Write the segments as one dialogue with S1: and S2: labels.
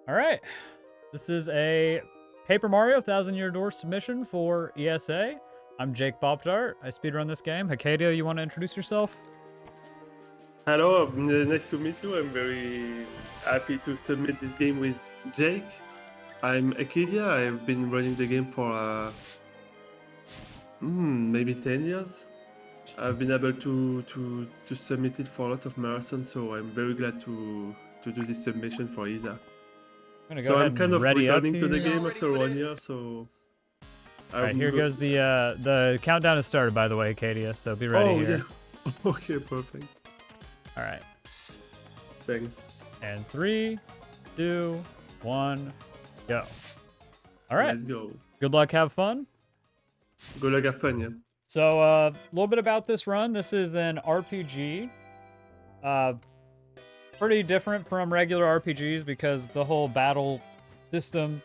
S1: All right. This is a Paper Mario Thousand Year Door submission for ESA. I'm Jake Bobdart. I speedrun this game. Hackedia, you want to introduce yourself?
S2: Hello, nice to meet you. I'm very happy to submit this game with Jake. I'm Hackedia. I've been running the game for maybe 10 years. I've been able to submit it for a lot of marathons, so I'm very glad to do this submission for ESA.
S1: I'm gonna go
S2: So
S1: ahead
S2: I'm kind
S1: and
S2: of
S1: ready up
S2: returning to
S1: here.
S2: the game after 1 year, so
S1: All right, here goes the countdown has started, by the way, Hackedia, so be ready here.
S2: Yeah. Okay, perfect.
S1: All right.
S2: Thanks.
S1: And 3, 2, 1, go. All right.
S2: Let's go.
S1: Good luck, have fun.
S2: Good luck, have fun, yeah.
S1: So, a little bit about this run. This is an RPG. Pretty different from regular RPGs because the whole battle system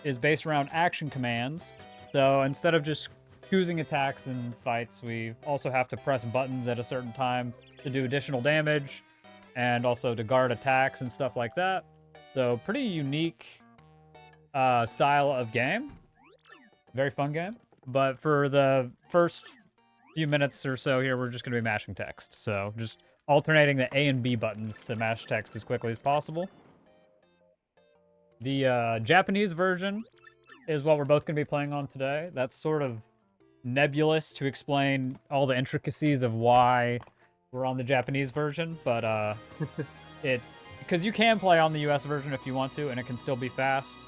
S1: is based around action commands. So instead of just choosing attacks in fights, we also have to press buttons at a certain time to do additional damage and also to guard attacks and stuff like that. So pretty unique style of game. Very fun game. But for the first few minutes or so here, we're just going to be mashing text. So just alternating the A and B buttons to mash text as quickly as possible. The Japanese version is what we're both going to be playing on today. That's sort of nebulous to explain all the intricacies of why we're on the Japanese version, but it's because you can play on the US version if you want to, and it can still be fast,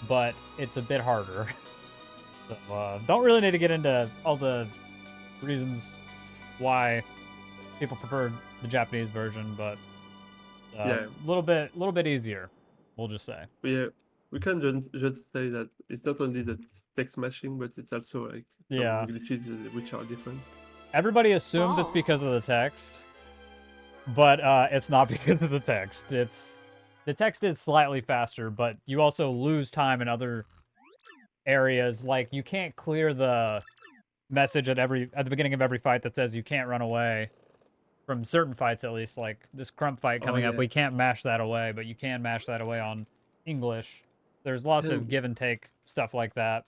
S1: but it's a bit harder. So don't really need to get into all the reasons why people prefer the Japanese version, but
S2: Yeah.
S1: a little bit easier, we'll just say.
S2: Yeah, we can just say that it's not only the text mashing, but it's also like some
S1: Yeah.
S2: glitches which are different.
S1: Everybody assumes it's because of the text, but it's not because of the text. The text is slightly faster, but you also lose time in other areas. Like you can't clear the message at the beginning of every fight that says you can't run away from certain fights, at least. Like this Crump fight coming up, we can't mash that away, but you can mash that away on English. There's lots of give and take stuff like that.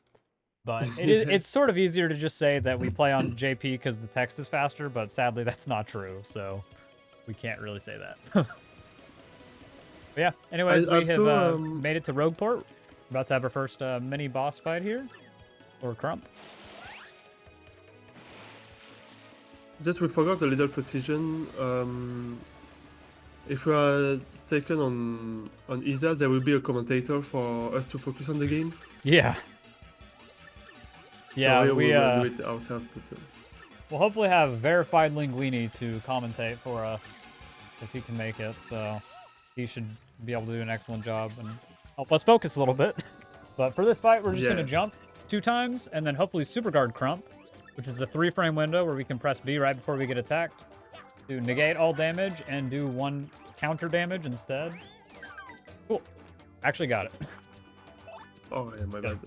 S1: But it's sort of easier to just say that we play on JP because the text is faster, but sadly that's not true, so we can't really say that. But yeah, anyways, we have made it to Rogueport. We're about to have our first mini boss fight here, or Crump.
S2: Just we forgot a little precision. If we are taken on ESA, there will be a commentator for us to focus on the game.
S1: Yeah. Yeah,
S2: so
S1: we
S2: will do it ourselves.
S1: We'll hopefully have verified Linguini to commentate for us if he can make it. So he should be able to do an excellent job and help us focus a little bit. But for this fight, we're just going to jump 2 times and then hopefully super guard Crump, which is the 3-frame window where we can press B right before we get attacked to negate all damage and do 1 counter damage instead. Cool. Actually got it.
S2: Oh, yeah, my bad.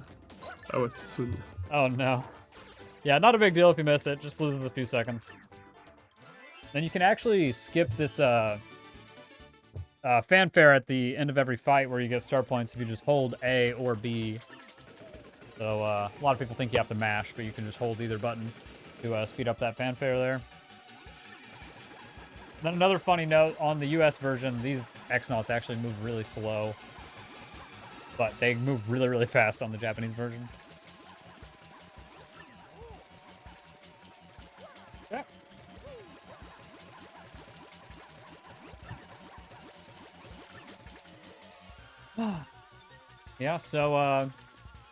S2: I was too soon.
S1: Oh, no. Yeah, not a big deal if you miss it. Just loses a few seconds. Then you can actually skip this fanfare at the end of every fight where you get star points if you just hold A or B. So a lot of people think you have to mash, but you can just hold either button to speed up that fanfare there. Then another funny note, on the US version, these X-Nauts actually move really slow. But they move really, really fast on the Japanese version. Yeah, so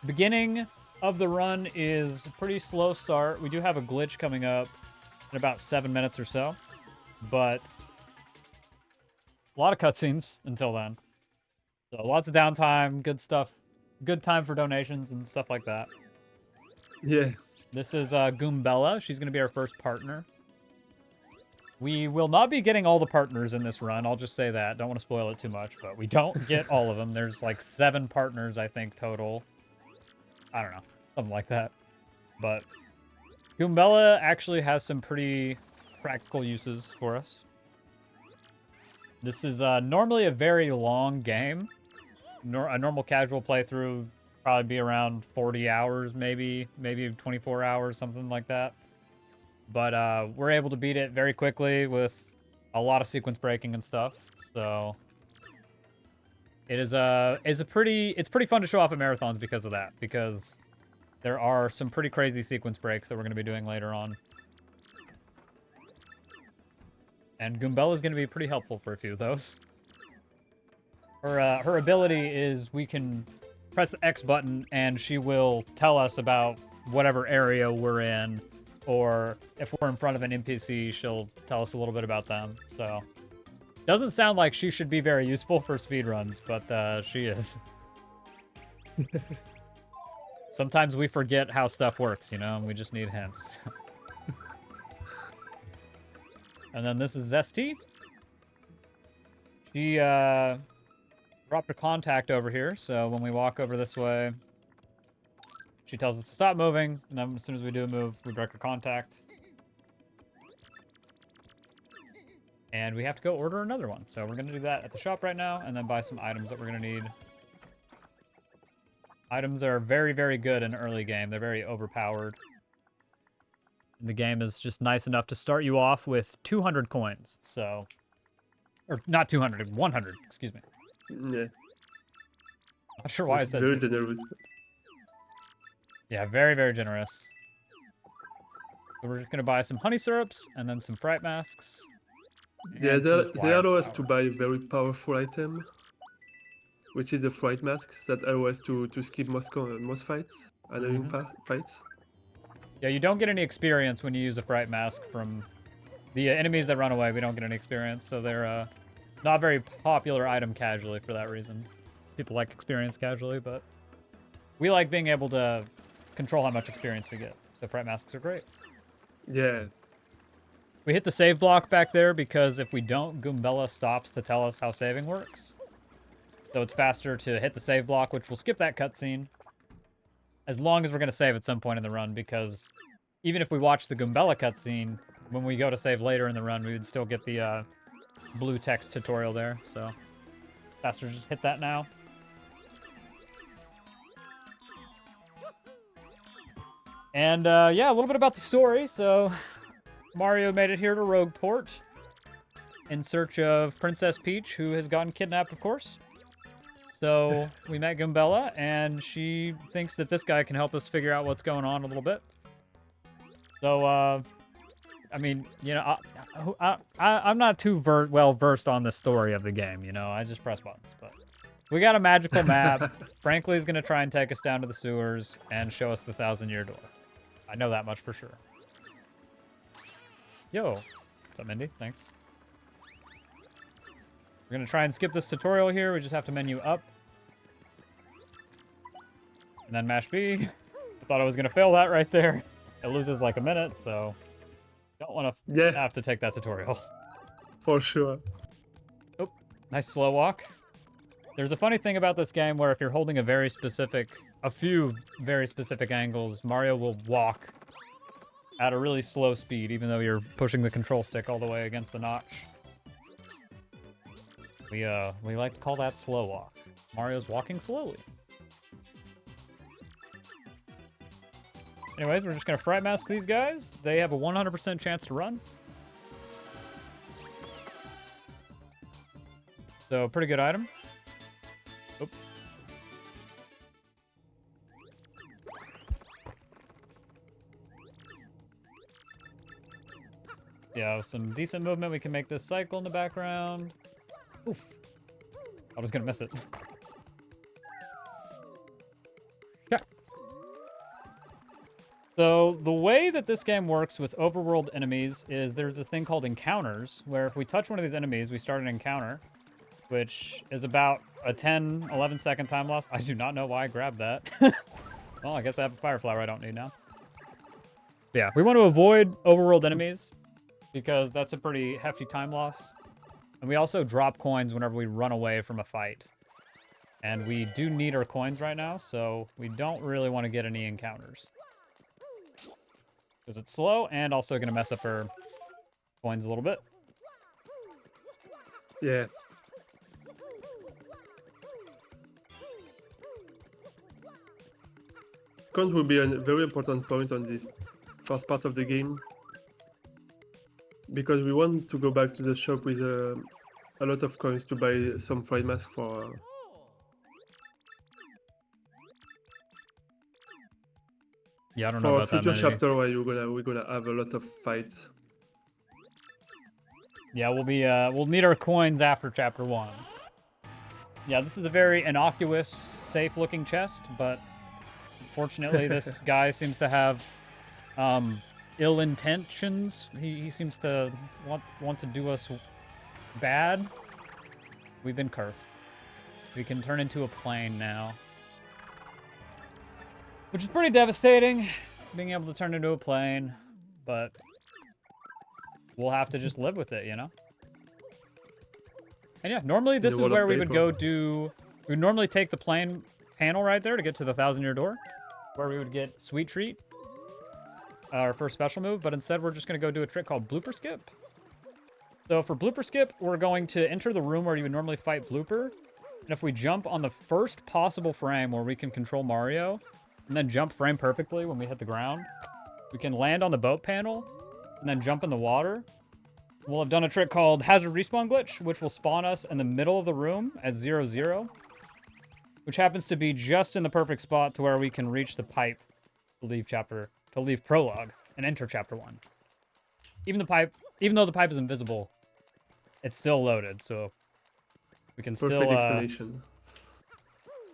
S1: beginning of the run is a pretty slow start. We do have a glitch coming up in about 7 minutes or so, but a lot of cutscenes until then. So lots of downtime, good stuff, good time for donations and stuff like that.
S2: Yeah.
S1: This is Goombella. She's going to be our first partner. We will not be getting all the partners in this run. I'll just say that. Don't want to spoil it too much, but we don't get all of them. There's like 7 partners, I think, total. I don't know. Something like that. But Goombella actually has some pretty practical uses for us. This is normally a very long game, A normal casual playthrough probably be around 40 hours, maybe 24 hours, something like that. But we're able to beat it very quickly with a lot of sequence breaking and stuff. So it's pretty fun to show off at marathons because of that. Because there are some pretty crazy sequence breaks that we're going to be doing later on. And Goombella is going to be pretty helpful for a few of those. Her ability is we can press the X button and she will tell us about whatever area we're in, or if we're in front of an NPC, she'll tell us a little bit about them. So, doesn't sound like she should be very useful for speedruns, but she is. Sometimes we forget how stuff works, you know, and we just need hints. And then this is Zesty. She dropped a contact over here, so when we walk over this way, she tells us to stop moving, and then as soon as we do a move, we break her contact. And we have to go order another one, so we're going to do that at the shop right now, and then buy some items that we're going to need. Items are very, very good in early game. They're very overpowered. And the game is just nice enough to start you off with 200 coins, so... Or not 200, 100, excuse me.
S2: Yeah.
S1: Not sure why I said
S2: very generous.
S1: Yeah, very, very generous. So we're just going to buy some honey syrups and then some fright masks.
S2: Yeah, they allow us to buy a very powerful item, which is the fright mask that allow us to skip most fights, annoying fights.
S1: Yeah, you don't get any experience when you use a fright mask from the enemies that run away. We don't get any experience, so they're not a very popular item casually for that reason. People like experience casually, but we like being able to control how much experience we get. So fright masks are great.
S2: Yeah.
S1: We hit the save block back there because if we don't, Goombella stops to tell us how saving works. So it's faster to hit the save block, which will skip that cutscene. As long as we're going to save at some point in the run, because even if we watch the Goombella cutscene, when we go to save later in the run, we would still get the blue text tutorial there. So faster to just hit that now. And yeah, a little bit about the story. So Mario made it here to Rogueport in search of Princess Peach, who has gotten kidnapped, of course. So we met Goombella, and she thinks that this guy can help us figure out what's going on a little bit. So, I mean, you know, I'm not too well versed on the story of the game, you know. I just press buttons, but we got a magical map. Frankly's going to try and take us down to the sewers and show us the 1,000-year door. I know that much for sure. Yo. What's up, Mindy? Thanks. We're going to try and skip this tutorial here. We just have to menu up. And then mash B. I thought I was going to fail that right there. It loses like a minute, so... Don't want to have to take that tutorial.
S2: For sure.
S1: Oh, nice slow walk. There's a funny thing about this game where if you're holding a few very specific angles, Mario will walk at a really slow speed, even though you're pushing the control stick all the way against the notch. We like to call that slow walk. Mario's walking slowly. Anyways, we're just gonna fright mask these guys. They have a 100% chance to run. So, pretty good item. Oop. Yeah, with some decent movement, we can make this cycle in the background. Oof. I was gonna miss it. Yeah. So, the way that this game works with overworld enemies is there's this thing called encounters, where if we touch one of these enemies, we start an encounter, which is about a 10, 11 second time loss. I do not know why I grabbed that. Well, I guess I have a fire flower I don't need now. Yeah, we want to avoid overworld enemies because that's a pretty hefty time loss. And we also drop coins whenever we run away from a fight. And we do need our coins right now, so we don't really want to get any encounters. Because it's slow and also going to mess up our coins a little bit.
S2: Yeah. coins will be a very important point on this first part of the game. Because we want to go back to the shop with a lot of coins to buy some fried mask for...
S1: Yeah, I don't know about that
S2: future
S1: many.
S2: chapter where we're gonna have a lot of fights.
S1: Yeah, we'll need our coins after chapter 1. Yeah, this is a very innocuous, safe-looking chest, but unfortunately, this guy seems to have ill intentions. He seems to want to do us bad. We've been cursed. We can turn into a plane now, which is pretty devastating, being able to turn into a plane, but we'll have to just live with it, you know? And yeah, normally this is where we would go do... We would normally take the plane panel right there to get to the 1,000-year door, where we would get Sweet Treat, our first special move, but instead we're just going to go do a trick called Blooper Skip. So for Blooper Skip, we're going to enter the room where you would normally fight Blooper, and if we jump on the first possible frame where we can control Mario, and then jump frame perfectly when we hit the ground, we can land on the boat panel, and then jump in the water. We'll have done a trick called Hazard Respawn Glitch, which will spawn us in the middle of the room at 0, 0, which happens to be just in the perfect spot to where we can reach the pipe to leave prologue and enter chapter 1. Even though the pipe is invisible, it's still loaded, so we can
S2: Perfect explanation.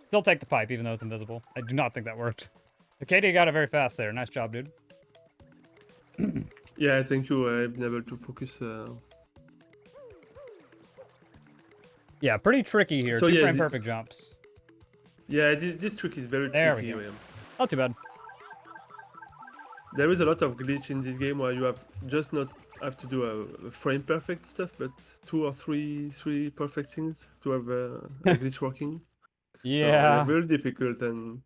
S1: Still take the pipe, even though it's invisible. I do not think that worked. Hackedia got it very fast there. Nice job, dude.
S2: Yeah, thank you. I've been able to focus.
S1: Yeah, pretty tricky here.
S2: So,
S1: 2 frame perfect jumps.
S2: Yeah, this trick is very tricky.
S1: There we go. Not too bad.
S2: There is a lot of glitch in this game where you have just not have to do a frame perfect stuff, but 2 or 3 perfect things to have a glitch working.
S1: Yeah.
S2: So, very difficult and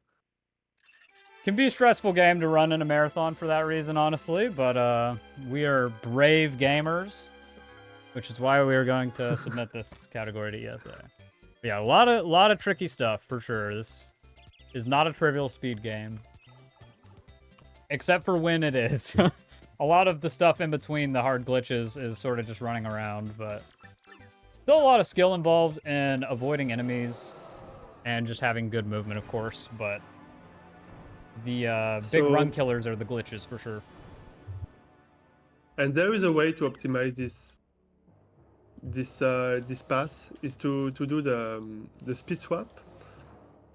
S1: Can be a stressful game to run in a marathon for that reason, honestly, but we are brave gamers, which is why we are going to submit this category to ESA. But yeah, a lot of tricky stuff for sure. This is not a trivial speed game, except for when it is. A lot of the stuff in between the hard glitches is sort of just running around, but still a lot of skill involved in avoiding enemies and just having good movement, of course, but the big run killers are the glitches for sure.
S2: And there is a way to optimize this pass is to do the speed swap,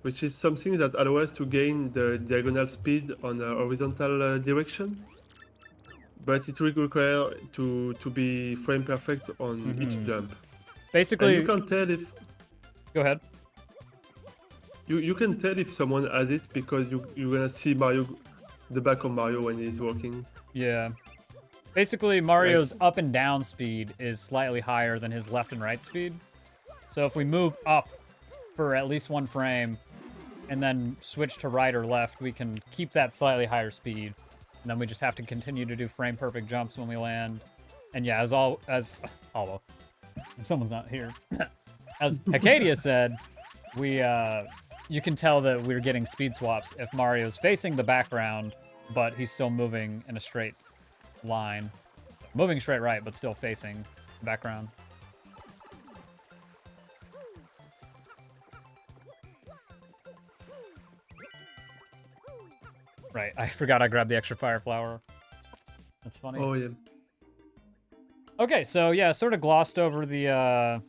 S2: which is something that allows us to gain the diagonal speed on a horizontal direction, but it will require to be frame perfect on each jump.
S1: Basically,
S2: and you can tell if.
S1: Go ahead.
S2: You can tell if someone has it because you're gonna see the back of Mario when he's walking.
S1: Yeah. Basically, Mario's up and down speed is slightly higher than his left and right speed. So if we move up for at least 1 frame and then switch to right or left, we can keep that slightly higher speed. And then we just have to continue to do frame perfect jumps when we land. And yeah, as someone's not here. As Hackedia said, you can tell that we're getting speed swaps if Mario's facing the background, but he's still moving in a straight line. Moving straight right, but still facing the background. Right, I forgot I grabbed the extra fire flower. That's funny.
S2: Oh, yeah.
S1: Okay, so yeah, sort of glossed over the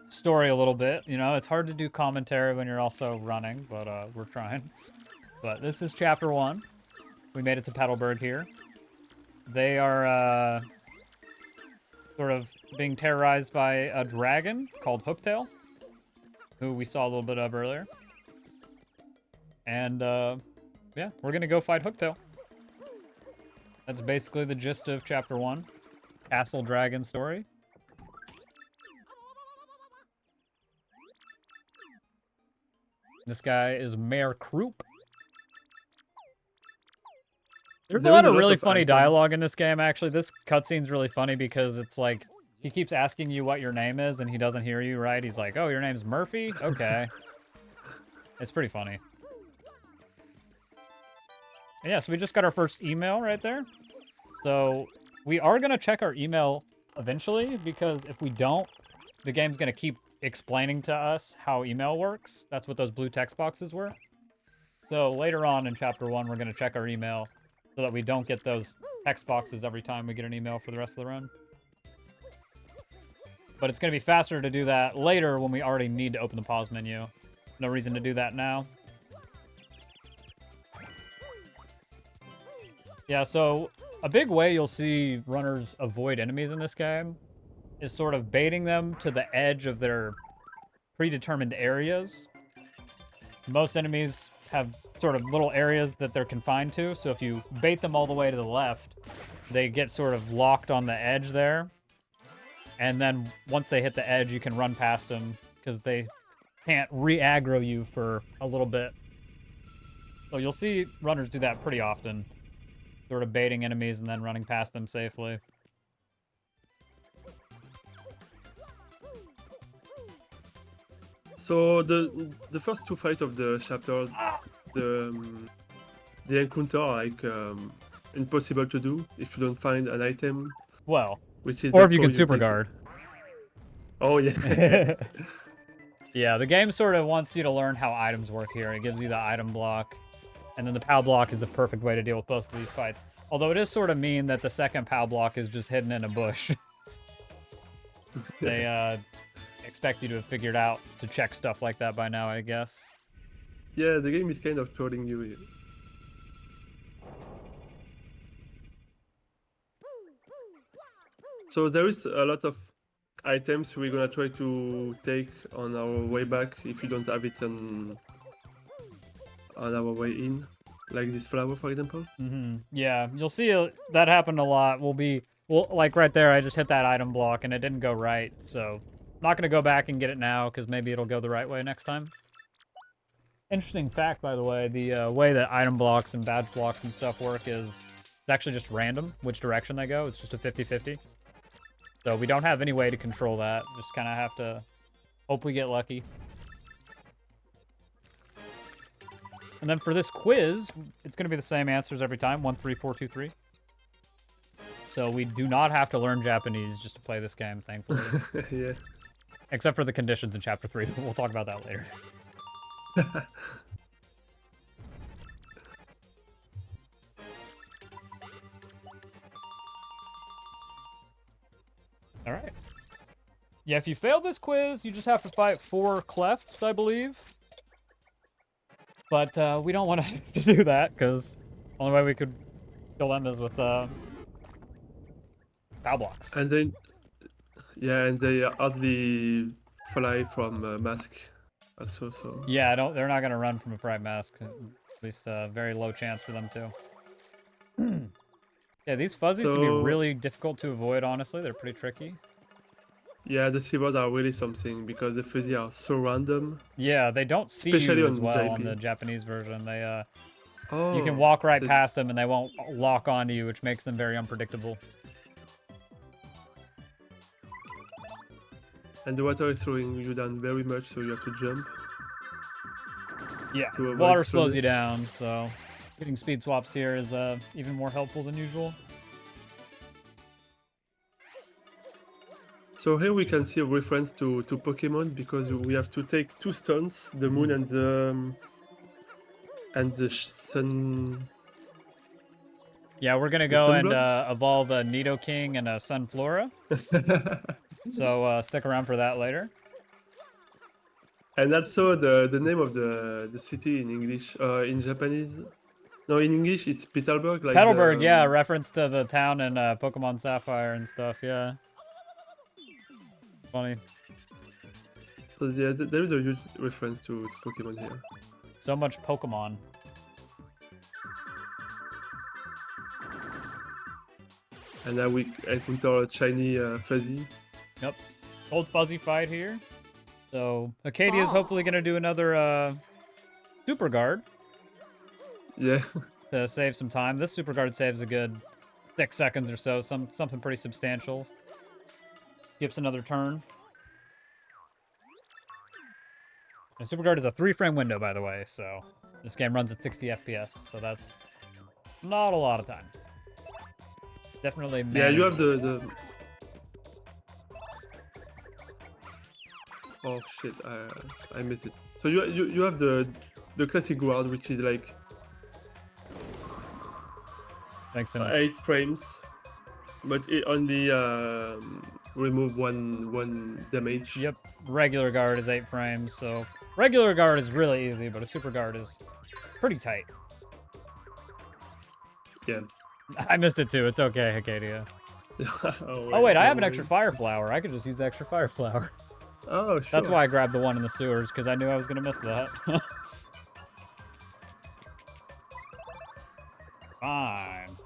S1: story a little bit. You know, it's hard to do commentary when you're also running, but we're trying. But this is chapter 1. We made it to Petalburg here. They are sort of being terrorized by a dragon called Hooktail, who we saw a little bit of earlier. And yeah, we're gonna go fight Hooktail. That's basically the gist of chapter 1. Castle Dragon story. This guy is Mayor Croup. There's a lot of really funny dialogue in this game, actually. This cutscene's really funny because it's like, he keeps asking you what your name is and he doesn't hear you, right? He's like, oh, your name's Murphy? Okay. It's pretty funny. Yeah, so we just got our first email right there. So we are going to check our email eventually, because if we don't, the game's going to keep explaining to us how email works. That's what those blue text boxes were. So later on in Chapter 1, we're going to check our email so that we don't get those text boxes every time we get an email for the rest of the run. But it's going to be faster to do that later when we already need to open the pause menu. No reason to do that now. Yeah, so a big way you'll see runners avoid enemies in this game is sort of baiting them to the edge of their predetermined areas. Most enemies have sort of little areas that they're confined to, so if you bait them all the way to the left, they get sort of locked on the edge there. And then once they hit the edge, you can run past them because they can't re-aggro you for a little bit. So you'll see runners do that pretty often. Sort of baiting enemies and then running past them safely.
S2: So the first two fights of the chapter, the encounter are like impossible to do if you don't find an item.
S1: Well,
S2: Which is
S1: or if you
S2: before
S1: can super
S2: take-
S1: guard.
S2: Oh yeah.
S1: Yeah, the game sort of wants you to learn how items work here. It gives you the item block. And then the POW block is the perfect way to deal with both of these fights. Although it is sort of mean that the second POW block is just hidden in a bush. They expect you to have figured out to check stuff like that by now, I guess.
S2: Yeah, the game is kind of trolling you here. So there is a lot of items we're gonna try to take on our way back if you don't have it on our way in, like this flower, for example.
S1: Yeah, you'll see that happen a lot. Well, like right there, I just hit that item block and it didn't go right, so I'm not gonna go back and get it now because maybe it'll go the right way next time. Interesting fact, by the way, the way that item blocks and badge blocks and stuff work is it's actually just random which direction they go. It's just a 50-50. So we don't have any way to control that. Just kind of have to hope we get lucky. And then for this quiz, it's going to be the same answers every time, 1, 3, 4, 2, 3. So we do not have to learn Japanese just to play this game, thankfully.
S2: Yeah.
S1: Except for the conditions in Chapter 3, but we'll talk about that later. All right. Yeah, if you fail this quiz, you just have to fight 4 clefts, I believe. But we don't want to have to do that, because the only way we could kill them is with POW blocks.
S2: And then, yeah, and they hardly fly from mask also. So
S1: Yeah, they're not gonna run from a fright mask. At least very low chance for them to. Yeah, these fuzzies can be
S2: So-
S1: really difficult to avoid. Honestly, they're pretty tricky.
S2: yeah, the seaboards are really something because the fuzzy are so random.
S1: Yeah, they don't see
S2: Especially
S1: you as
S2: on
S1: well on
S2: JP.
S1: the Japanese version. They
S2: Oh,
S1: you can walk right
S2: the-
S1: past them and they won't lock onto you, which makes them very unpredictable.
S2: And the water is throwing you down very much, so you have to jump.
S1: Yeah,
S2: To avoid
S1: water slows you
S2: slowness.
S1: down, so getting speed swaps here is even more helpful than usual.
S2: So here we can see a reference to Pokemon because we have to take 2 stones, the moon and the sun.
S1: Yeah, we're gonna
S2: The
S1: go and
S2: Sunblood?
S1: evolve a Nidoking and a Sunflora, so stick around for that later.
S2: And also the name of the city in English, in Japanese. No, in English it's Petalburg. Like
S1: Petalburg,
S2: the,
S1: yeah, reference to the town in Pokemon Sapphire and stuff, yeah. Funny.
S2: So yeah, there is a huge reference to Pokemon here.
S1: So much Pokemon.
S2: And now we encounter a shiny fuzzy.
S1: Yep. Old fuzzy fight here. So Hackedia is hopefully gonna do another super guard
S2: Yeah.
S1: to save some time. This super guard saves a good 6 seconds or so, something pretty substantial. Skips another turn. And super guard is a 3-frame window, by the way, so this game runs at 60 FPS, so that's Not a lot of time. Definitely.
S2: Yeah, you have
S1: manageable.
S2: the. Oh shit! I missed it. So you have the classic guard, which is like
S1: Thanks, Tim.
S2: 8 frames, but it only remove one damage.
S1: Yep. Regular guard is 8 frames, so regular guard is really easy, but a super guard is pretty tight.
S2: Yeah.
S1: I missed it too. It's okay, Hackedia.
S2: Oh
S1: Wait, I
S2: no
S1: have an extra
S2: worries.
S1: fire flower. I could just use the extra fire flower.
S2: Oh sure.
S1: That's why I grabbed the one in the sewers, because I knew I was gonna miss that. Fine.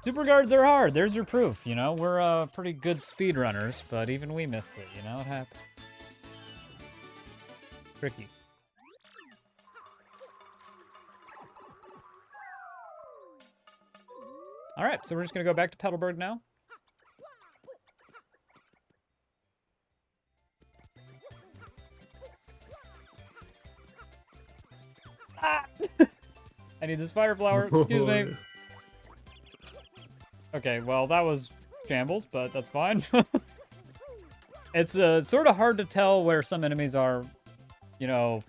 S1: Super guards are hard. There's your proof. You know, we're pretty good speedrunners, but even we missed it. You know, it happened. Tricky. All right, so we're just gonna go back to Petalburg now. Ah! I need this fire flower. Excuse me. Okay, well, that was shambles, but that's fine. It's sort of hard to tell where some enemies are, you know,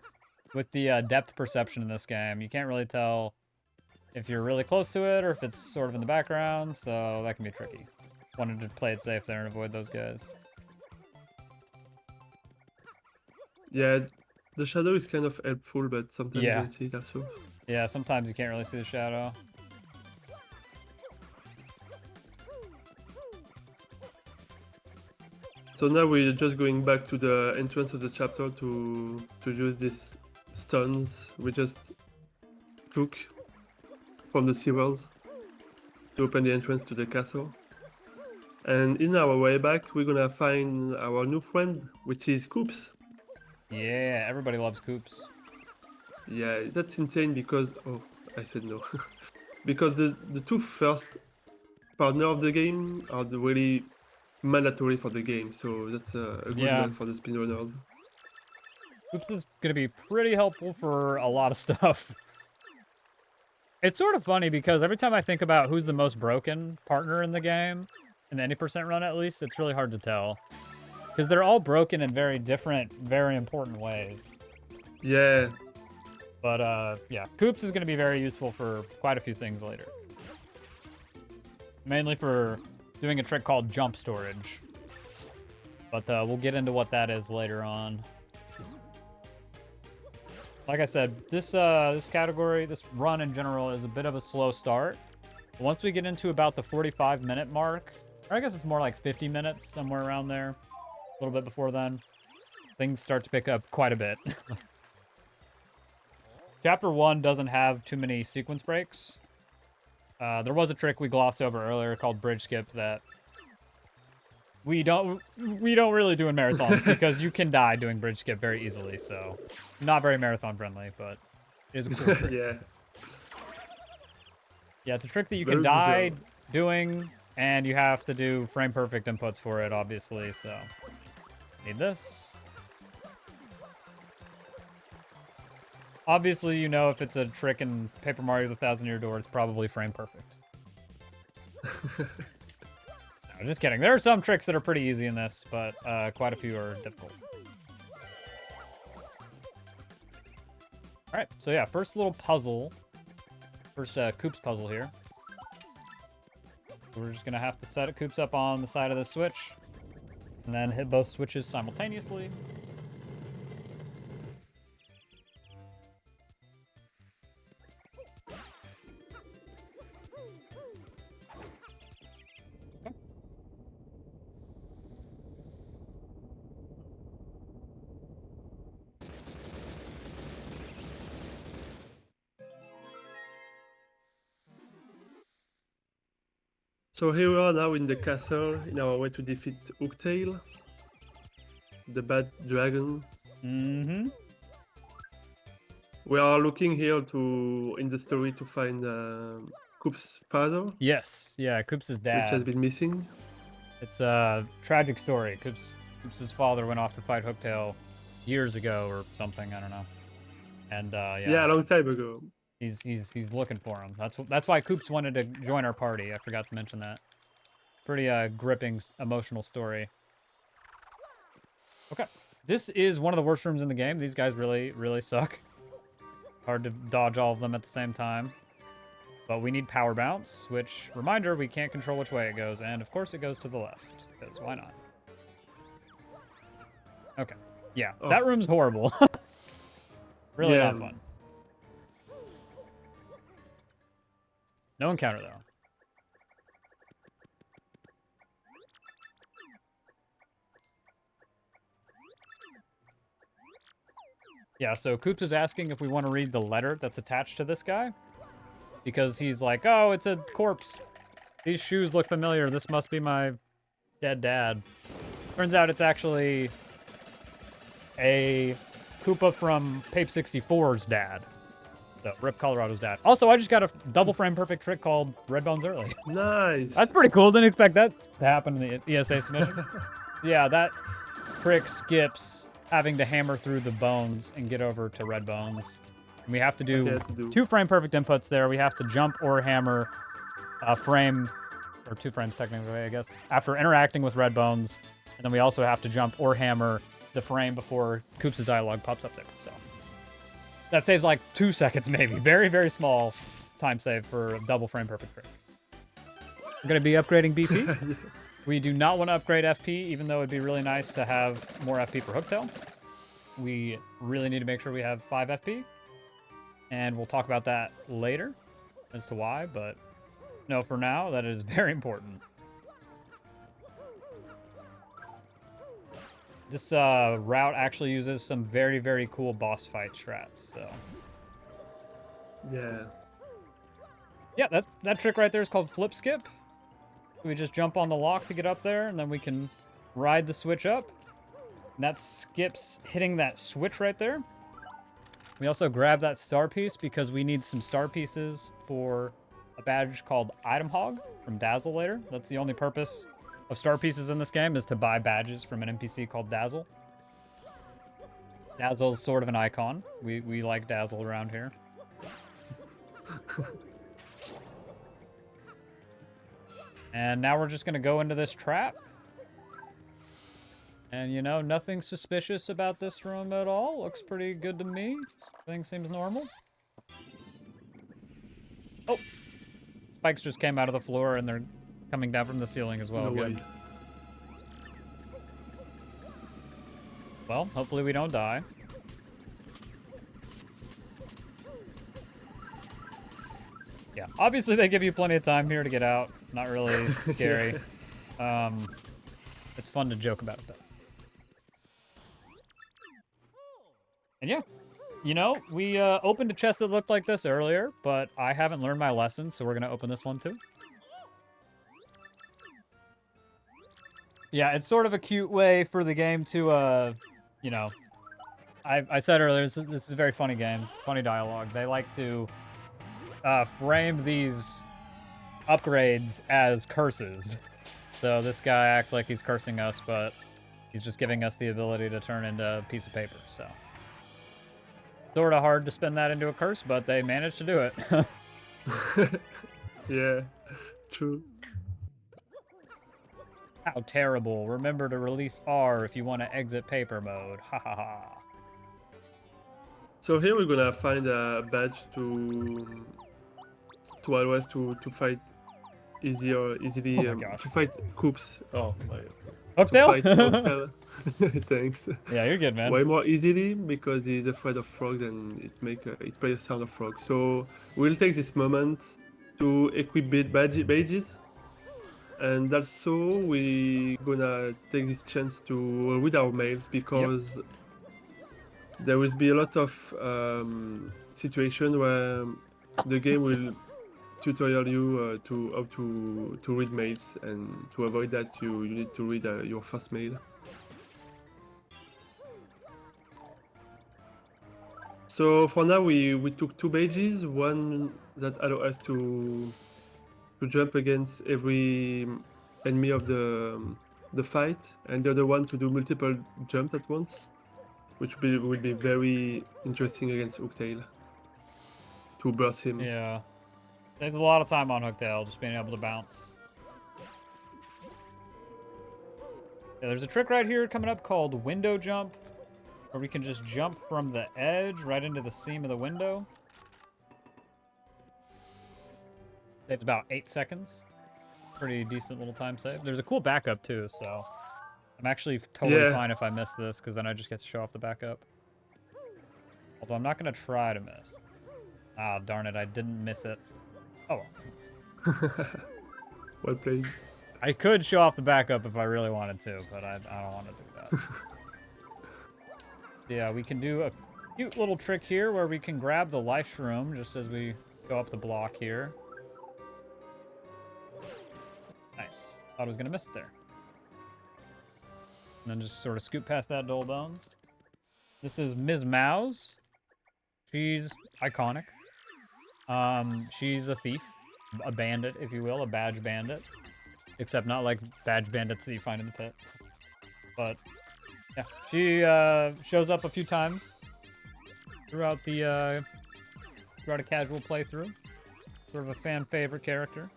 S1: with the depth perception in this game. You can't really tell if you're really close to it or if it's sort of in the background, so that can be tricky. Wanted to play it safe there and avoid those guys.
S2: Yeah, the shadow is kind of helpful, but sometimes you
S1: Yeah.
S2: don't see it also.
S1: Yeah, sometimes you can't really see the shadow.
S2: So now we're just going back to the entrance of the chapter to use these stones we just took from the sewers to open the entrance to the castle. And in our way back, we're gonna find our new friend, which is Coops.
S1: Yeah, everybody loves Coops.
S2: Yeah, that's insane because I said no. Because the two first partner of the game are really mandatory for the game, so that's a good
S1: Yeah.
S2: one for the speedrunners.
S1: Coops is gonna be pretty helpful for a lot of stuff. It's sort of funny because every time I think about who's the most broken partner in the game, in the 80% run at least, it's really hard to tell. Because they're all broken in very different, very important ways.
S2: Yeah,
S1: But, yeah, Coops is going to be very useful for quite a few things later. Mainly for doing a trick called jump storage. But we'll get into what that is later on. Like I said, this category, this run in general, is a bit of a slow start. Once we get into about the 45-minute mark, or I guess it's more like 50 minutes, somewhere around there, a little bit before then, things start to pick up quite a bit. Chapter 1 doesn't have too many sequence breaks. There was a trick we glossed over earlier called bridge skip that we don't really do in marathons because you can die doing bridge skip very easily, so not very marathon friendly, but it is a cool trick.
S2: yeah.
S1: Yeah, it's a trick that you
S2: Very
S1: can die
S2: visual.
S1: doing, and you have to do frame perfect inputs for it, obviously, so need this. Obviously, you know if it's a trick in Paper Mario the Thousand Year Door, it's probably frame perfect. No, just kidding. There are some tricks that are pretty easy in this, but quite a few are difficult. Alright, so yeah, first little puzzle. First Coops puzzle here. We're just going to have to set Coops up on the side of the switch, and then hit both switches simultaneously.
S2: So here we are now in the castle, in our way to defeat Hooktail, the bad dragon.
S1: Mm-hmm.
S2: We are looking here in the story to find Coop's father,
S1: Yes, yeah, Coops'
S2: which
S1: dad.
S2: has been missing.
S1: It's a tragic story. Coops' father went off to fight Hooktail years ago or something, I don't know. And
S2: Yeah, a long time ago.
S1: he's looking for him. That's why Koops wanted to join our party. I forgot to mention that. Pretty gripping, emotional story. Okay, this is one of the worst rooms in the game. These guys really suck. Hard to dodge all of them at the same time. But we need power bounce, which, reminder, we can't control which way it goes. And of course it goes to the left, because why not? Okay, yeah, that room's horrible. Really not fun. No encounter, though. Yeah, so Koops is asking if we want to read the letter that's attached to this guy. Because he's like, oh, it's a corpse. These shoes look familiar. This must be my dead dad. Turns out it's actually a Koopa from Pape 64's dad. So, Rip Colorado's dad. Also, I just got a double frame perfect trick called Red Bones early.
S2: Nice.
S1: That's pretty cool. Didn't expect that to happen in the ESA submission. Yeah, that trick skips having to hammer through the bones and get over to red bones. And we have to do 2 frame perfect inputs there. We have to jump or hammer a frame, or 2 frames technically, I guess, after interacting with red bones. And then we also have to jump or hammer the frame before Koops' dialogue pops up there. So that saves like 2 seconds maybe. Very small time save for a double frame perfect trick. We're going to be upgrading BP. We do not want to upgrade FP, even though it'd be really nice to have more FP for Hooktail. We really need to make sure we have 5 FP. And we'll talk about that later as to why, but no, for now, that is very important. This route actually uses some very cool boss fight strats, so.
S2: Yeah.
S1: Yeah, that trick right there is called flip skip. We just jump on the lock to get up there, and then we can ride the switch up. And that skips hitting that switch right there. We also grab that star piece because we need some star pieces for a badge called Item Hog from Dazzle later. That's the only purpose of star pieces in this game, is to buy badges from an NPC called Dazzle. Dazzle's sort of an icon. We like Dazzle around here. And now we're just going to go into this trap. And, you know, nothing suspicious about this room at all. Looks pretty good to me. Everything seems normal. Oh! Spikes just came out of the floor, and they're coming down from the ceiling as well.
S2: No
S1: Good.
S2: way.
S1: Well, hopefully we don't die. Yeah, obviously they give you plenty of time here to get out. Not really scary. It's fun to joke about it, though. And yeah, you know, we opened a chest that looked like this earlier, but I haven't learned my lesson, so we're going to open this one too. Yeah, it's sort of a cute way for the game to, you know, I said earlier, this is a very funny game, funny dialogue. They like to frame these upgrades as curses. So this guy acts like he's cursing us, but he's just giving us the ability to turn into a piece of paper, so. Sort of hard to spin that into a curse, but they managed to do it.
S2: Yeah, true.
S1: How terrible. Remember to release R if you want to exit paper mode. Ha ha ha.
S2: So here we're gonna find a badge to allow us to fight easily to fight Koops. Oh my.
S1: Hooktail?
S2: To fight Hooktail. Thanks.
S1: Yeah, you're good, man.
S2: Way more easily because he's afraid of frogs and it plays a sound of frog. So we'll take this moment to equip badges. And also we gonna take this chance to read our mails because there will be a lot of situation where the game will tutorial you to how to read mails, and to avoid that you need to read your first mail. So for now we took 2 badges, one that allow us to jump against every enemy of the fight, and the other one to do multiple jumps at once. which will be very interesting against Hooktail to burst him.
S1: Yeah. Saves a lot of time on Hooktail, just being able to bounce. Yeah, there's a trick right here coming up called window jump, where we can just jump from the edge right into the seam of the window. Saves about 8 seconds. Pretty decent little time save. There's a cool backup too, so I'm actually totally fine if I miss this, because then I just get to show off the backup. Although I'm not going to try to miss. Ah, darn it, I didn't miss it. Oh well.
S2: Well played.
S1: I could show off the backup if I really wanted to, but I don't want to do that. Yeah, we can do a cute little trick here where we can grab the life shroom just as we go up the block here. Nice. Thought I was going to miss it there. And then just sort of scoot past that Dole Bones. This is Ms. Mouse. She's iconic. She's a thief. A bandit, if you will. A badge bandit. Except not like badge bandits that you find in the pit. But, yeah. She shows up a few times throughout the throughout a casual playthrough. Sort of a fan favorite character.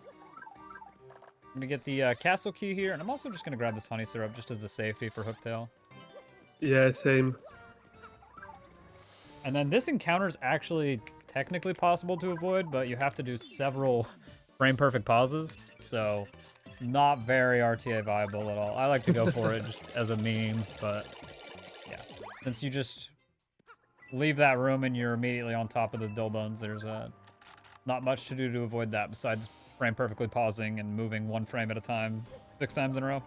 S1: I'm gonna get the castle key here, and I'm also just gonna grab this honey syrup just as a safety for Hooktail.
S2: Yeah, same.
S1: And then this encounter is actually technically possible to avoid, but you have to do several frame perfect pauses, so not very RTA viable at all. I like to go for it just as a meme, but yeah. Since you just leave that room and you're immediately on top of the Dole Bones, there's not much to do to avoid that besides frame perfectly pausing and moving one frame at a time 6 times in a row.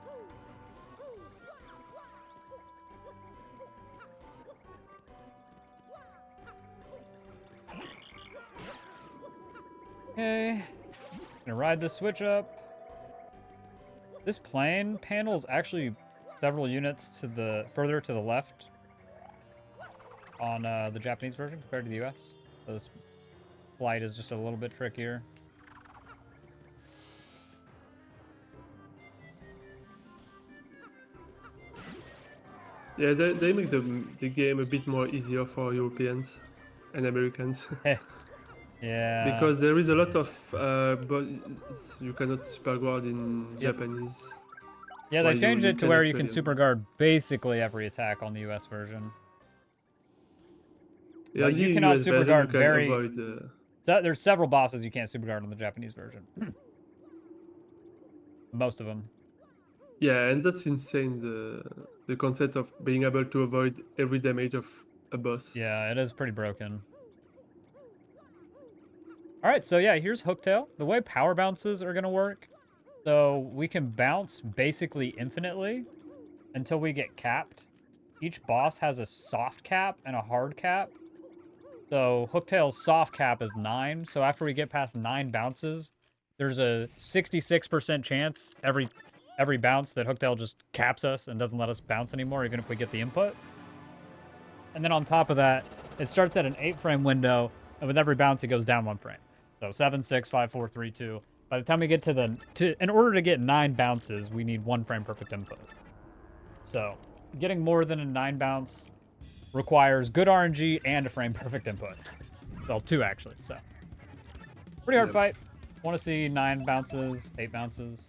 S1: Okay. Gonna ride this switch up. This plane panel is actually several units to the further to the left on the Japanese version compared to the US. So this flight is just a little bit trickier.
S2: Yeah, they make the game a bit more easier for Europeans and Americans.
S1: Yeah.
S2: Because there is a lot of but you cannot super guard in Japanese.
S1: Yeah,
S2: Well,
S1: they changed
S2: you
S1: it to
S2: can
S1: where you can
S2: actually,
S1: super guard basically every attack on the US version.
S2: Yeah,
S1: But you
S2: the
S1: cannot
S2: US
S1: super
S2: version,
S1: guard
S2: you can
S1: very...
S2: avoid,
S1: So there's several bosses you can't super guard on the Japanese version. Most of them.
S2: yeah, and that's insane. The concept of being able to avoid every damage of a boss.
S1: Yeah, it is pretty broken. Alright, so yeah, here's Hooktail. The way power bounces are going to work, so we can bounce basically infinitely until we get capped. Each boss has a soft cap and a hard cap. So Hooktail's soft cap is 9, so after we get past 9 bounces, there's a 66% chance every bounce that Hooktail just caps us and doesn't let us bounce anymore, even if we get the input. And then on top of that, it starts at an 8-frame window, and with every bounce, it goes down 1 frame. So 7, 6, 5, 4, 3, 2. By the time we get in order to get 9 bounces, we need 1 frame perfect input. So getting more than a 9 bounce requires good RNG and a frame perfect input. Well, 2 actually, so. Pretty hard fight. Want to see 9 bounces, 8 bounces.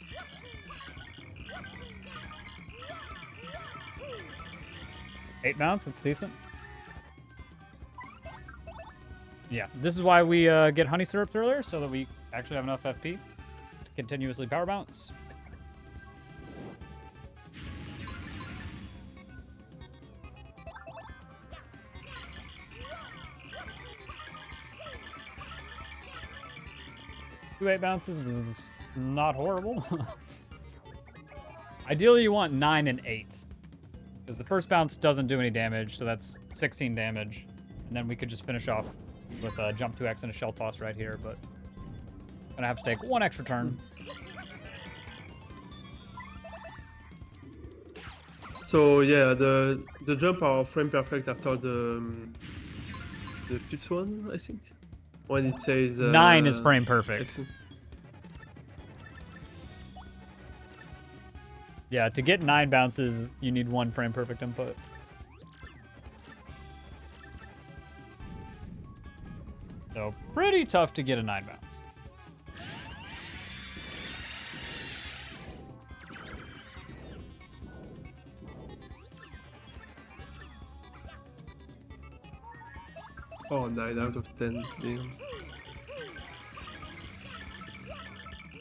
S1: Eight bounce, that's decent. Yeah, this is why we get honey syrups earlier, so that we actually have enough FP to continuously power bounce. Two 8 bounces is not horrible. Ideally, you want 9 and 8. Because the first bounce doesn't do any damage, so that's 16 damage. And then we could just finish off with a jump 2x and a shell toss right here, but I'm gonna have to take 1 extra turn.
S2: So yeah, the jump are frame perfect after the 5th one, I think. When it says
S1: 9 is frame perfect.
S2: Excellent.
S1: Yeah, to get 9 bounces, you need 1 frame perfect input. So pretty tough to get a 9 bounce.
S2: Oh, 9 out of 10. Damn.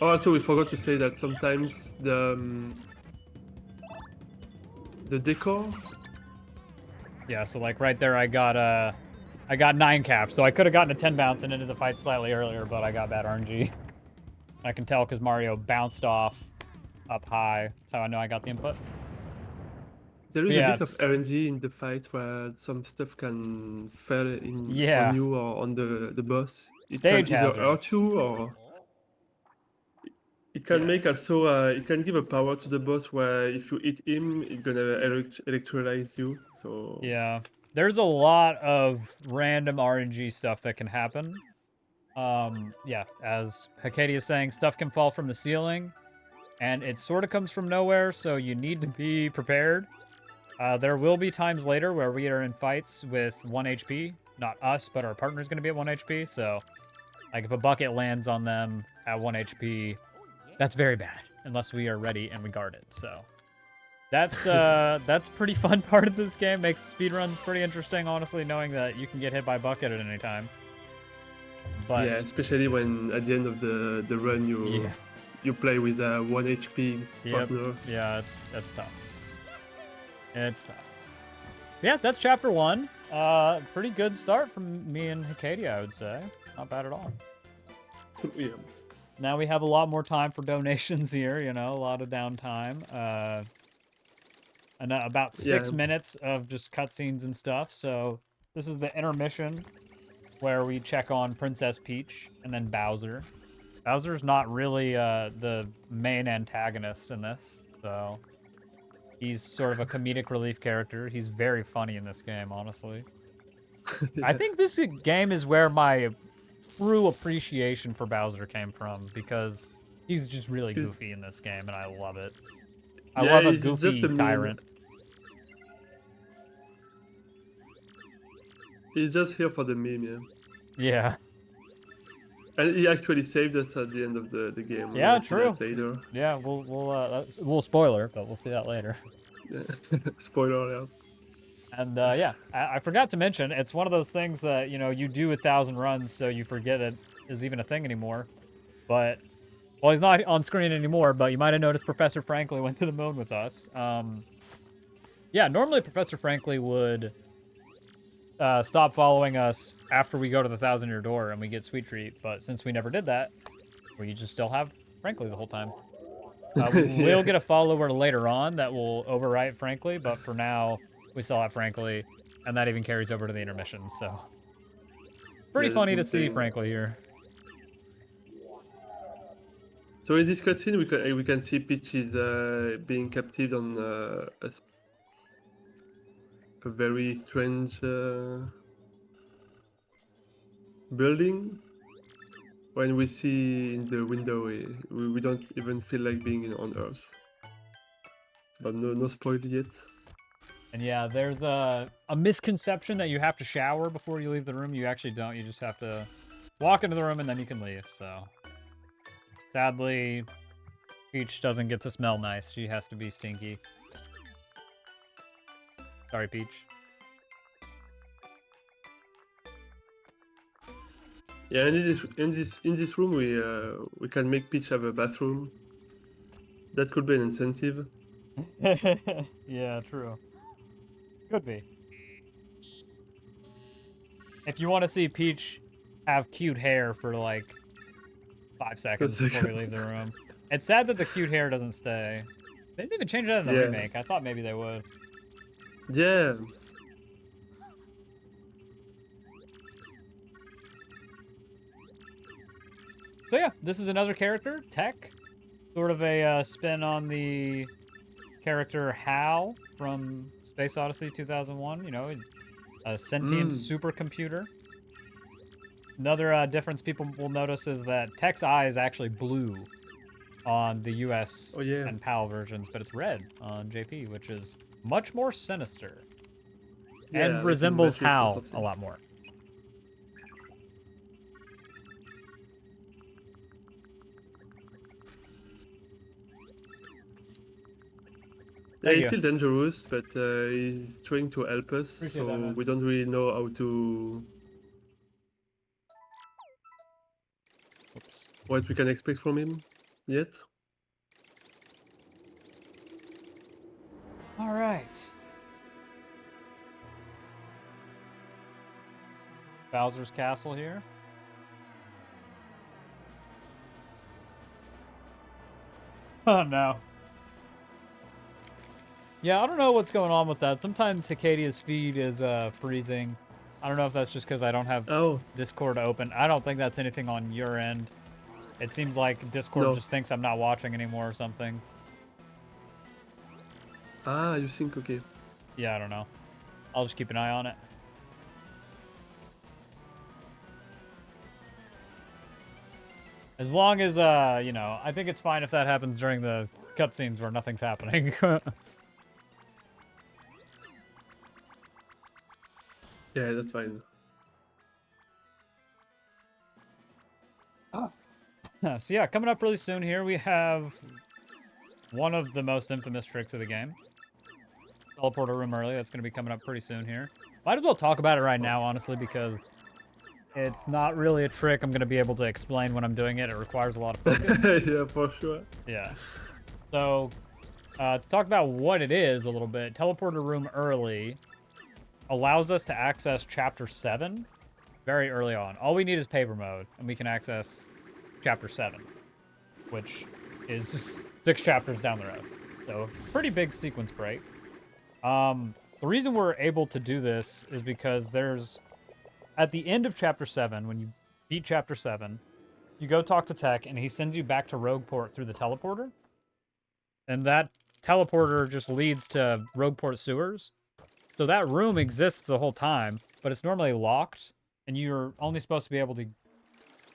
S2: Oh, also we forgot to say that sometimes the decor.
S1: Yeah, so like right there, I got 9 caps, so I could have gotten a 10 bounce and ended the fight slightly earlier, but I got bad RNG. I can tell because Mario bounced off up high. That's how I know I got the input.
S2: There is
S1: Yeah,
S2: a bit of RNG in the fight where some stuff can fall in
S1: Yeah.
S2: on you or on the boss. It
S1: Stage
S2: can either
S1: hazards.
S2: hurt you or it can
S1: Yeah.
S2: make also it can give a power to the boss where if you hit him, it's gonna electrolyze you. So
S1: Yeah. There's a lot of random RNG stuff that can happen. Yeah, as Hackedia is saying, stuff can fall from the ceiling, and it sort of comes from nowhere, so you need to be prepared. There will be times later where we are in fights with 1 HP. Not us, but our partner's going to be at 1 HP, so like if a bucket lands on them at 1 HP, that's very bad, unless we are ready and we guard it, so... That's pretty fun part of this game. Makes speedruns pretty interesting, honestly, knowing that you can get hit by a bucket at any time. But
S2: yeah, especially when at the end of the run you play with a 1 HP partner.
S1: Yeah, it's tough. It's tough. Yeah, that's chapter 1. Pretty good start from me and Hackedia, I would say. Not bad at all.
S2: Yeah.
S1: Now we have a lot more time for donations here, you know, a lot of downtime. And about 6 minutes of just cutscenes and stuff. So this is the intermission where we check on Princess Peach and then Bowser. Bowser's not really the main antagonist in this, so he's sort of a comedic relief character. He's very funny in this game, honestly. I think this game is where my true appreciation for Bowser came from, because he's just really goofy in this game, and I love it. I love a goofy tyrant.
S2: He's just here for the meme, yeah.
S1: Yeah.
S2: And he actually saved us at the end of the game.
S1: Yeah, true.
S2: Later.
S1: Yeah, we'll spoiler, but we'll see that later.
S2: Yeah. Spoiler alert.
S1: And yeah, I forgot to mention, it's one of those things that, you know, you do 1,000 runs, so you forget it is even a thing anymore. But, well, he's not on screen anymore, but you might have noticed Professor Frankly went to the moon with us. Yeah, normally Professor Frankly would stop following us after we go to the 1,000-year door and we get Sweet Treat, but since we never did that, we just still have Frankly the whole time. We'll get a follower later on that will overwrite Frankly, but for now, we still have Frankly, and that even carries over to the intermission, so... Pretty funny to see Frankly here.
S2: So in this cutscene, we can see Peach is being captured on a very strange building. When we see in the window, we don't even feel like being on Earth. But no spoil yet.
S1: And yeah, there's a misconception that you have to shower before you leave the room. You actually don't. You just have to walk into the room and then you can leave, so... Sadly, Peach doesn't get to smell nice. She has to be stinky. Sorry, Peach.
S2: Yeah, and in this room we can make Peach have a bathroom. That could be an incentive.
S1: Yeah, true. Could be. If you want to see Peach have cute hair for like 5 seconds before we leave the room. It's sad that the cute hair doesn't stay. They didn't even change that in the remake. I thought maybe they would.
S2: Yeah.
S1: So yeah, this is another character, Tech. Sort of a spin on the character Hal from Space Odyssey 2001. You know, a sentient supercomputer. Another difference people will notice is that Tech's eye is actually blue on the US and PAL versions, but it's red on JP, which is much more sinister. Yeah, and resembles Hal a lot more.
S2: Yeah,
S1: Thank
S2: he
S1: you.
S2: feels dangerous, but he's trying to help us,
S1: Appreciate
S2: so
S1: that, man.
S2: we don't really know how to
S1: Oops.
S2: what we can expect from him yet.
S1: All right. Bowser's Castle here. Oh, no. Yeah, I don't know what's going on with that. Sometimes Hackedia's feed is freezing. I don't know if that's just because I don't have
S2: Oh,
S1: Discord open. I don't think that's anything on your end. It seems like Discord
S2: no.
S1: just thinks I'm not watching anymore or something.
S2: Ah, you think, okay.
S1: Yeah, I don't know. I'll just keep an eye on it. As long as, you know, I think it's fine if that happens during the cutscenes where nothing's happening.
S2: Yeah, that's fine.
S1: So yeah, coming up really soon here, we have one of the most infamous tricks of the game. Teleporter room early. That's going to be coming up pretty soon here. Might as well talk about it right now, honestly, because it's not really a trick I'm going to be able to explain when I'm doing it. It requires a lot of focus.
S2: Yeah, for sure.
S1: Yeah. So, to talk about what it is a little bit, Teleporter room early allows us to access Chapter 7 very early on. All we need is paper mode, and we can access Chapter 7, which is 6 chapters down the road. So, pretty big sequence break. The reason we're able to do this is because there's, at the end of Chapter 7, when you beat Chapter 7, you go talk to Tech, and he sends you back to Rogueport through the teleporter. And that teleporter just leads to Rogueport sewers. So that room exists the whole time, but it's normally locked, and you're only supposed to be able to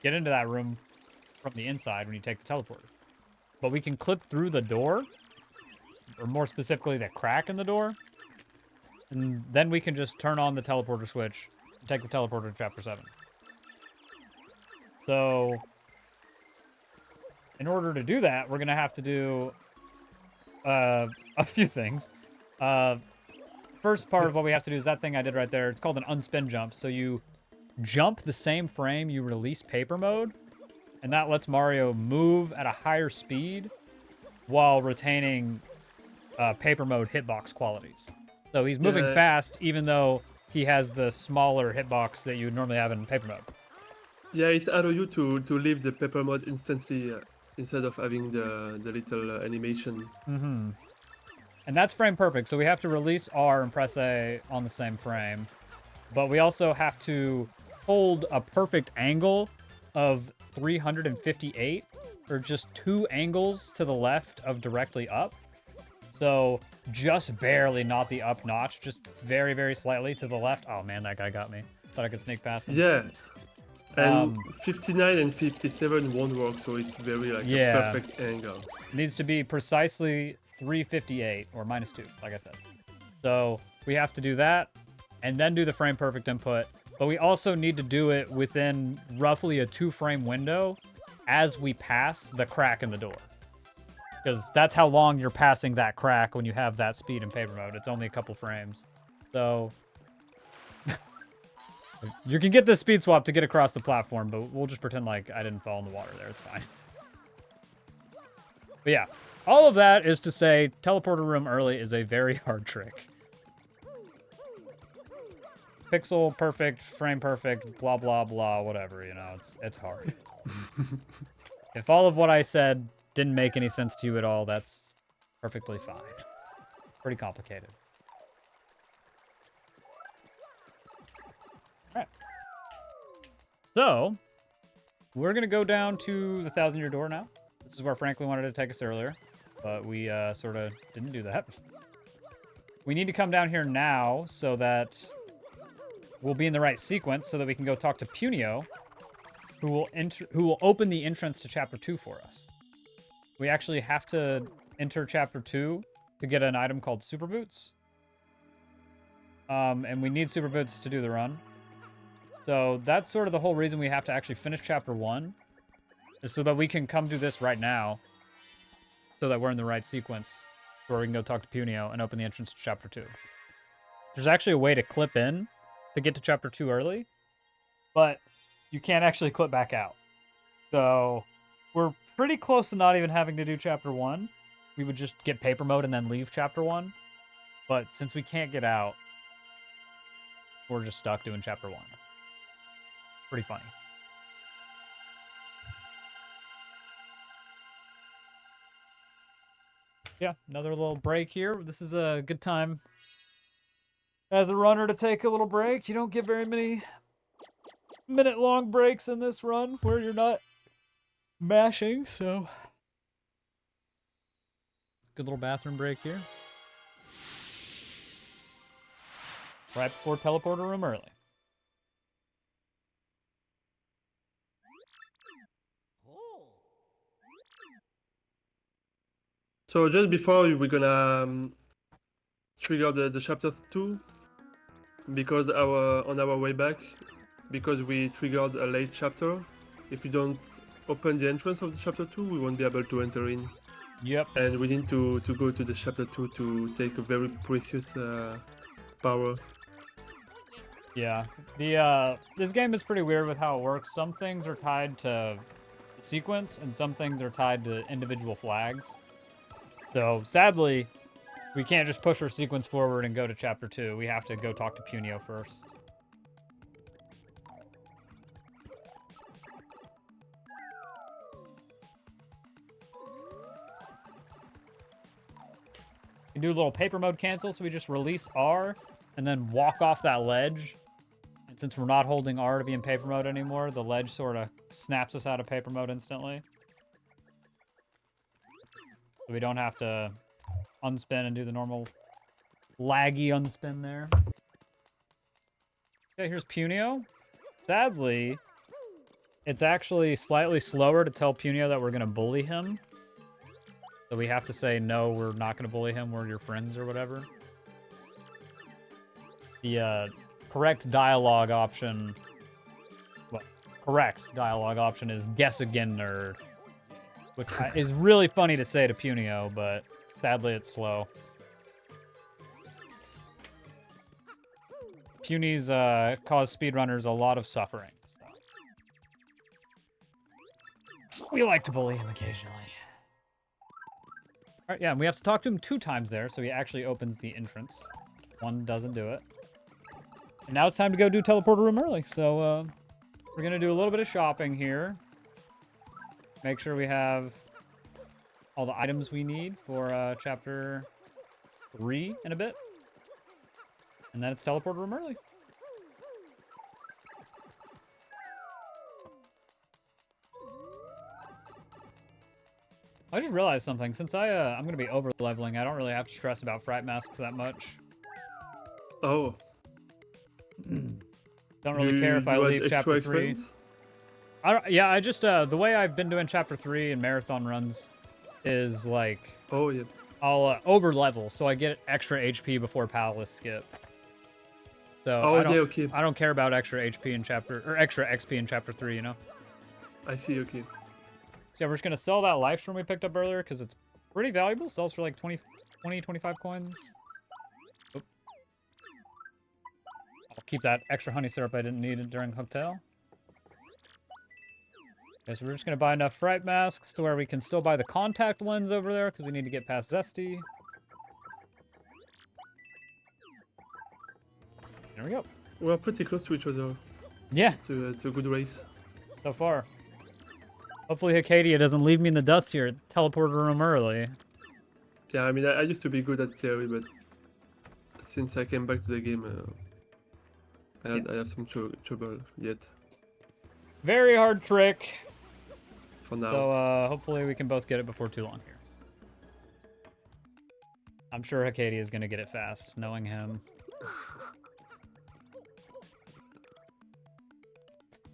S1: get into that room from the inside when you take the teleporter. But we can clip through the door, or more specifically, the crack in the door, and then we can just turn on the teleporter switch and take the teleporter to Chapter 7. So, in order to do that, we're going to have to do a few things. First part of what we have to do is that thing I did right there. It's called an unspin jump. So you jump the same frame you release paper mode, and that lets Mario move at a higher speed while retaining paper mode hitbox qualities. So he's moving
S2: Yeah,
S1: fast, even though he has the smaller hitbox that you would normally have in paper mode.
S2: yeah, it allows you to leave the paper mode instantly instead of having the little animation.
S1: Mm-hmm. And that's frame perfect. So we have to release R and press A on the same frame. But we also have to hold a perfect angle of 358, or just 2 angles to the left of directly up. So just barely not the up notch, just very, very slightly to the left. Oh man, that guy got me. Thought I could sneak past him.
S2: Yeah, and 59 and 57 won't work, so it's very like a perfect angle.
S1: It needs to be precisely 358 or -2, like I said. So we have to do that and then do the frame perfect input. But we also need to do it within roughly a 2-frame window as we pass the crack in the door. Because that's how long you're passing that crack when you have that speed in paper mode. It's only a couple frames. So you can get the speed swap to get across the platform, but we'll just pretend like I didn't fall in the water there. It's fine. But yeah, all of that is to say teleporter room early is a very hard trick. Pixel perfect, frame perfect, blah, blah, blah, whatever, you know, it's hard. If all of what I said didn't make any sense to you at all, that's perfectly fine. Pretty complicated. All right. So, we're going to go down to the 1,000-year door now. This is where Franklin wanted to take us earlier, but we sort of didn't do that. We need to come down here now so that we'll be in the right sequence so that we can go talk to Punio, who will open the entrance to Chapter 2 for us. We actually have to enter Chapter 2 to get an item called Super Boots. And we need Super Boots to do the run. So that's sort of the whole reason we have to actually finish Chapter 1, is so that we can come do this right now, so that we're in the right sequence. where we can go talk to Punio and open the entrance to Chapter 2. There's actually a way to clip in to get to Chapter 2 early, but you can't actually clip back out. So we're pretty close to not even having to do Chapter 1. We would just get paper mode and then leave Chapter 1. But since we can't get out, we're just stuck doing Chapter 1. Pretty funny. Yeah, another little break here. This is a good time as a runner to take a little break. You don't get very many minute-long breaks in this run where you're not mashing, so good little bathroom break here. Right before teleporter room early.
S2: So just before we're gonna trigger the chapter 2, because on our way back, because we triggered a late chapter, if we don't open the entrance of the chapter 2, we won't be able to enter in.
S1: Yep.
S2: And we need to go to the chapter 2 to take a very precious power.
S1: Yeah. This game is pretty weird with how it works. Some things are tied to sequence, and some things are tied to individual flags. So, sadly, we can't just push our sequence forward and go to Chapter 2. We have to go talk to Punio first. We do a little paper mode cancel, so we just release R and then walk off that ledge. And since we're not holding R to be in paper mode anymore, the ledge sort of snaps us out of paper mode instantly. So we don't have to unspin and do the normal laggy unspin there. Okay, here's Punio. Sadly, it's actually slightly slower to tell Punio that we're going to bully him. So we have to say, no, we're not going to bully him. We're your friends or whatever. The correct dialogue option... Well, correct dialogue option is guess again, nerd. Which is really funny to say to Punio, but sadly it's slow. Punies cause speedrunners a lot of suffering. So. We like to bully him occasionally. Alright, yeah, and we have to talk to him 2 times there, so he actually opens the entrance. 1 doesn't do it. And now it's time to go do teleporter room early, so we're going to do a little bit of shopping here. Make sure we have all the items we need for Chapter 3 in a bit. And then it's teleporter room early. I just realized something. Since I'm going to be over-leveling, I don't really have to stress about fright masks that much.
S2: Oh.
S1: Don't really care if I leave Chapter 3. I just, the way I've been doing Chapter 3 and marathon runs is, like...
S2: Oh, yeah.
S1: I'll over-level, so I get extra HP before Palace skip. So I don't care about extra HP in extra XP in Chapter 3, you know?
S2: I see, okay.
S1: So yeah, we're just going to sell that life stream we picked up earlier because it's pretty valuable. Sells for like 20, 25 coins. Oop. I'll keep that extra honey syrup I didn't need during Hooktail. Okay, so we're just going to buy enough fright masks to where we can still buy the contact lens over there because we need to get past Zesty. There we go.
S2: We're pretty close to each other.
S1: Yeah.
S2: It's a good race.
S1: So far. Hopefully Hackedia doesn't leave me in the dust here at teleporter room early.
S2: Yeah, I mean, I used to be good at theory, but since I came back to the game, I have some trouble yet.
S1: Very hard trick.
S2: For now.
S1: So hopefully we can both get it before too long here. I'm sure Hackedia is going to get it fast, knowing him.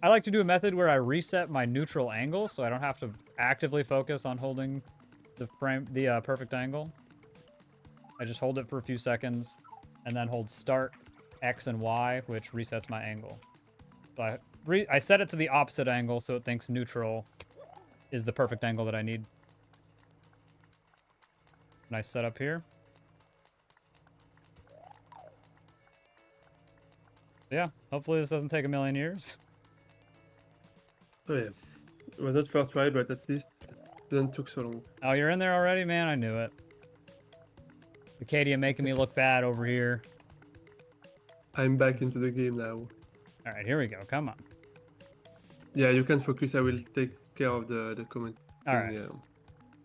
S1: I like to do a method where I reset my neutral angle so I don't have to actively focus on holding the perfect angle. I just hold it for a few seconds and then hold start X and Y, which resets my angle. So I set it to the opposite angle so it thinks neutral is the perfect angle that I need. Nice setup here. Yeah, hopefully this doesn't take a million years.
S2: Oh yeah, it was not first try, but at least it didn't took so long.
S1: Oh, you're in there already? Man, I knew it. Hackedia making me look bad over here.
S2: I'm back into the game now.
S1: All right, here we go. Come on.
S2: Yeah, you can focus. I will take care of the comment.
S1: All right.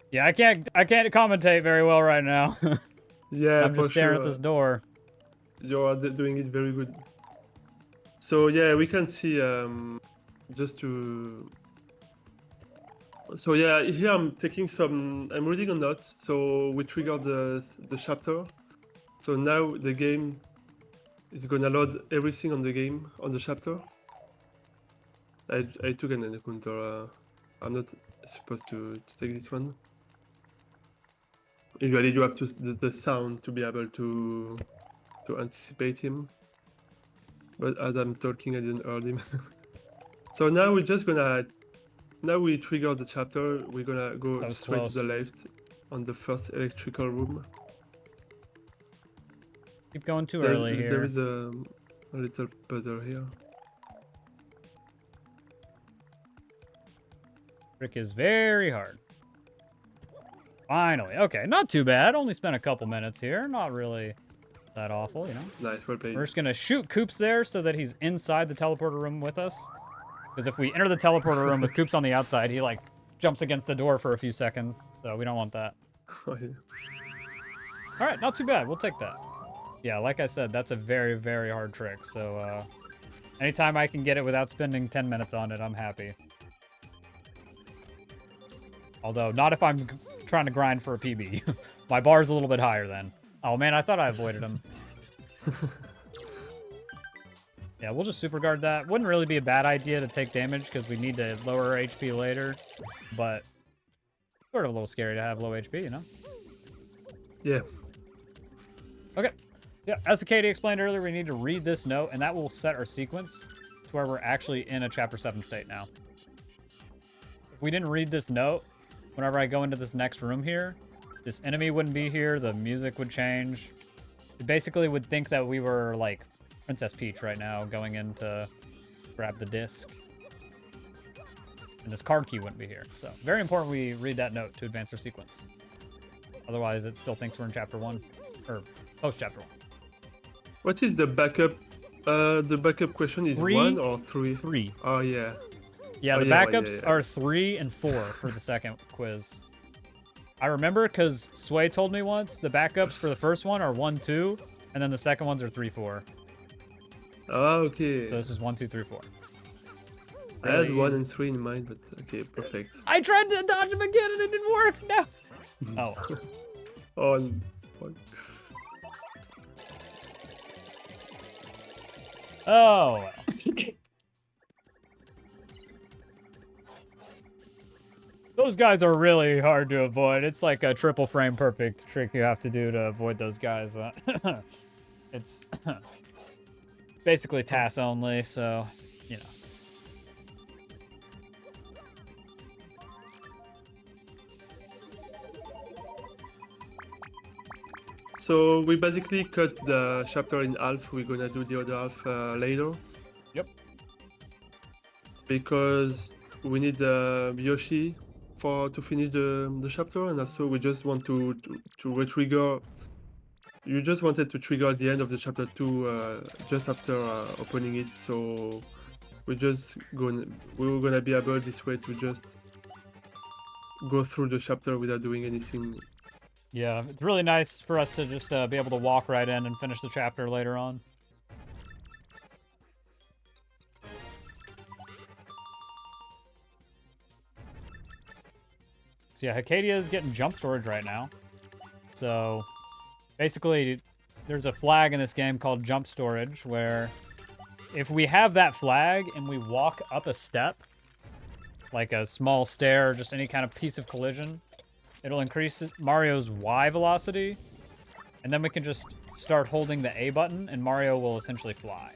S1: Yeah, I can't commentate very well right now.
S2: Yeah,
S1: I'm just staring at this door.
S2: You are doing it very good. So yeah, we can see just to. So yeah, here I'm taking some. I'm reading a note. So we trigger the chapter. So now the game is gonna load everything on the game on the chapter. I took an encounter. I'm not supposed to take this one. Usually you have to the sound to be able to anticipate him. But as I'm talking, I didn't hear him. So now we're just gonna. Now we trigger the chapter. We're gonna go straight to the left on the first electrical room.
S1: Keep going too early here.
S2: There is a little puzzle here.
S1: Trick is very hard. Finally. Okay, not too bad. Only spent a couple minutes here. Not really that awful, you know?
S2: Nice, well played.
S1: We're just going to shoot Koops there so that he's inside the teleporter room with us. Because if we enter the teleporter room with Koops on the outside, he, like, jumps against the door for a few seconds. So we don't want that.
S2: Oh, yeah.
S1: All right, not too bad. We'll take that. Yeah, like I said, that's a very, very hard trick. So anytime I can get it without spending 10 minutes on it, I'm happy. Although, not if I'm trying to grind for a PB. My bar's a little bit higher then. Oh man, I thought I avoided him. Yeah, we'll just super guard that. Wouldn't really be a bad idea to take damage because we need to lower our HP later. But sort of a little scary to have low HP, you know?
S2: Yeah.
S1: Okay. Yeah, as Katie explained earlier, we need to read this note, and that will set our sequence to where we're actually in a Chapter 7 state now. If we didn't read this note, whenever I go into this next room here, this enemy wouldn't be here, the music would change. It basically would think that we were, like, Princess Peach right now, going in to grab the disc. And this card key wouldn't be here. So, very important we read that note to advance our sequence. Otherwise, it still thinks we're in Chapter 1, or post-Chapter 1.
S2: What is the backup? The backup question is 1 or 3?
S1: 3.
S2: Oh, yeah.
S1: Yeah, the backups are 3 and 4 for the second quiz. I remember because Sway told me once the backups for the first one are 1, 2, and then the second ones are 3, 4.
S2: Oh, okay.
S1: So this is 1, 2, 3, 4.
S2: I had 1 and 3 in mind, but okay, perfect.
S1: I tried to dodge him again and it didn't work. No. Oh.
S2: Oh.
S1: Oh, well. Those guys are really hard to avoid. It's like a triple frame perfect trick you have to do to avoid those guys. It's basically TAS only, so, you know.
S2: So we basically cut the chapter in half. We're gonna do the other half later.
S1: Yep.
S2: Because we need Yoshi to finish the chapter, and also we just want to re-trigger. You just wanted to trigger the end of the chapter 2 just after opening it, so we were gonna be able this way to just go through the chapter without doing anything.
S1: Yeah, it's really nice for us to just be able to walk right in and finish the chapter later on. So yeah, Hackedia is getting jump storage right now. So basically, there's a flag in this game called jump storage where if we have that flag and we walk up a step, like a small stair, just any kind of piece of collision, it'll increase Mario's Y velocity, and then we can just start holding the A button, and Mario will essentially fly.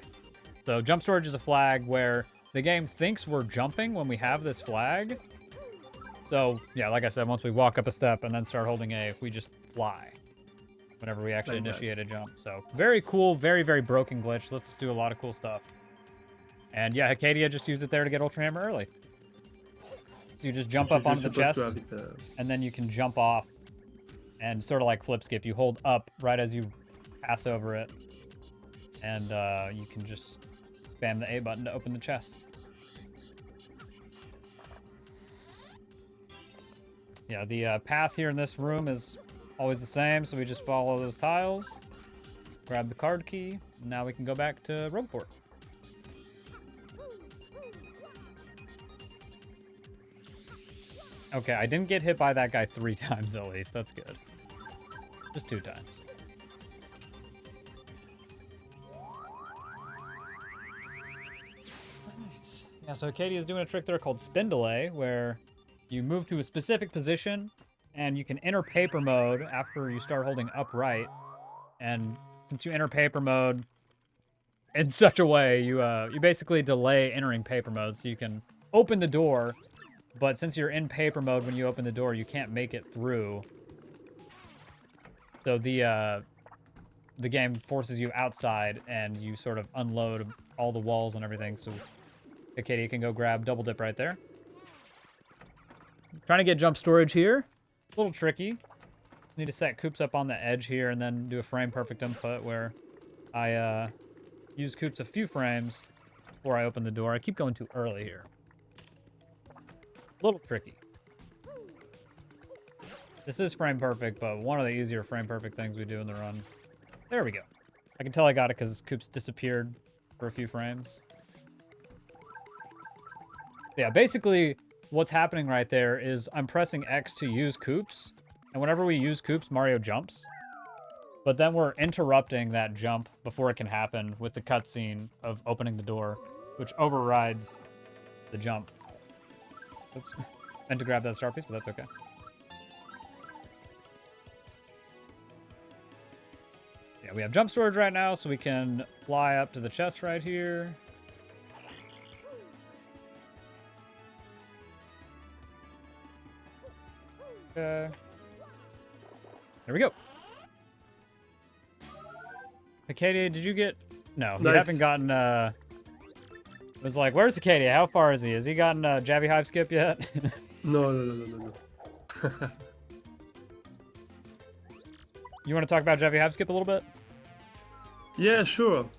S1: So jump storage is a flag where the game thinks we're jumping when we have this flag. So, yeah, like I said, once we walk up a step and then start holding A, we just fly whenever we actually
S2: Like that.
S1: initiate a jump. So, very cool, very, very broken glitch. Lets us do a lot of cool stuff. And yeah, Hackedia just used it there to get Ultra Hammer early. So you just jump up
S2: You're
S1: onto the
S2: supposed to
S1: chest,
S2: have it,
S1: and then you can jump off and sort of like flip skip. You hold up right as you pass over it, and you can just spam the A button to open the chest. Yeah, the path here in this room is always the same, so we just follow those tiles, grab the card key, and now we can go back to Rogueport. Okay, I didn't get hit by that guy 3 times at least. That's good. Just 2 times. Alright. Yeah, so Hackedia is doing a trick there called Spin Delay, where you move to a specific position, and you can enter paper mode after you start holding upright. And since you enter paper mode in such a way, you basically delay entering paper mode, so you can open the door. But since you're in paper mode when you open the door, you can't make it through. So the game forces you outside, and you sort of unload all the walls and everything. So Hackedia can go grab double dip right there. Trying to get jump storage here. A little tricky. Need to set Coops up on the edge here and then do a frame perfect input where I use Coops a few frames before I open the door. I keep going too early here. A little tricky. This is frame perfect, but one of the easier frame perfect things we do in the run. There we go. I can tell I got it because Coops disappeared for a few frames. Yeah, basically what's happening right there is I'm pressing X to use Coops, and whenever we use Coops, Mario jumps. But then we're interrupting that jump before it can happen with the cutscene of opening the door, which overrides the jump. Oops. Meant to grab that star piece, but that's okay. Yeah, we have jump storage right now, so we can fly up to the chest right here. Okay. There we go. Hackedia, did you get... No, you
S2: Nice.
S1: haven't gotten... It was like, where's Hackedia? How far is he? Has he gotten Jabby Hive skip yet?
S2: No.
S1: You want to talk about Jabby Hive skip a little bit?
S2: Yeah, sure.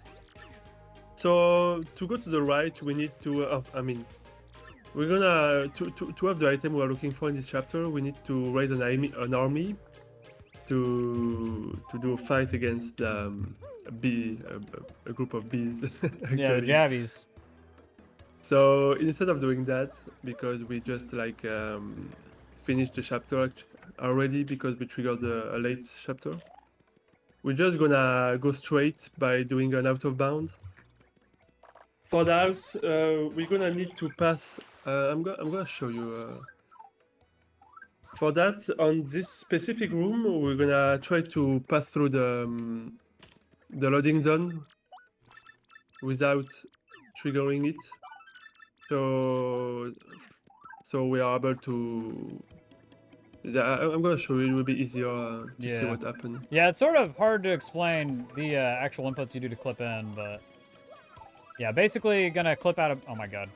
S2: So to go to the right, we need to. We're gonna to have the item we are looking for in this chapter. We need to raise an army to do a fight against a group of bees.
S1: Yeah, the
S2: actually.
S1: Jabbies.
S2: So instead of doing that, because we just like finished the chapter already because we triggered a late chapter, we're just gonna go straight by doing an out of bound. For that, we're gonna need to pass. I'm gonna show you. For that, on this specific room, we're gonna try to pass through the loading zone without triggering it. So we are able to. Yeah, I'm gonna show you. It will be easier to see
S1: Yeah.
S2: what happened.
S1: Yeah, it's sort of hard to explain the actual inputs you do to clip in, but... Yeah, basically gonna clip out of... Oh my god.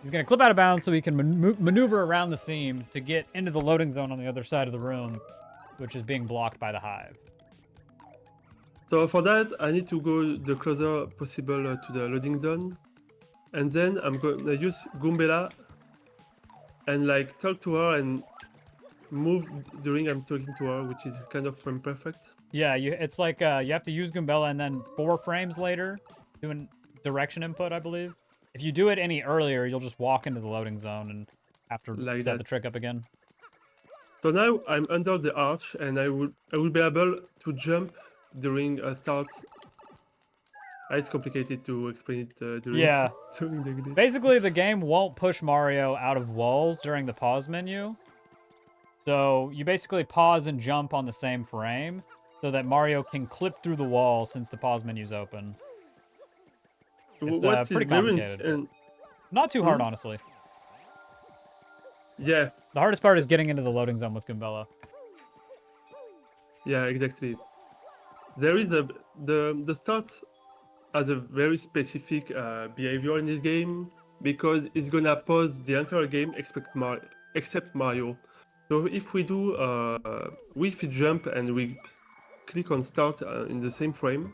S1: He's gonna clip out of bounds so he can maneuver around the seam to get into the loading zone on the other side of the room, which is being blocked by the hive.
S2: So for that, I need to go the closer possible to the loading zone. And then I'm going to use Goombella and like talk to her and move during I'm talking to her, which is kind of frame perfect.
S1: Yeah, it's like you have to use Goombella and then 4 frames later do a direction input, I believe. If you do it any earlier, you'll just walk into the loading zone and have to
S2: Like
S1: set
S2: that.
S1: the trick up again.
S2: So now I'm under the arch and I will be able to jump during a start. It's complicated to explain it during,
S1: Yeah.
S2: during the glitch.
S1: Basically, the game won't push Mario out of walls during the pause menu. So you basically pause and jump on the same frame so that Mario can clip through the wall since the pause menu's open. It's
S2: What is
S1: pretty
S2: very
S1: complicated.
S2: and
S1: Not too hard, honestly.
S2: Yeah,
S1: The hardest part is getting into the loading zone with Goombella.
S2: yeah, exactly. There is the start has a very specific behavior in this game because it's gonna pause the entire game except Mario. So if we do if we jump and we click on start in the same frame,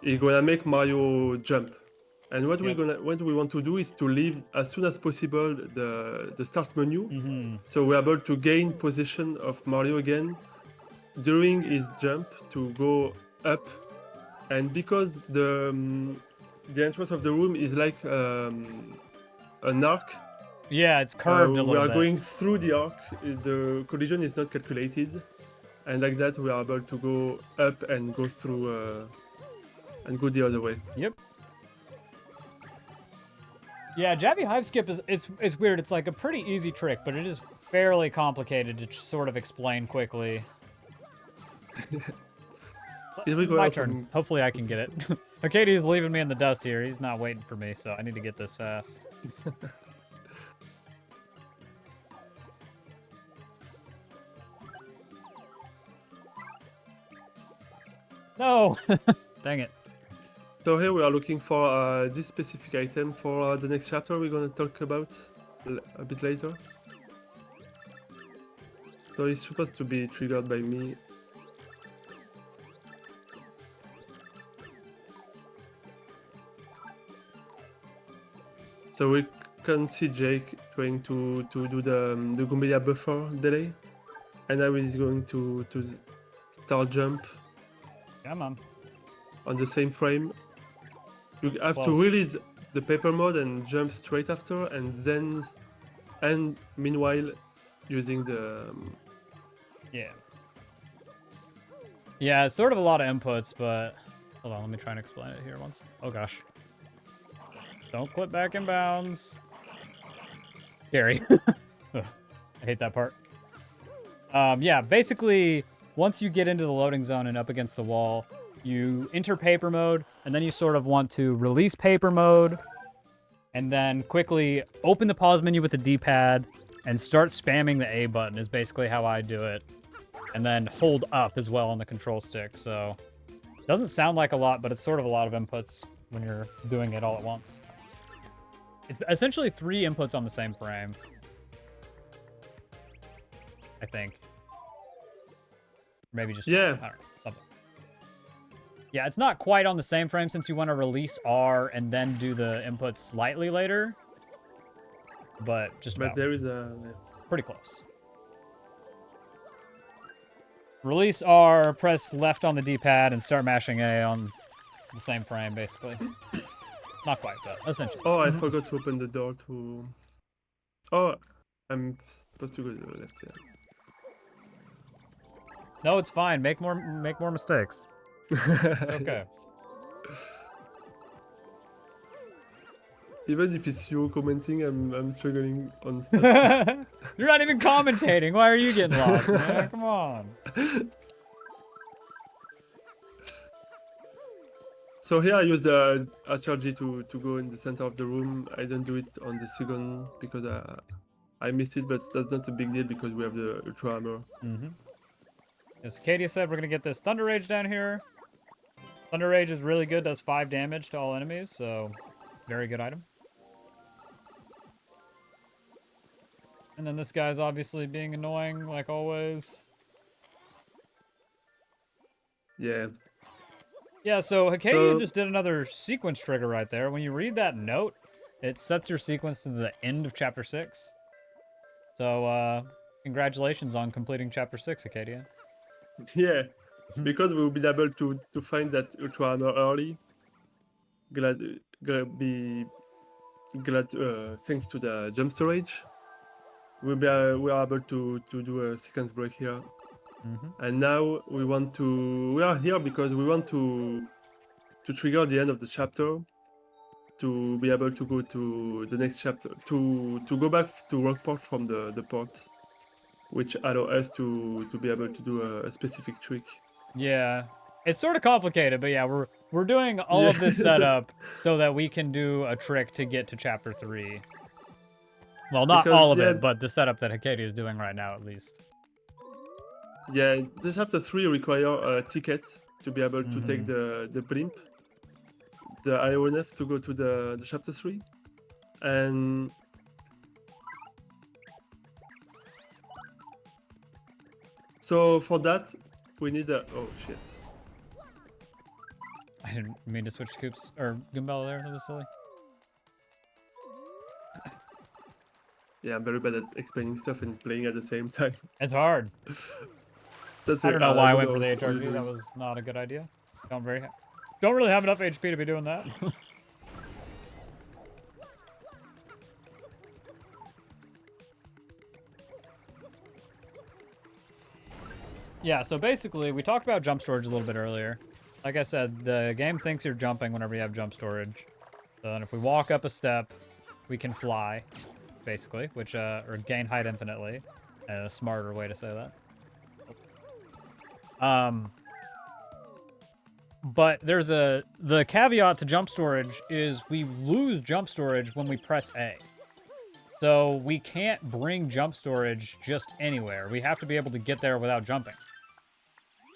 S2: it's gonna make Mario jump. And what
S1: Yep.
S2: what we want to do is to leave as soon as possible the start menu,
S1: Mm-hmm.
S2: so we're able to gain possession of Mario again during his jump to go up. And because the entrance of the room is like an arc,
S1: Yeah, it's curved a
S2: we
S1: little
S2: are
S1: bit.
S2: going through the arc. The collision is not calculated, and like that we are able to go up and go through and go the other way.
S1: Yep. Yeah, Jabby Hive Skip is weird. It's like a pretty easy trick, but it is fairly complicated to sort of explain quickly.
S2: It
S1: My
S2: requires
S1: turn.
S2: some.
S1: Hopefully I can get it. Hackedia's leaving me in the dust here. He's not waiting for me, so I need to get this fast. No! Dang it.
S2: So here we are looking for this specific item for the next chapter we're gonna talk about a bit later. So it's supposed to be triggered by me. So we can see Jake trying to do the Goombella buffer delay, and now he's going to start jump
S1: Come on.
S2: on the same frame. You have to
S1: Close.
S2: release the paper mode and jump straight after, and meanwhile using the
S1: Yeah. Yeah, it's sort of a lot of inputs, but... Hold on, let me try and explain it here once. Oh, gosh. Don't clip back in bounds. Scary. Ugh, I hate that part. Yeah, basically, once you get into the loading zone and up against the wall, you enter paper mode, and then you sort of want to release paper mode, and then quickly open the pause menu with the D-pad and start spamming the A button is basically how I do it. And then hold up as well on the control stick, so... Doesn't sound like a lot, but it's sort of a lot of inputs when you're doing it all at once. It's essentially 3 inputs on the same frame. I think. Maybe just...
S2: Yeah.
S1: I don't know, something. Yeah, it's not quite on the same frame since you want to release R and then do the input slightly later. But just about.
S2: but there is a
S1: Pretty close. Release R, press left on the D-pad, and start mashing A on the same frame, basically. Not quite, but essentially.
S2: oh, I forgot to open the door to. Oh, I'm supposed to go to the left. Yeah.
S1: No, it's fine. Make more mistakes. It's okay.
S2: Even if it's you commenting, I'm struggling on stuff.
S1: You're not even commentating. Why are you getting lost, man? Come on.
S2: So here I use the HRG to go in the center of the room. I don't do it on the second because I missed it, but that's not a big deal because we have the Ultra Hammer.
S1: Mm-hmm. As Hackedia said, we're going to get this Thunder Rage down here. Thunder Rage is really good, does 5 damage to all enemies, so very good item. And then this guy's obviously being annoying, like always.
S2: Yeah.
S1: Yeah, so Hackedia
S2: So-
S1: just did another sequence trigger right there. When you read that note, it sets your sequence to the end of Chapter 6. So, congratulations on completing Chapter 6, Hackedia.
S2: Yeah. Because we've been able to find that Ultra Hammer early. Thanks to the jump storage. We are able to do a sequence break here.
S1: Mm-hmm.
S2: And now we are here because we want to trigger the end of the chapter to be able to go to the next chapter, to go back to Rockport from the port, which allow us to be able to do a specific trick.
S1: Yeah, it's sort of complicated, but yeah, we're doing all of this
S2: Yeah.
S1: setup so that we can do a trick to get to Chapter 3. Well, not
S2: because
S1: all of
S2: yeah,
S1: it, but the setup that Hackedia is doing right now, at least.
S2: yeah, the chapter 3 require a ticket to be able to take
S1: Mm-hmm.
S2: the blimp, the IONF to go to the chapter 3, and so for that we need a oh shit.
S1: I didn't mean to switch Scoops or Goombella there. That was silly.
S2: Yeah, I'm very bad at explaining stuff and playing at the same time.
S1: It's hard.
S2: That's
S1: I
S2: very
S1: don't know
S2: hard.
S1: why I
S2: don't
S1: went
S2: know
S1: for the
S2: what you're
S1: HRG. That
S2: doing.
S1: was not a good idea. Don't really have enough HP to be doing that. Yeah, so basically, we talked about jump storage a little bit earlier. Like I said, the game thinks you're jumping whenever you have jump storage. So then if we walk up a step, we can fly, basically, which, or gain height infinitely. A smarter way to say that. But the caveat to jump storage is we lose jump storage when we press A. So we can't bring jump storage just anywhere. We have to be able to get there without jumping.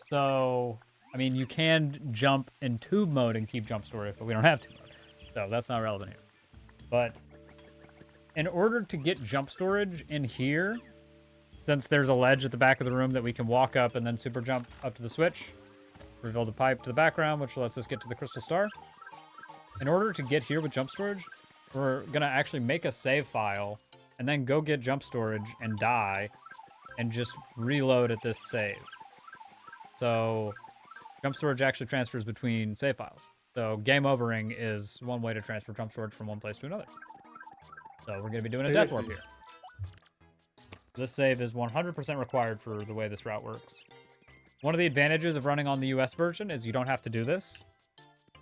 S1: So, I mean, you can jump in tube mode and keep jump storage, but we don't have tube mode. So that's not relevant here. But in order to get jump storage in here, since there's a ledge at the back of the room that we can walk up and then super jump up to the switch, reveal the pipe to the background, which lets us get to the crystal star. In order to get here with jump storage, we're gonna actually make a save file and then go get jump storage and die and just reload at this save. So jump storage actually transfers between save files. So game overing is one way to transfer jump storage from one place to another. So we're gonna be doing a death warp here. This save is 100% required for the way this route works. One of the advantages of running on the US version is you don't have to do this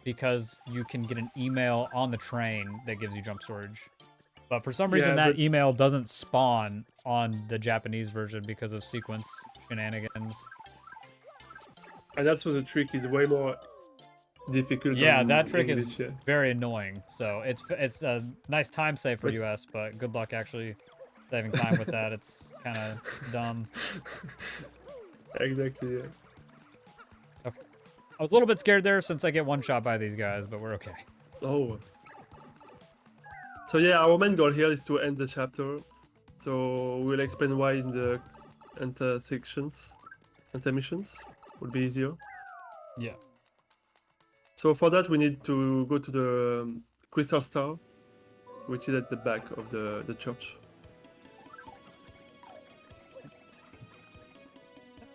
S1: because you can get an email on the train that gives you jump storage. But for some reason, that email doesn't spawn on the Japanese version because of sequence shenanigans.
S2: And that's what the trick is way more difficult.
S1: Yeah,
S2: on
S1: that trick
S2: English,
S1: is
S2: yeah.
S1: very annoying. So it's a nice time save for US, but good luck actually saving time with that. It's kind of dumb.
S2: Exactly, yeah.
S1: Okay. I was a little bit scared there since I get one shot by these guys, but we're okay.
S2: Oh. So yeah, our main goal here is to end the chapter. So we'll explain why in the intermissions would be easier.
S1: Yeah.
S2: So for that we need to go to the crystal star, which is at the back of the church.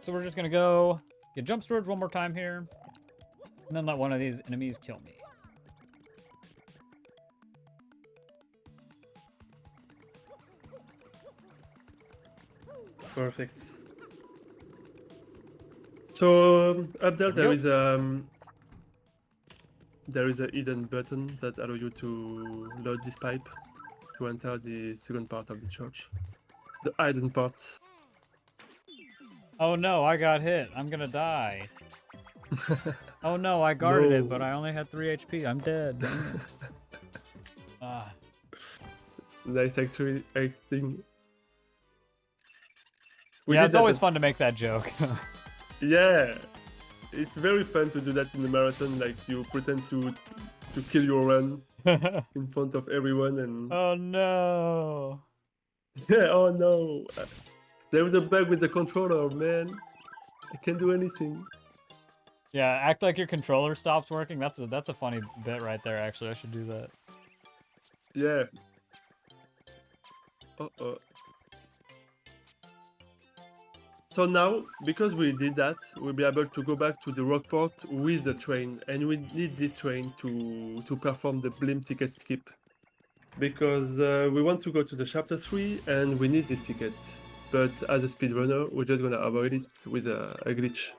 S1: So we're just gonna go get jump storage one more time here, and then let one of these enemies kill me.
S2: Perfect. So up there there is a hidden button that allows you to load this pipe to enter the second part of the church. The hidden part.
S1: Oh no, I got hit. I'm gonna die. Oh no, I guarded it, but I only had 3 HP. I'm dead.
S2: Nice actually acting.
S1: Yeah, it's always fun to make that joke.
S2: Yeah, it's very fun to do that in the marathon. Like you pretend to kill your run in front of everyone, and
S1: oh no.
S2: yeah, oh no, there was a bug with the controller, man. I can't do anything.
S1: Yeah, act like your controller stops working. That's a funny bit right there. Actually, I should do that.
S2: Yeah. Uh-oh. So now, because we did that, we'll be able to go back to the Rockport with the train, and we need this train to perform the blimp ticket skip. Because we want to go to the chapter 3, and we need this ticket. But as a speedrunner, we're just gonna avoid it with a glitch.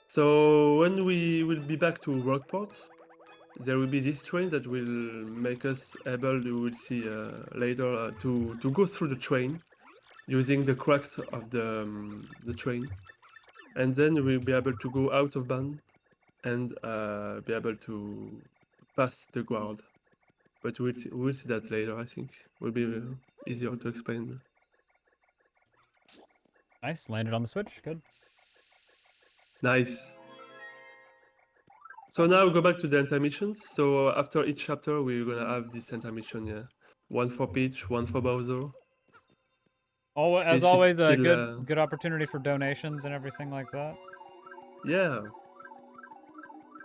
S2: So when we will be back to Rockport, there will be this train that will make us able, we will see later, to go through the train using the cracks of the train, and then we'll be able to go out of bound and be able to pass the guard. but we'll see that later. I think will be easier to explain.
S1: Nice, landed on the switch. Good.
S2: Nice. So now we go back to the intermissions. So after each chapter, we're gonna have this intermission. Yeah, one for Peach, one for Bowser.
S1: Oh, as
S2: Peach is
S1: always, a
S2: still,
S1: good opportunity for donations and everything like that.
S2: yeah.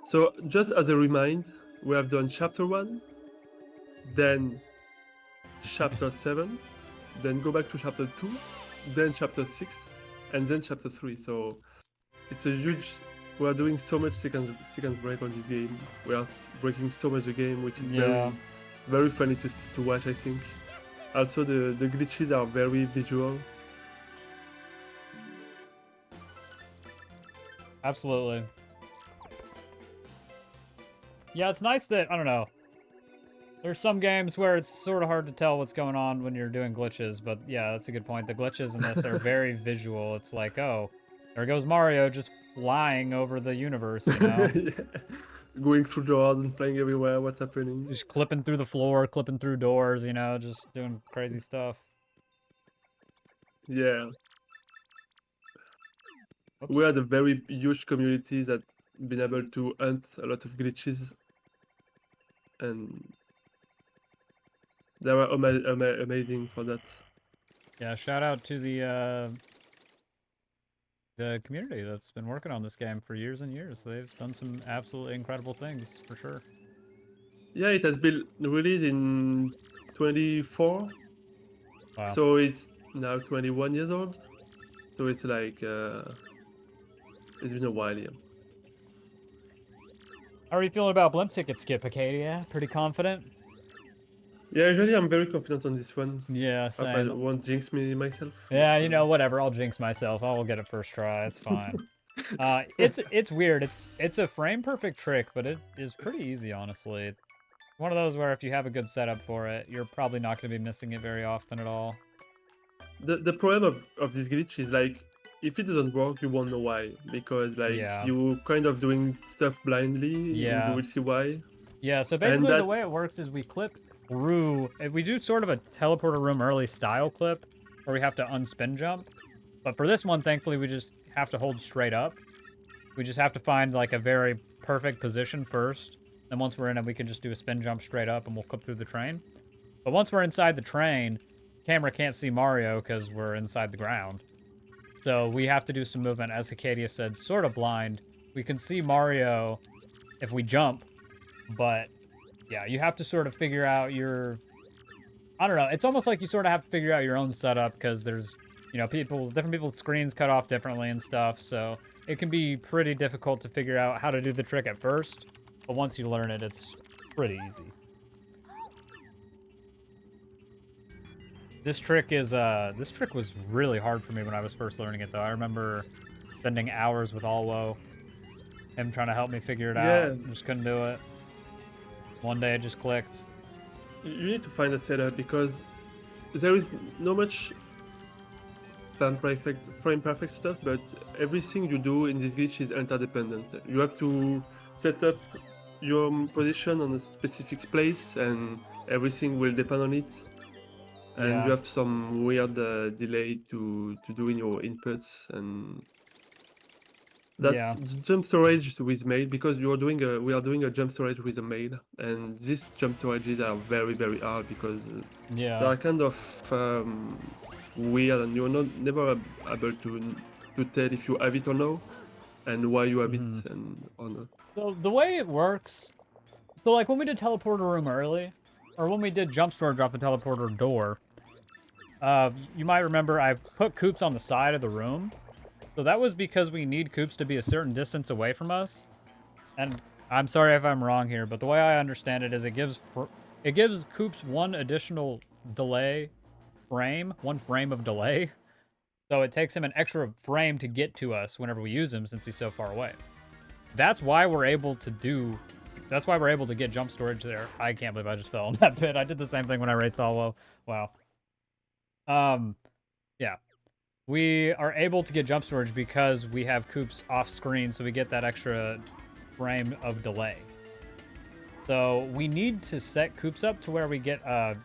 S2: So just as a remind, we have done chapter 1, then chapter 7, then go back to chapter 2, then chapter 6, and then chapter 3. So it's a huge. We are doing so much second break on this game. We are breaking so much the game, which is very funny to watch. I think. Also, the glitches are very visual.
S1: Absolutely. Yeah, it's nice that, I don't know, there's some games where it's sort of hard to tell what's going on when you're doing glitches, but yeah, that's a good point. The glitches in this are very visual. It's like, oh, there goes Mario just flying over the universe, you know?
S2: Yeah. Going through doors and flying everywhere, what's happening?
S1: Just clipping through the floor, clipping through doors, you know, just doing crazy stuff.
S2: Yeah.
S1: Oops.
S2: We had a very huge community that been able to hunt a lot of glitches, and they were amazing for that.
S1: Yeah, shout out to the community that's been working on this game for years and years. They've done some absolutely incredible things, for sure.
S2: Yeah, it has been released in 24,
S1: Wow.
S2: so it's now 21 years old. So it's like it's been a while, yeah.
S1: How are you feeling about Blimp Ticket Skip, Hackedia? Pretty confident?
S2: Yeah, usually I'm very confident on this one.
S1: Yeah,
S2: Hope I
S1: same.
S2: won't jinx me myself.
S1: Yeah,
S2: but,
S1: you know, whatever. I'll jinx myself. I'll get it first try. It's fine. It's weird. It's a frame perfect trick, but it is pretty easy, honestly. One of those where if you have a good setup for it, you're probably not going to be missing it very often at all.
S2: the problem of this glitch is like if it doesn't work, you won't know why, because like you kind of doing stuff blindly.
S1: Yeah.
S2: You will see why.
S1: Yeah, so basically the way it works is we clip through, we do sort of a teleporter room early style clip where we have to unspin jump. But for this one, thankfully, we just have to hold straight up. We just have to find like a very perfect position first. Then once we're in it, we can just do a spin jump straight up and we'll clip through the train. But once we're inside the train, camera can't see Mario because we're inside the ground. So we have to do some movement, as Hackedia said, sort of blind. We can see Mario if we jump, but yeah, you have to sort of figure out your... I don't know, it's almost like you sort of have to figure out your own setup because there's, you know, different people's screens cut off differently and stuff, so it can be pretty difficult to figure out how to do the trick at first, but once you learn it, it's pretty easy. This trick was really hard for me when I was first learning it, though. I remember spending hours with Alwo, him trying to help me figure it out. Just couldn't do it. One day it just clicked.
S2: You need to find a setup because there is no much frame perfect stuff, but everything you do in this glitch is interdependent. You have to set up your position on a specific place, and everything will depend on it. And you have some weird delay to do in your inputs, and that's jump storage with mail, because we are doing a jump storage with a mail, and these jump storages are very, very hard because they are kind of weird, and you're never able to tell if you have it or no, and why you have it and or not.
S1: So the way it works, so like when we did teleporter room early, or when we did jump storage off the teleporter door, you might remember I put Koops on the side of the room. So that was because we need Koops to be a certain distance away from us. And I'm sorry if I'm wrong here, but the way I understand it is it gives Koops one additional one frame of delay. So it takes him an extra frame to get to us whenever we use him since he's so far away. That's why we're able to get jump storage there. I can't believe I just fell in that pit. I did the same thing when I raced Alwo. Wow. Yeah. We are able to get jump storage because we have Koops off screen, so we get that extra frame of delay. So we need to set Coops up to where we get an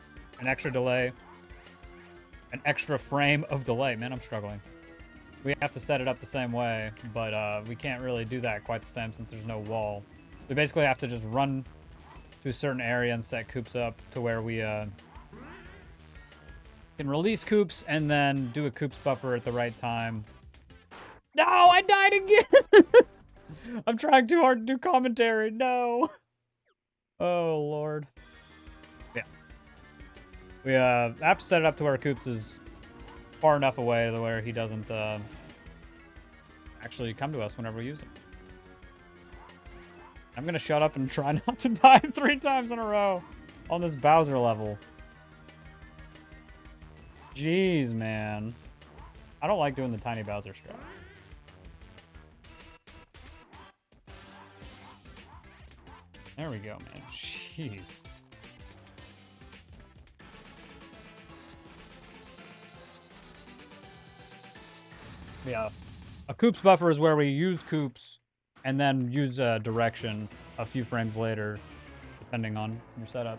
S1: extra delay, an extra frame of delay. Man, I'm struggling. We have to set it up the same way, but we can't really do that quite the same since there's no wall. We basically have to just run to a certain area and set Coops up to where we can release Coops and then do a Coops buffer at the right time. No, I died again! I'm trying too hard to do commentary. No. Oh, Lord. Yeah. We have to set it up to where Coops is far enough away to where he doesn't actually come to us whenever we use him. I'm going to shut up and try not to die 3 times in a row on this Bowser level. Jeez, man. I don't like doing the tiny Bowser strats. There we go, man. Jeez. Yeah. A Coops buffer is where we use Coops and then use direction a few frames later, depending on your setup.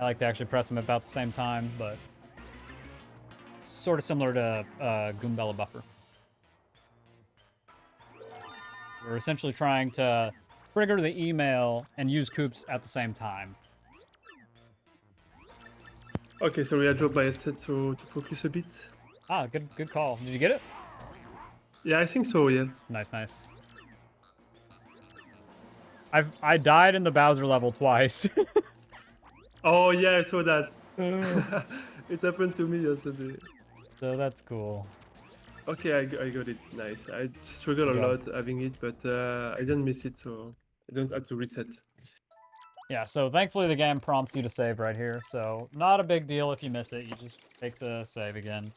S1: I like to actually press them about the same time, but it's sort of similar to Goombella buffer. We're essentially trying to trigger the email and use Coops at the same time.
S2: Okay, so we adjust by headset to focus a bit.
S1: Ah, good call. Did you get it?
S2: Yeah, I think so, yeah.
S1: Nice. I died in the Bowser level twice.
S2: Oh yeah, I saw that. It happened to me yesterday.
S1: So that's cool.
S2: Okay, I got it. Nice. I struggled a lot having it, but I didn't miss it, so I don't have to reset.
S1: Yeah, so thankfully the game prompts you to save right here. So not a big deal if you miss it. You just take the save again.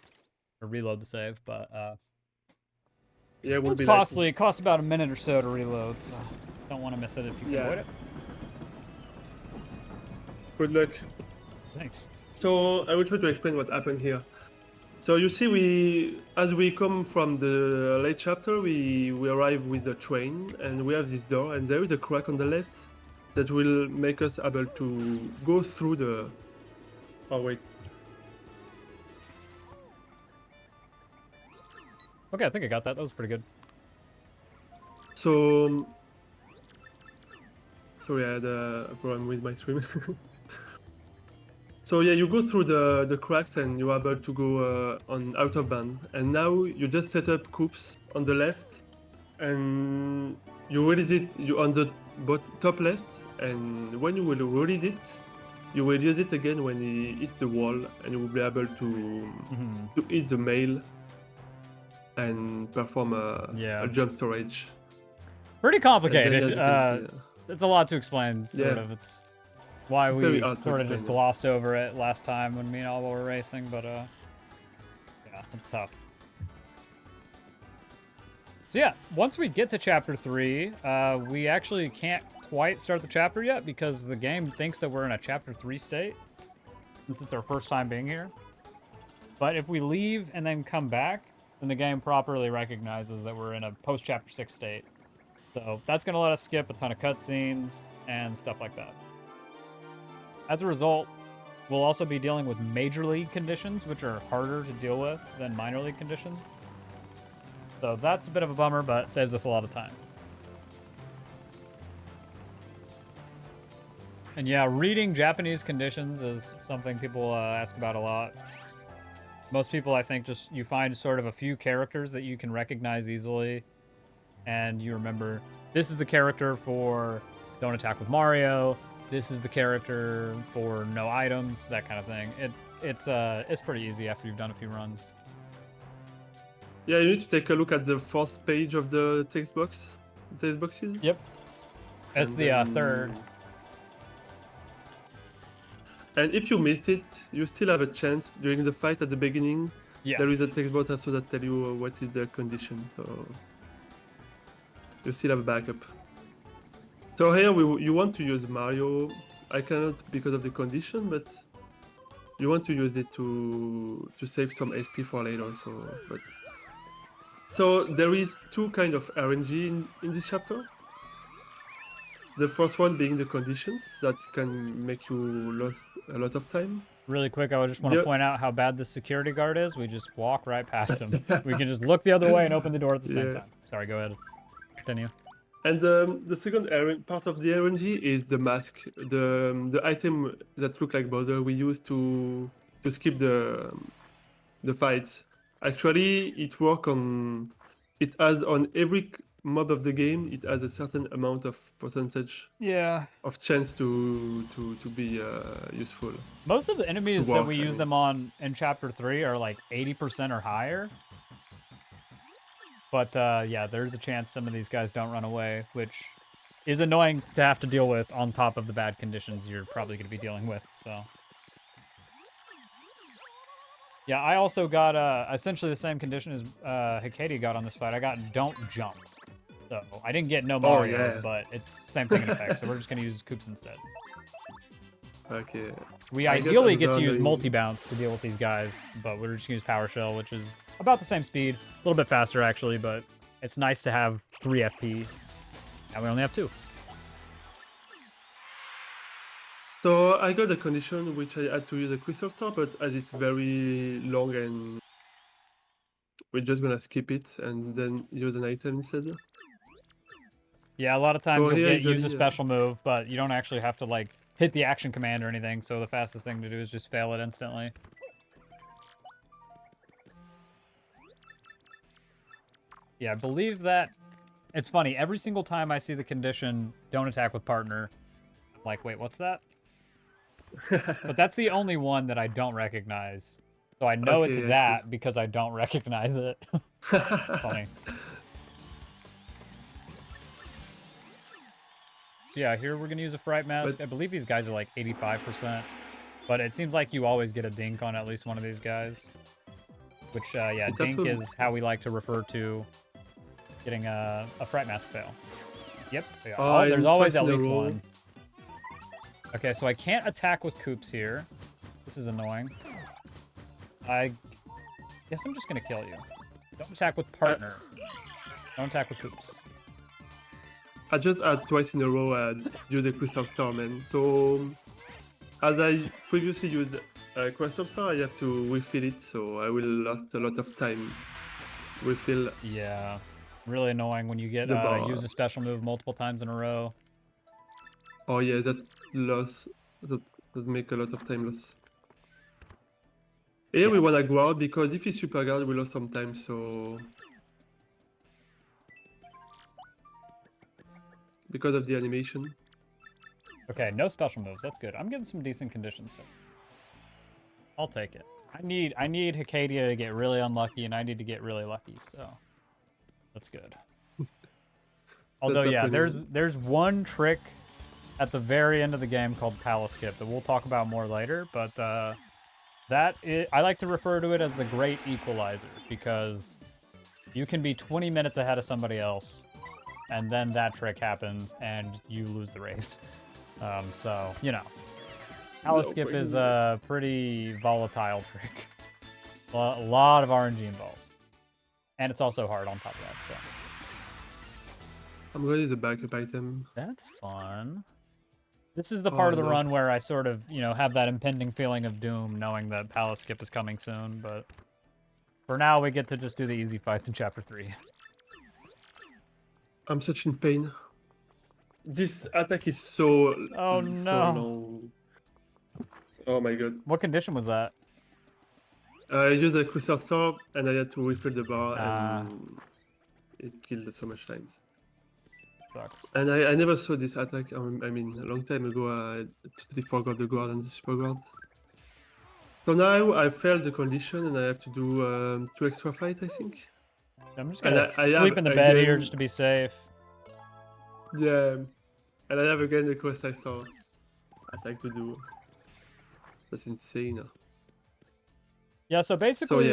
S1: Or reload the save, but
S2: yeah, it would
S1: it's
S2: be
S1: costly.
S2: likely.
S1: It costs about a minute or so to reload, so don't want to miss it if you can avoid it.
S2: Good luck.
S1: Thanks.
S2: So I will try to explain what happened here. So you see, as we come from the late chapter, we arrive with a train, and we have this door, and there is a crack on the left that will make us able to go through the. Oh wait.
S1: Okay, I think I got that. That was pretty good.
S2: So. Sorry, I had a problem with my stream. So yeah, you go through the cracks and you're able to go on out of band. And now you just set up Coops on the left, and you release it on the top left. And when you will release it, you will use it again when he hits the wall, and you will be able to hit the mail and perform a jump storage.
S1: Pretty complicated.
S2: Then,
S1: it's a lot to explain. Sort of. It's why we sort of just glossed over it last time when me and Alba were racing, but yeah, it's tough. So yeah, once we get to chapter 3, we actually can't quite start the chapter yet because the game thinks that we're in a chapter 3 state since it's our first time being here. But if we leave and then come back, then the game properly recognizes that we're in a post-chapter 6 state. So that's going to let us skip a ton of cutscenes and stuff like that. As a result, we'll also be dealing with major league conditions, which are harder to deal with than minor league conditions. So that's a bit of a bummer, but it saves us a lot of time. And yeah, reading Japanese conditions is something people ask about a lot. Most people, I think, just you find sort of a few characters that you can recognize easily, and you remember, this is the character for Don't Attack with Mario, this is the character for no items, that kind of thing. It's pretty easy after you've done a few runs.
S2: Yeah, you need to take a look at the first page of the text boxes.
S1: Yep. It's the third.
S2: And if you missed it, you still have a chance during the fight at the beginning.
S1: Yeah.
S2: There is a text box also that tell you what is the condition. So you still have a backup. So here you want to use Mario. I cannot because of the condition, but you want to use it to save some HP for later. So there is two kind of RNG in this chapter. The first one being the conditions that can make you lose a lot of time.
S1: Really quick, I just want to
S2: The
S1: point out how bad this security guard is. We just walk right past him. We can just look the other way and open the door at the same
S2: Yeah.
S1: time. Sorry, go ahead. Continue.
S2: And the second part of the RNG is the mask, the item that look like buzzer we use to skip the fights. Actually, it has on every mob of the game. It has a certain amount of percentage
S1: Yeah.
S2: of chance to be useful.
S1: Most of the enemies that
S2: work,
S1: we
S2: I
S1: use
S2: mean.
S1: them on in Chapter 3 are like 80% or higher. But yeah, there's a chance some of these guys don't run away, which is annoying to have to deal with on top of the bad conditions you're probably going to be dealing with, so. Yeah, I also got essentially the same condition as Hackedia got on this fight. I got don't jump. So I didn't get no Mario,
S2: Yeah.
S1: but it's same thing in effect, so we're just going to use Koops instead.
S2: Okay.
S1: We
S2: I guess
S1: ideally
S2: I'm
S1: get to use
S2: done.
S1: multi-bounce to deal with these guys, but we're just going to use Power Shell, which is about the same speed. A little bit faster, actually, but it's nice to have 3 FP. And we only have 2.
S2: So I got a condition which I had to use a crystal star, but as it's very long and we're just gonna skip it and then use an item instead.
S1: Yeah, a lot of times
S2: So here
S1: use a
S2: usually,
S1: special move, but you don't actually have to, like, hit the action command or anything, so the fastest thing to do is just fail it instantly. Yeah, I believe that... It's funny, every single time I see the condition, don't attack with partner, I'm like, wait, what's that? But that's the only one that I don't recognize. So I know it's
S2: Okay, I
S1: that because I don't recognize it. It's funny. So yeah, here we're going to use a Fright Mask.
S2: But-
S1: I believe these guys are like 85%. But it seems like you always get a dink on at least one of these guys. Which, yeah,
S2: It's
S1: dink
S2: also-
S1: is how we like to refer to getting a Fright Mask fail. Yep. Yeah.
S2: Oh,
S1: There's
S2: and
S1: always
S2: twice
S1: at
S2: in a
S1: least
S2: row.
S1: one. Okay, so I can't attack with Koops here. This is annoying. I guess I'm just going to kill you. Don't attack with partner. Don't attack with Koops.
S2: I just had twice in a row used the crystal star, man. So as I previously used a crystal star, I have to refill it, so I will lost a lot of time. Refill.
S1: Yeah. Really annoying when you get
S2: The bar.
S1: use a special move multiple times in a row.
S2: Oh yeah, that loss that make a lot of time loss. Here we
S1: Yeah.
S2: wanna go out because if he's super guard, we lost some time. So because of the animation.
S1: Okay, no special moves. That's good. I'm getting some decent conditions. So I'll take it. I need Hackedia to get really unlucky, and I need to get really lucky. So that's good. Although
S2: That's
S1: yeah,
S2: happening.
S1: there's one trick at the very end of the game called Palace Skip that we'll talk about more later. But I like to refer to it as the Great Equalizer because you can be 20 minutes ahead of somebody else, and then that trick happens, and you lose the race. So, you know. Palace
S2: No,
S1: Skip
S2: but
S1: is a pretty volatile trick. A lot of RNG involved. And it's also hard on top of that, so.
S2: I'm gonna use a backup item.
S1: That's fun. This is the part of the
S2: no.
S1: run where I sort of, you know, have that impending feeling of doom knowing that Palace Skip is coming soon, but for now we get to just do the easy fights in Chapter 3.
S2: I'm such in pain. This attack is so
S1: Oh,
S2: so
S1: no.
S2: long. Oh my god.
S1: What condition was that?
S2: I used a crystal star and I had to refill the bar
S1: Ah.
S2: and it killed so much times.
S1: Sucks.
S2: And I never saw this attack. I mean, a long time ago, I totally forgot the guard and the super guard. So now I failed the condition and I have to do 2 extra fight, I think.
S1: I'm just
S2: And
S1: gonna
S2: I
S1: sleep
S2: have
S1: in the bed here
S2: again-
S1: just to be safe.
S2: Yeah. And I have again the crystal star attack to do. That's insane.
S1: Yeah, so basically,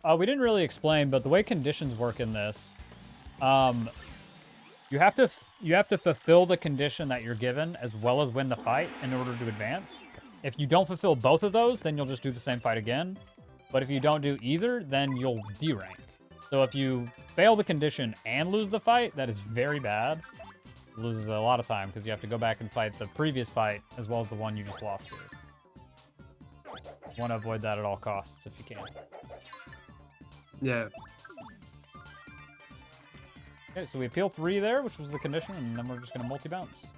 S2: yeah.
S1: we didn't really explain, but the way conditions work in this, you have to fulfill the condition that you're given as well as win the fight in order to advance. If you don't fulfill both of those, then you'll just do the same fight again. But if you don't do either, then you'll D-rank. So if you fail the condition and lose the fight, that is very bad. loses a lot of time because you have to go back and fight the previous fight as well as the one you just lost to. Want to avoid that at all costs if you can.
S2: Yeah.
S1: Okay, so we appeal 3 there, which was the condition, and then we're just going to multi-bounce.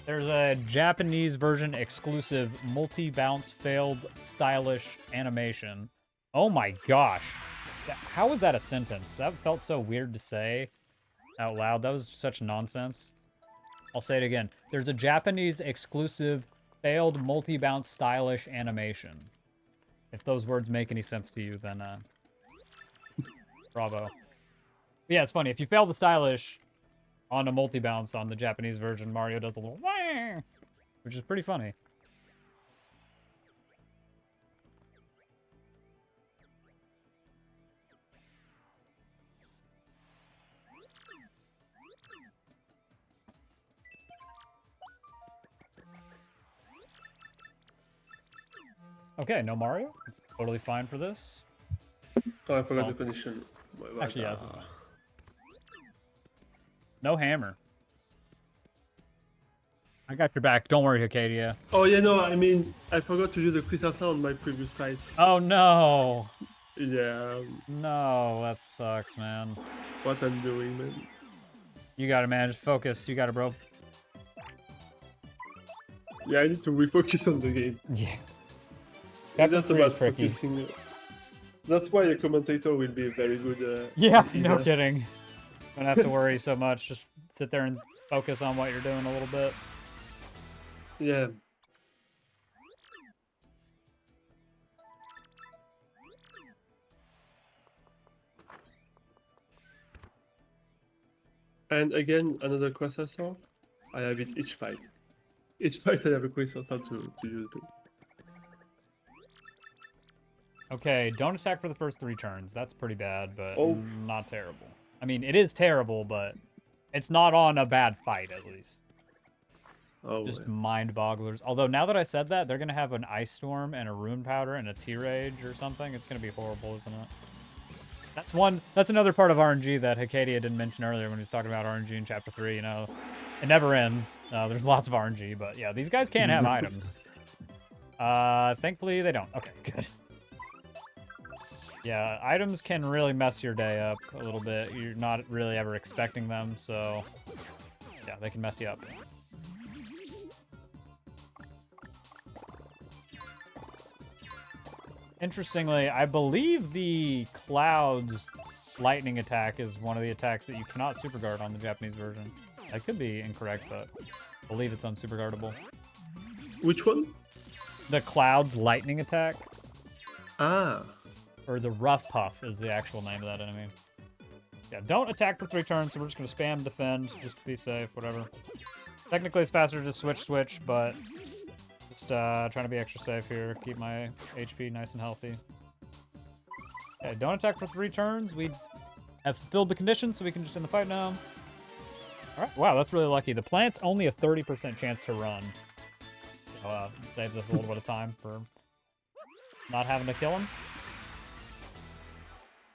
S1: There's a Japanese version exclusive multi-bounce failed stylish animation. Oh my gosh. How was that a sentence? That felt so weird to say out loud. That was such nonsense. I'll say it again. There's a Japanese exclusive failed multi-bounce stylish animation. If those words make any sense to you, then bravo. But yeah, it's funny. If you fail the stylish on a multi-bounce on the Japanese version, Mario does a little wah, which is pretty funny. Okay, no Mario. It's totally fine for this.
S2: Oh, I forgot the condition.
S1: Actually, yes. No hammer. I got your back. Don't worry, Hackedia.
S2: Oh yeah, no, I mean, I forgot to use the crystal sound on my previous fight.
S1: Oh no.
S2: Yeah.
S1: No, that sucks, man.
S2: What I'm doing, man.
S1: You got it, man. Just focus. You got it, bro.
S2: Yeah, I need to refocus on the game.
S1: Yeah.
S2: That's about
S1: tricky.
S2: focusing. That's why a commentator will be very good.
S1: Yeah, no kidding. Don't have to worry so much. Just sit there and focus on what you're doing a little bit.
S2: Yeah. And again, another crystal sword. I have it each fight. Each fight I have a crystal sword to use it.
S1: Okay, don't attack for the first 3 turns. That's pretty bad, but
S2: Oh.
S1: not terrible. I mean, it is terrible, but it's not on a bad fight, at least.
S2: Oh,
S1: Just
S2: yeah.
S1: mind bogglers. Although, now that I said that, they're going to have an Ice Storm and a Rune Powder and a T-Rage or something. It's going to be horrible, isn't it? That's another part of RNG that Hackedia didn't mention earlier when he was talking about RNG in Chapter 3, you know. It never ends. There's lots of RNG, but yeah, these guys can't have items. Thankfully, they don't. Okay, good. Yeah, items can really mess your day up a little bit. You're not really ever expecting them, so yeah, they can mess you up. Interestingly, I believe the Cloud's lightning attack is one of the attacks that you cannot super guard on the Japanese version. I could be incorrect, but I believe it's unsuper guardable.
S2: Which one?
S1: The Cloud's lightning attack.
S2: Ah.
S1: Or the Rough Puff is the actual name of that enemy. Yeah, don't attack for 3 turns, so we're just going to spam defend, just to be safe, whatever. Technically, it's faster to switch, but just trying to be extra safe here. Keep my HP nice and healthy. Okay, don't attack for 3 turns. We have fulfilled the conditions, so we can just end the fight now. Alright, wow, that's really lucky. The plant's only a 30% chance to run. So, it saves us a little bit of time for not having to kill him.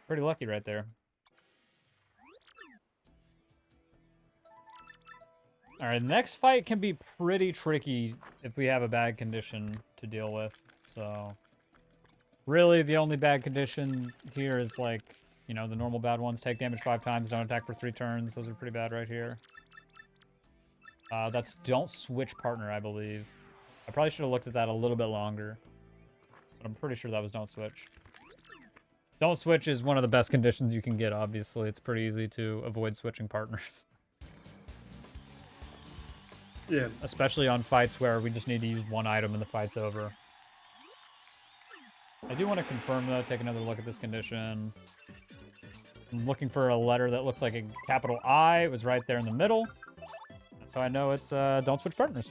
S1: Pretty lucky right there. Alright, next fight can be pretty tricky if we have a bad condition to deal with. So, really, the only bad condition here is like, you know, the normal bad ones. Take damage 5 times, don't attack for 3 turns. Those are pretty bad right here. That's don't switch partner, I believe. I probably should have looked at that a little bit longer. But I'm pretty sure that was don't switch. Don't switch is one of the best conditions you can get, obviously. It's pretty easy to avoid switching partners.
S2: Yeah.
S1: Especially on fights where we just need to use 1 item and the fight's over. I do want to confirm, though, take another look at this condition. I'm looking for a letter that looks like a capital I. It was right there in the middle. That's how I know it's don't switch partners.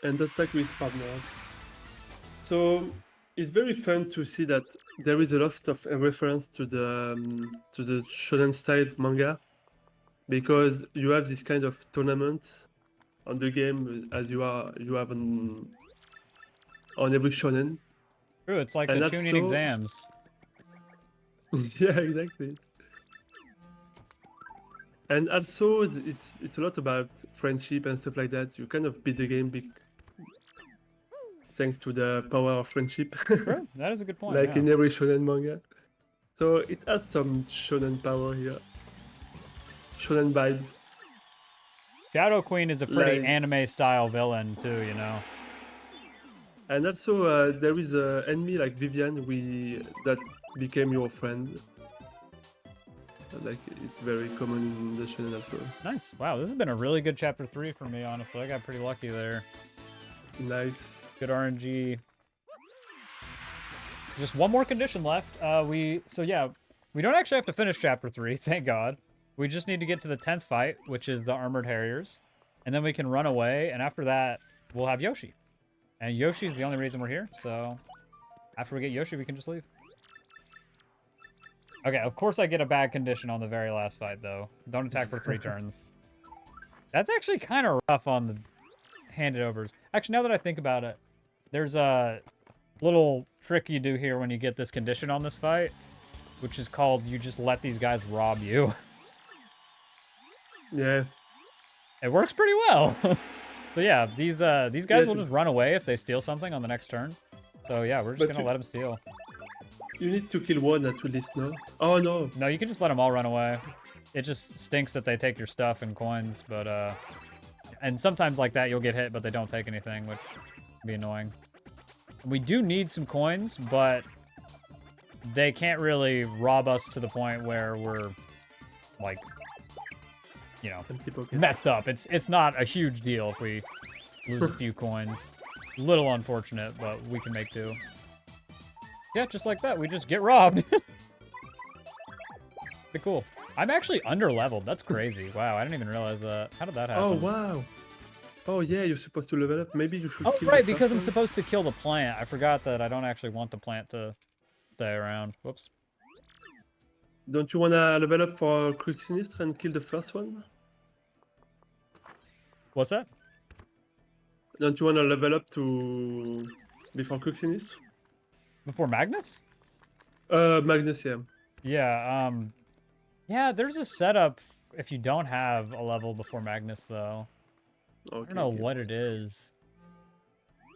S2: And attack with partners. So it's very fun to see that there is a lot of reference to the shonen style manga, because you have this kind of tournament on the game as you have on every shonen.
S1: True, it's like
S2: And
S1: the
S2: that's
S1: tuning
S2: so-
S1: exams.
S2: Yeah, exactly. And also, it's a lot about friendship and stuff like that. You kind of beat the game thanks to the power of friendship,
S1: True, that is a good point.
S2: like
S1: Yeah.
S2: in every shonen manga. So it has some shonen power here, shonen vibes.
S1: Shadow Queen is a pretty
S2: Like,
S1: anime style villain too, you know.
S2: and also there is a enemy like Vivian that became your friend. Like it's very common in the shonen also.
S1: Nice. Wow, this has been a really good chapter 3 for me, honestly. I got pretty lucky there.
S2: Nice.
S1: Good RNG. Just one more condition left. So yeah, we don't actually have to finish chapter 3, thank God. We just need to get to the 10th fight, which is the Armored Harriers. And then we can run away, and after that, we'll have Yoshi. And Yoshi's the only reason we're here, so after we get Yoshi, we can just leave. Okay, of course I get a bad condition on the very last fight, though. Don't attack for 3 turns. That's actually kind of rough on the handed overs. Actually, now that I think about it, there's a little trick you do here when you get this condition on this fight, which is called you just let these guys rob you.
S2: Yeah.
S1: It works pretty well. So yeah, these guys will just run away if they steal something on the next turn. So yeah, we're just gonna let them steal.
S2: You need to kill one at least, no? Oh no.
S1: No, you can just let them all run away. It just stinks that they take your stuff and coins, but and sometimes like that you'll get hit, but they don't take anything, which can be annoying. We do need some coins, but they can't really rob us to the point where we're like, you know, messed up. It's not a huge deal if we lose a few coins. Little unfortunate, but we can make do. Yeah, just like that, we just get robbed. Pretty cool. I'm actually under-leveled. That's crazy. Wow, I didn't even realize that. How did that happen?
S2: Oh wow. Oh yeah, you're supposed to level up. Maybe you should.
S1: Oh
S2: kill
S1: right,
S2: the
S1: because
S2: first
S1: I'm
S2: one.
S1: supposed to kill the plant. I forgot that I don't actually want the plant to stay around. Whoops.
S2: Don't you wanna level up for Quick Sinistre and kill the first one?
S1: What's that?
S2: Don't you wanna level up to before Quick Sinistre?
S1: Before Magnus?
S2: Magnus, yeah.
S1: Yeah, yeah, there's a setup if you don't have a level before Magnus, though.
S2: Okay,
S1: I don't know what it is.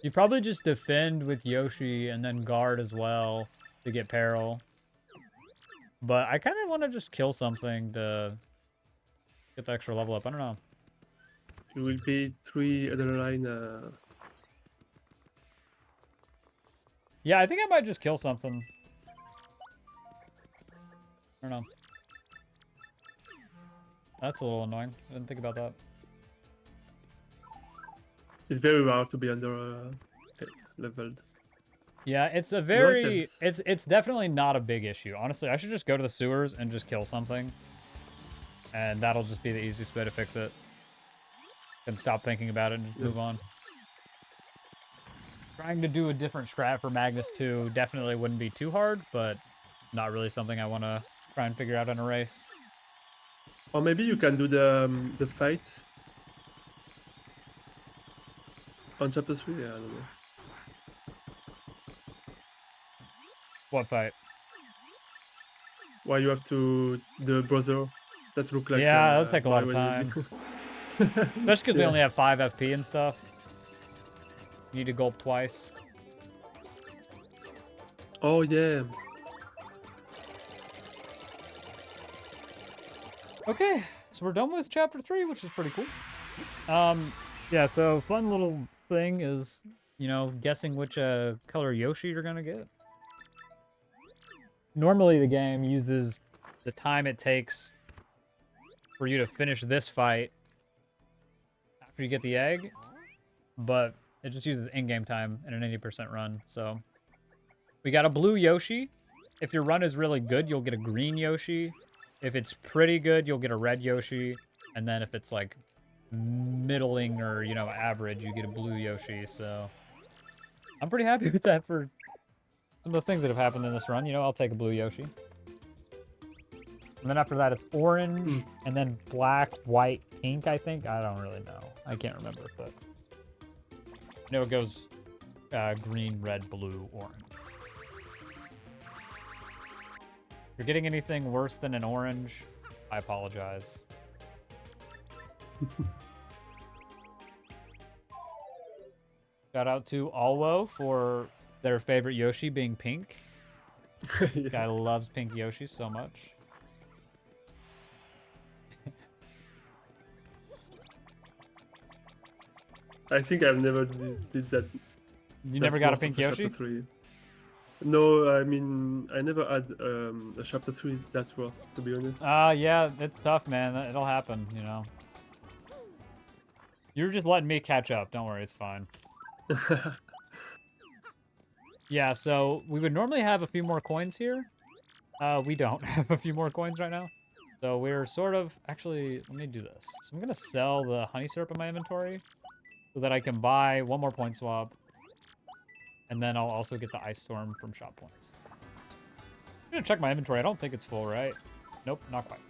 S1: You probably just defend with Yoshi and then guard as well to get Peril. But I kind of want to just kill something to get the extra level up. I don't know.
S2: You will be 3 adrenaline.
S1: Yeah, I think I might just kill something. I don't know. That's a little annoying. I didn't think about that.
S2: It's very rare to be under leveled.
S1: Yeah, it's a
S2: No
S1: very...
S2: items.
S1: It's definitely not a big issue. Honestly, I should just go to the sewers and just kill something. And that'll just be the easiest way to fix it. And stop thinking about it and just move on. Trying to do a different strat for Magnus 2 definitely wouldn't be too hard, but not really something I want to try and figure out in a race.
S2: Or maybe you can do the fight on chapter 3. Yeah, I don't know.
S1: What fight?
S2: Why you have to the brother that look like
S1: Yeah, that'll take a lot of
S2: Mario
S1: time. Especially because we
S2: Yeah.
S1: only have 5 FP and stuff. You need to gulp twice.
S2: Oh yeah.
S1: Okay, so we're done with chapter 3, which is pretty cool. Yeah, so fun little thing is, you know, guessing which color Yoshi you're gonna get. Normally the game uses the time it takes for you to finish this fight after you get the egg, but it just uses in-game time in an 80% run, so. We got a blue Yoshi. If your run is really good, you'll get a green Yoshi. If it's pretty good, you'll get a red Yoshi. And then if it's like middling or, you know, average, you get a blue Yoshi, so. I'm pretty happy with that for some of the things that have happened in this run. You know, I'll take a blue Yoshi. And then after that, it's orange, and then black, white, pink, I think. I don't really know. I can't remember, but I know it goes green, red, blue, orange. If you're getting anything worse than an orange, I apologize. Shout out to Alwo for their favorite Yoshi being pink.
S2: Yeah.
S1: Guy loves pink Yoshi so much.
S2: I think I've never did that.
S1: You never got a pink
S2: Chapter
S1: Yoshi?
S2: 3. No, I mean, I never had a chapter 3 that's worse, to be honest.
S1: Yeah, it's tough, man. It'll happen, you know. You're just letting me catch up. Don't worry, it's fine. Yeah, so we would normally have a few more coins here. We don't have a few more coins right now. So we're sort of... Actually, let me do this. So I'm going to sell the honey syrup in my inventory so that I can buy one more point swap. And then I'll also get the ice storm from shop points. I'm going to check my inventory. I don't think it's full, right? Nope, not quite.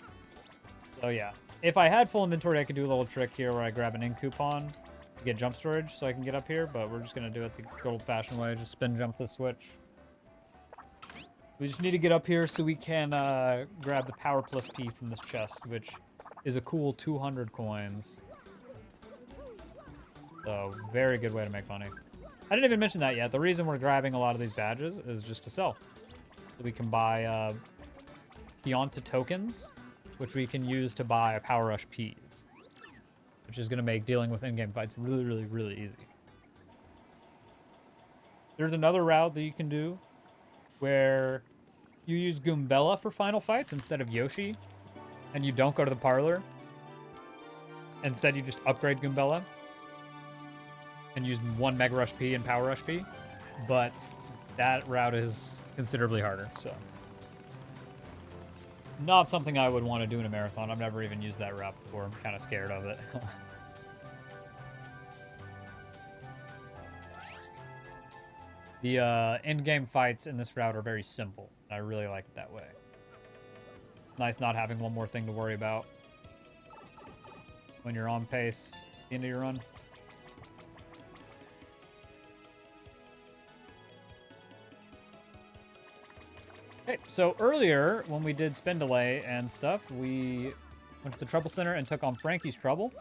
S1: So yeah, if I had full inventory, I could do a little trick here where I grab an in coupon to get jump storage so I can get up here, but we're just going to do it the good old-fashioned way, just spin jump the switch. We just need to get up here so we can grab the power plus P from this chest, which is a cool 200 coins. So, very good way to make money. I didn't even mention that yet. The reason we're grabbing a lot of these badges is just to sell. So we can buy Pianta tokens, which we can use to buy Power Rush Ps, which is going to make dealing with in-game fights really, really, really easy. There's another route that you can do where you use Goombella for final fights instead of Yoshi, and you don't go to the parlor. Instead, you just upgrade Goombella and use 1 Mega Rush P and Power Rush P, but that route is considerably harder, so... Not something I would want to do in a marathon. I've never even used that route before. I'm kind of scared of it. The end-game fights in this route are very simple. I really like it that way. Nice not having one more thing to worry about when you're on pace at the end of your run. Okay, so earlier, when we did spin delay and stuff, we went to the Trouble Center and took on Frankie's Trouble.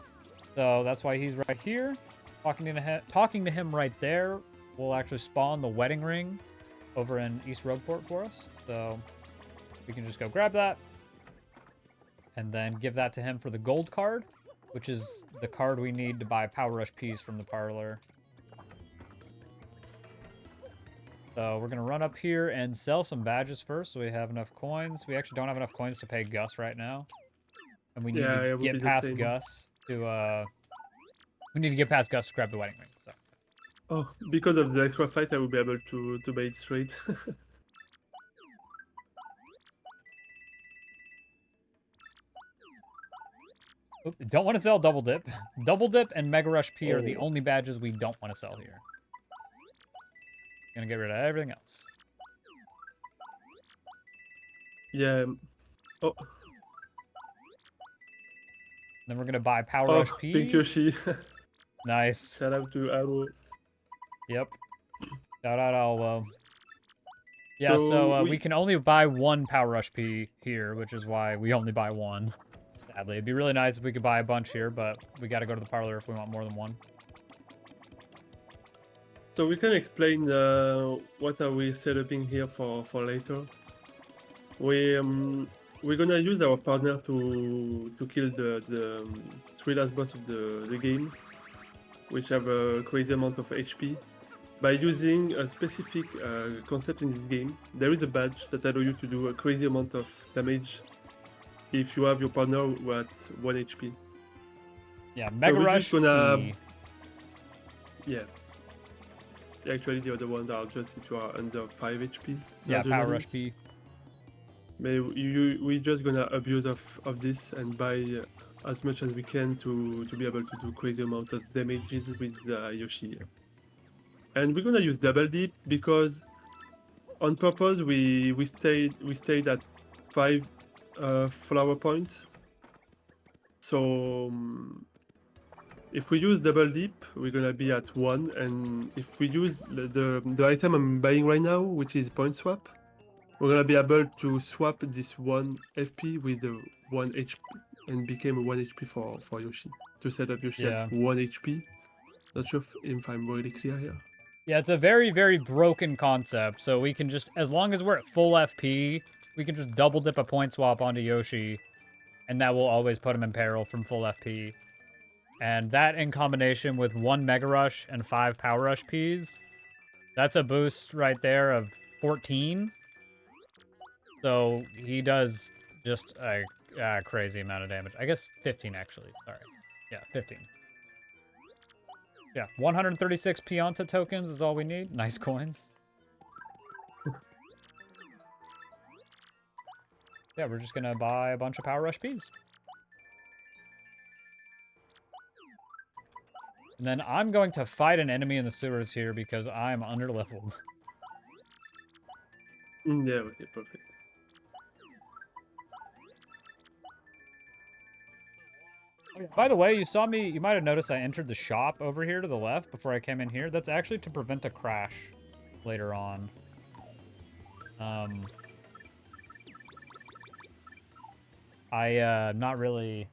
S1: So that's why he's right here. Talking to him right there will actually spawn the wedding ring over in East Rogueport for us. So we can just go grab that and then give that to him for the gold card, which is the card we need to buy Power Rush Ps from the parlor. So we're going to run up here and sell some badges first so we have enough coins. We actually don't have enough coins to pay Gus right now. And we need to get past Gus to, we need to get past Gus to grab the wedding ring. So.
S2: Oh, because of the extra fight, I will be able to buy it straight.
S1: Oop, don't want to sell Double Dip. Double Dip and Mega Rush P are the only badges we don't want to sell here. Gonna get rid of everything else.
S2: Yeah. Oh.
S1: Then we're gonna buy Power Rush P.
S2: Pink Yoshi.
S1: Nice.
S2: Shout out to Arrow.
S1: Yep. Shout out Alwo. Yeah, so we can only buy 1 Power Rush P here, which is why we only buy 1. Sadly, it'd be really nice if we could buy a bunch here, but we gotta go to the parlor if we want more than 1.
S2: So we can explain what are we setting here for later. We're gonna use our partner to kill the 3 last boss of the game, which have a crazy amount of HP. By using a specific concept in this game, there is a badge that allows you to do a crazy amount of damage if you have your partner who at 1 HP.
S1: Yeah, Mega Rush P.
S2: Yeah. Actually, the other ones are just if you are under 5 HP.
S1: Yeah, Power Rush P.
S2: We're just gonna abuse of this and buy as much as we can to be able to do crazy amount of damages with Yoshi. And we're gonna use Double Dip because on purpose we stayed at 5 flower points. So If we use double dip, we're gonna be at 1, and if we use the item I'm buying right now, which is point swap, we're gonna be able to swap this 1 FP with the 1 HP and became a 1 HP for Yoshi. To set up Yoshi
S1: Yeah.
S2: at 1 HP. Not sure if I'm really clear here.
S1: Yeah, it's a very, very broken concept. So we can just, as long as we're at full FP, we can just double dip a point swap onto Yoshi, and that will always put him in peril from full FP. And that in combination with 1 Mega Rush and 5 Power Rush Ps, that's a boost right there of 14. So he does just a crazy amount of damage. I guess 15, actually. Sorry. Yeah, 15. Yeah, 136 Pianta tokens is all we need. Nice coins. Yeah, we're just gonna buy a bunch of Power Rush Ps. And then I'm going to fight an enemy in the sewers here because I'm underleveled.
S2: Yeah, okay, perfect.
S1: By the way, you saw me, you might have noticed I entered the shop over here to the left before I came in here. That's actually to prevent a crash later on. I'm not really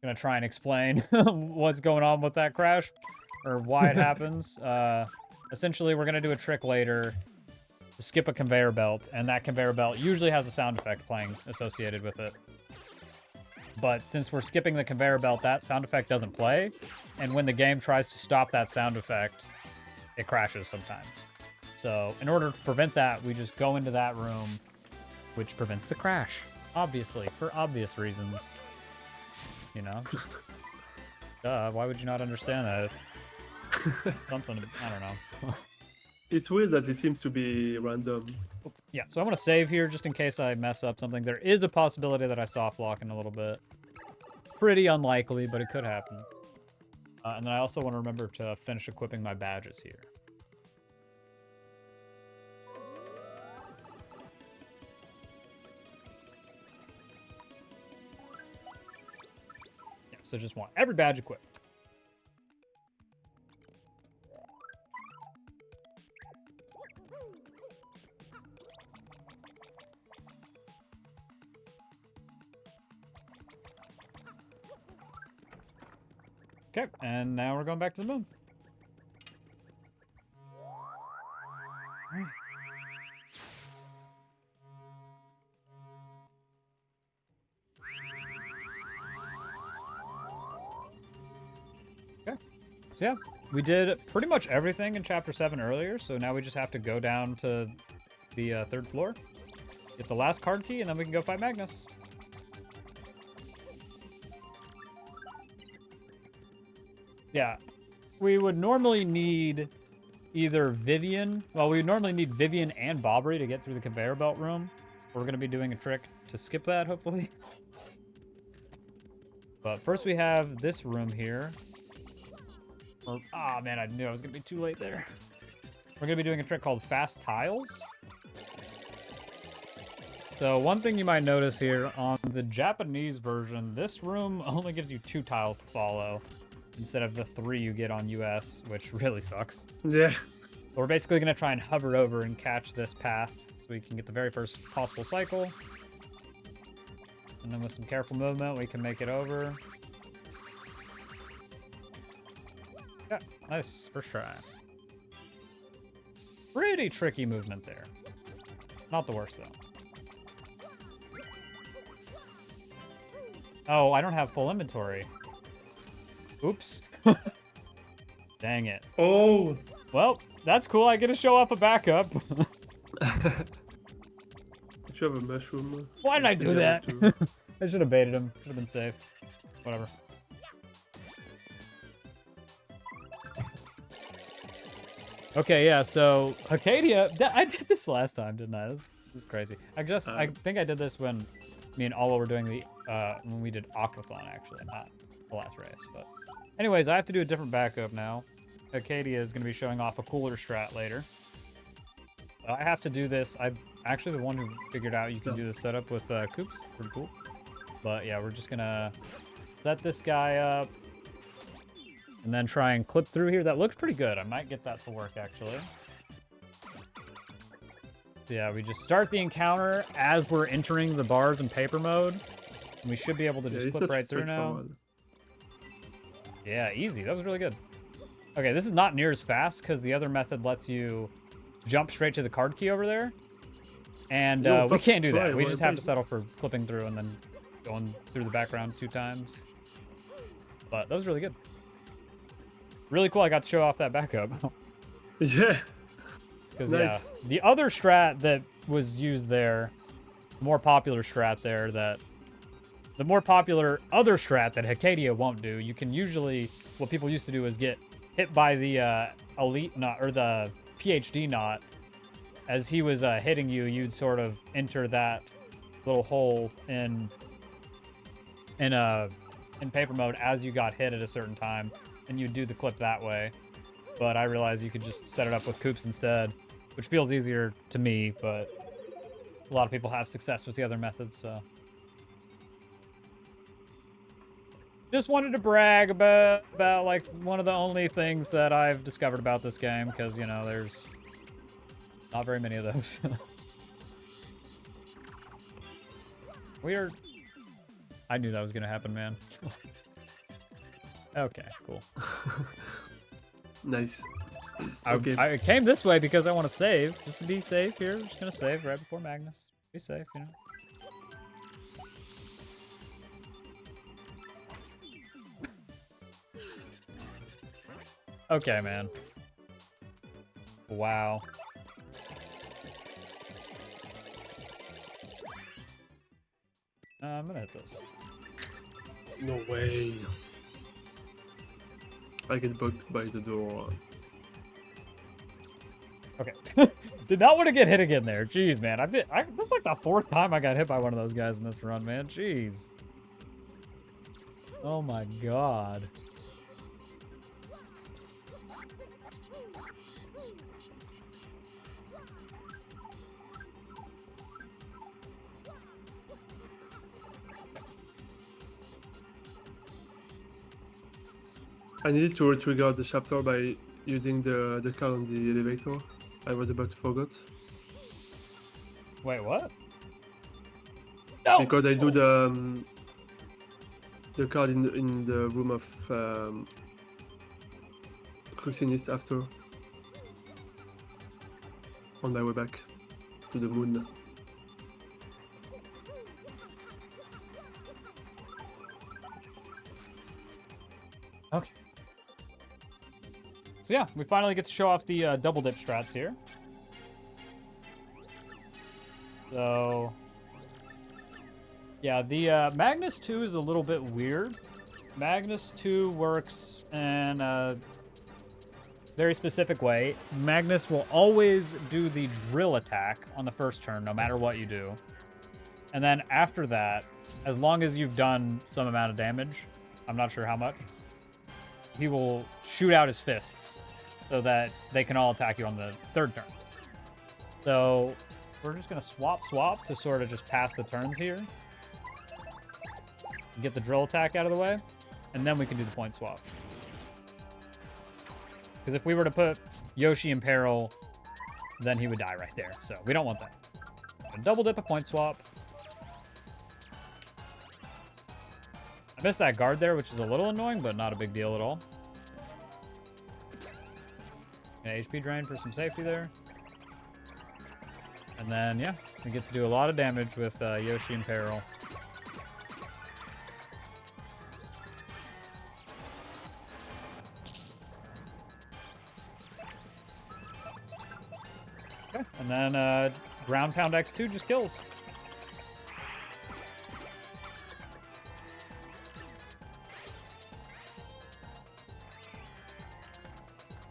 S1: gonna try and explain what's going on with that crash or why it happens. Essentially, we're gonna do a trick later to skip a conveyor belt, and that conveyor belt usually has a sound effect playing associated with it. But since we're skipping the conveyor belt, that sound effect doesn't play, and when the game tries to stop that sound effect, it crashes sometimes. So in order to prevent that, we just go into that room, which prevents the crash, obviously, for obvious reasons. You know? Duh, why would you not understand that? It's something, I don't know.
S2: It's weird that it seems to be random.
S1: Yeah, so I'm going to save here just in case I mess up something. There is a possibility that I soft lock in a little bit. Pretty unlikely, but it could happen. And then I also want to remember to finish equipping my badges here. Yeah, so just want every badge equipped. Okay, and now we're going back to the moon. Alright. Okay, so yeah, we did pretty much everything in Chapter 7 earlier, so now we just have to go down to the 3rd floor, get the last card key, and then we can go fight Magnus. Yeah, we would normally need either Vivian. Well, we would normally need Vivian and Bobbery to get through the conveyor belt room. We're going to be doing a trick to skip that, hopefully. But first we have this room here. Ah, man, I knew I was going to be too late there. We're going to be doing a trick called Fast Tiles. So one thing you might notice here, on the Japanese version, this room only gives you 2 tiles to follow, instead of the 3 you get on US, which really sucks.
S2: Yeah.
S1: But we're basically going to try and hover over and catch this path so we can get the very first possible cycle. And then with some careful movement, we can make it over. Yeah, nice. First try. Pretty tricky movement there. Not the worst, though. Oh, I don't have full inventory. Oops. Dang it.
S2: Oh!
S1: Well, that's cool. I get to show off a backup.
S2: Did you have a mushroom?
S1: Why did I do that? I should have baited him. Should have been safe. Whatever. Okay, yeah, so Hackedia, I did this last time, didn't I? This is crazy. I think I did this when me and Alwa were doing the, when we did Aquathon, actually, not the last race, but. Anyways, I have to do a different backup now. Hackedia is going to be showing off a cooler strat later. I have to do this. I'm actually the one who figured out you can do the setup with Koops. Pretty cool. But yeah, we're just going to set this guy up. And then try and clip through here. That looks pretty good. I might get that to work, actually. So yeah, we just start the encounter as we're entering the bars in paper mode. And we should be able to just clip right through now. Yeah, easy. That was really good. Okay, this is not near as fast because the other method lets you jump straight to the card key over there. And we can't do that. We just have to settle for clipping through and then going through the background 2 times. But that was really good. Really cool I got to show off that backup.
S2: Yeah.
S1: Because,
S2: nice.
S1: yeah, the other strat that was used there, more popular strat there, that the more popular other strat that Hackedia won't do, you can usually, what people used to do is get hit by the elite knot, or the PhD knot. As he was hitting you, you'd sort of enter that little hole in paper mode as you got hit at a certain time, and you'd do the clip that way. But I realized you could just set it up with Koops instead, which feels easier to me, but a lot of people have success with the other methods, so. Just wanted to brag about like one of the only things that I've discovered about this game, because, you know, there's not very many of those. Weird. I knew that was gonna happen, man. Okay, cool.
S2: Nice.
S1: Okay. I came this way because I want to save, just to be safe here. I'm just gonna save right before Magnus. Be safe, you know. Okay, man. Wow. I'm gonna hit this.
S2: No way. I get bugged by the door.
S1: Okay. Did not want to get hit again there. Jeez, man. That's like the 4th time I got hit by one of those guys in this run, man. Jeez. Oh my god.
S2: I needed to trigger the chapter by using the card on the elevator. I was about to forget.
S1: Wait, what? No!
S2: Because I do the card in the room of Cruxinist after. On my way back to the moon.
S1: Okay. So yeah, we finally get to show off the double dip strats here. So yeah, the Magnus 2 is a little bit weird. Magnus 2 works in a very specific way. Magnus will always do the drill attack on the first turn, no matter what you do. And then after that, as long as you've done some amount of damage, I'm not sure how much, he will shoot out his fists so that they can all attack you on the 3rd turn. So we're just going to swap to sort of just pass the turns here. Get the drill attack out of the way, and then we can do the point swap. Because if we were to put Yoshi in peril, then he would die right there. So we don't want that. A double dip, a point swap. I missed that guard there, which is a little annoying, but not a big deal at all. An HP drain for some safety there. And then, yeah, we get to do a lot of damage with Yoshi in peril. Okay, and then ground pound X2 just kills.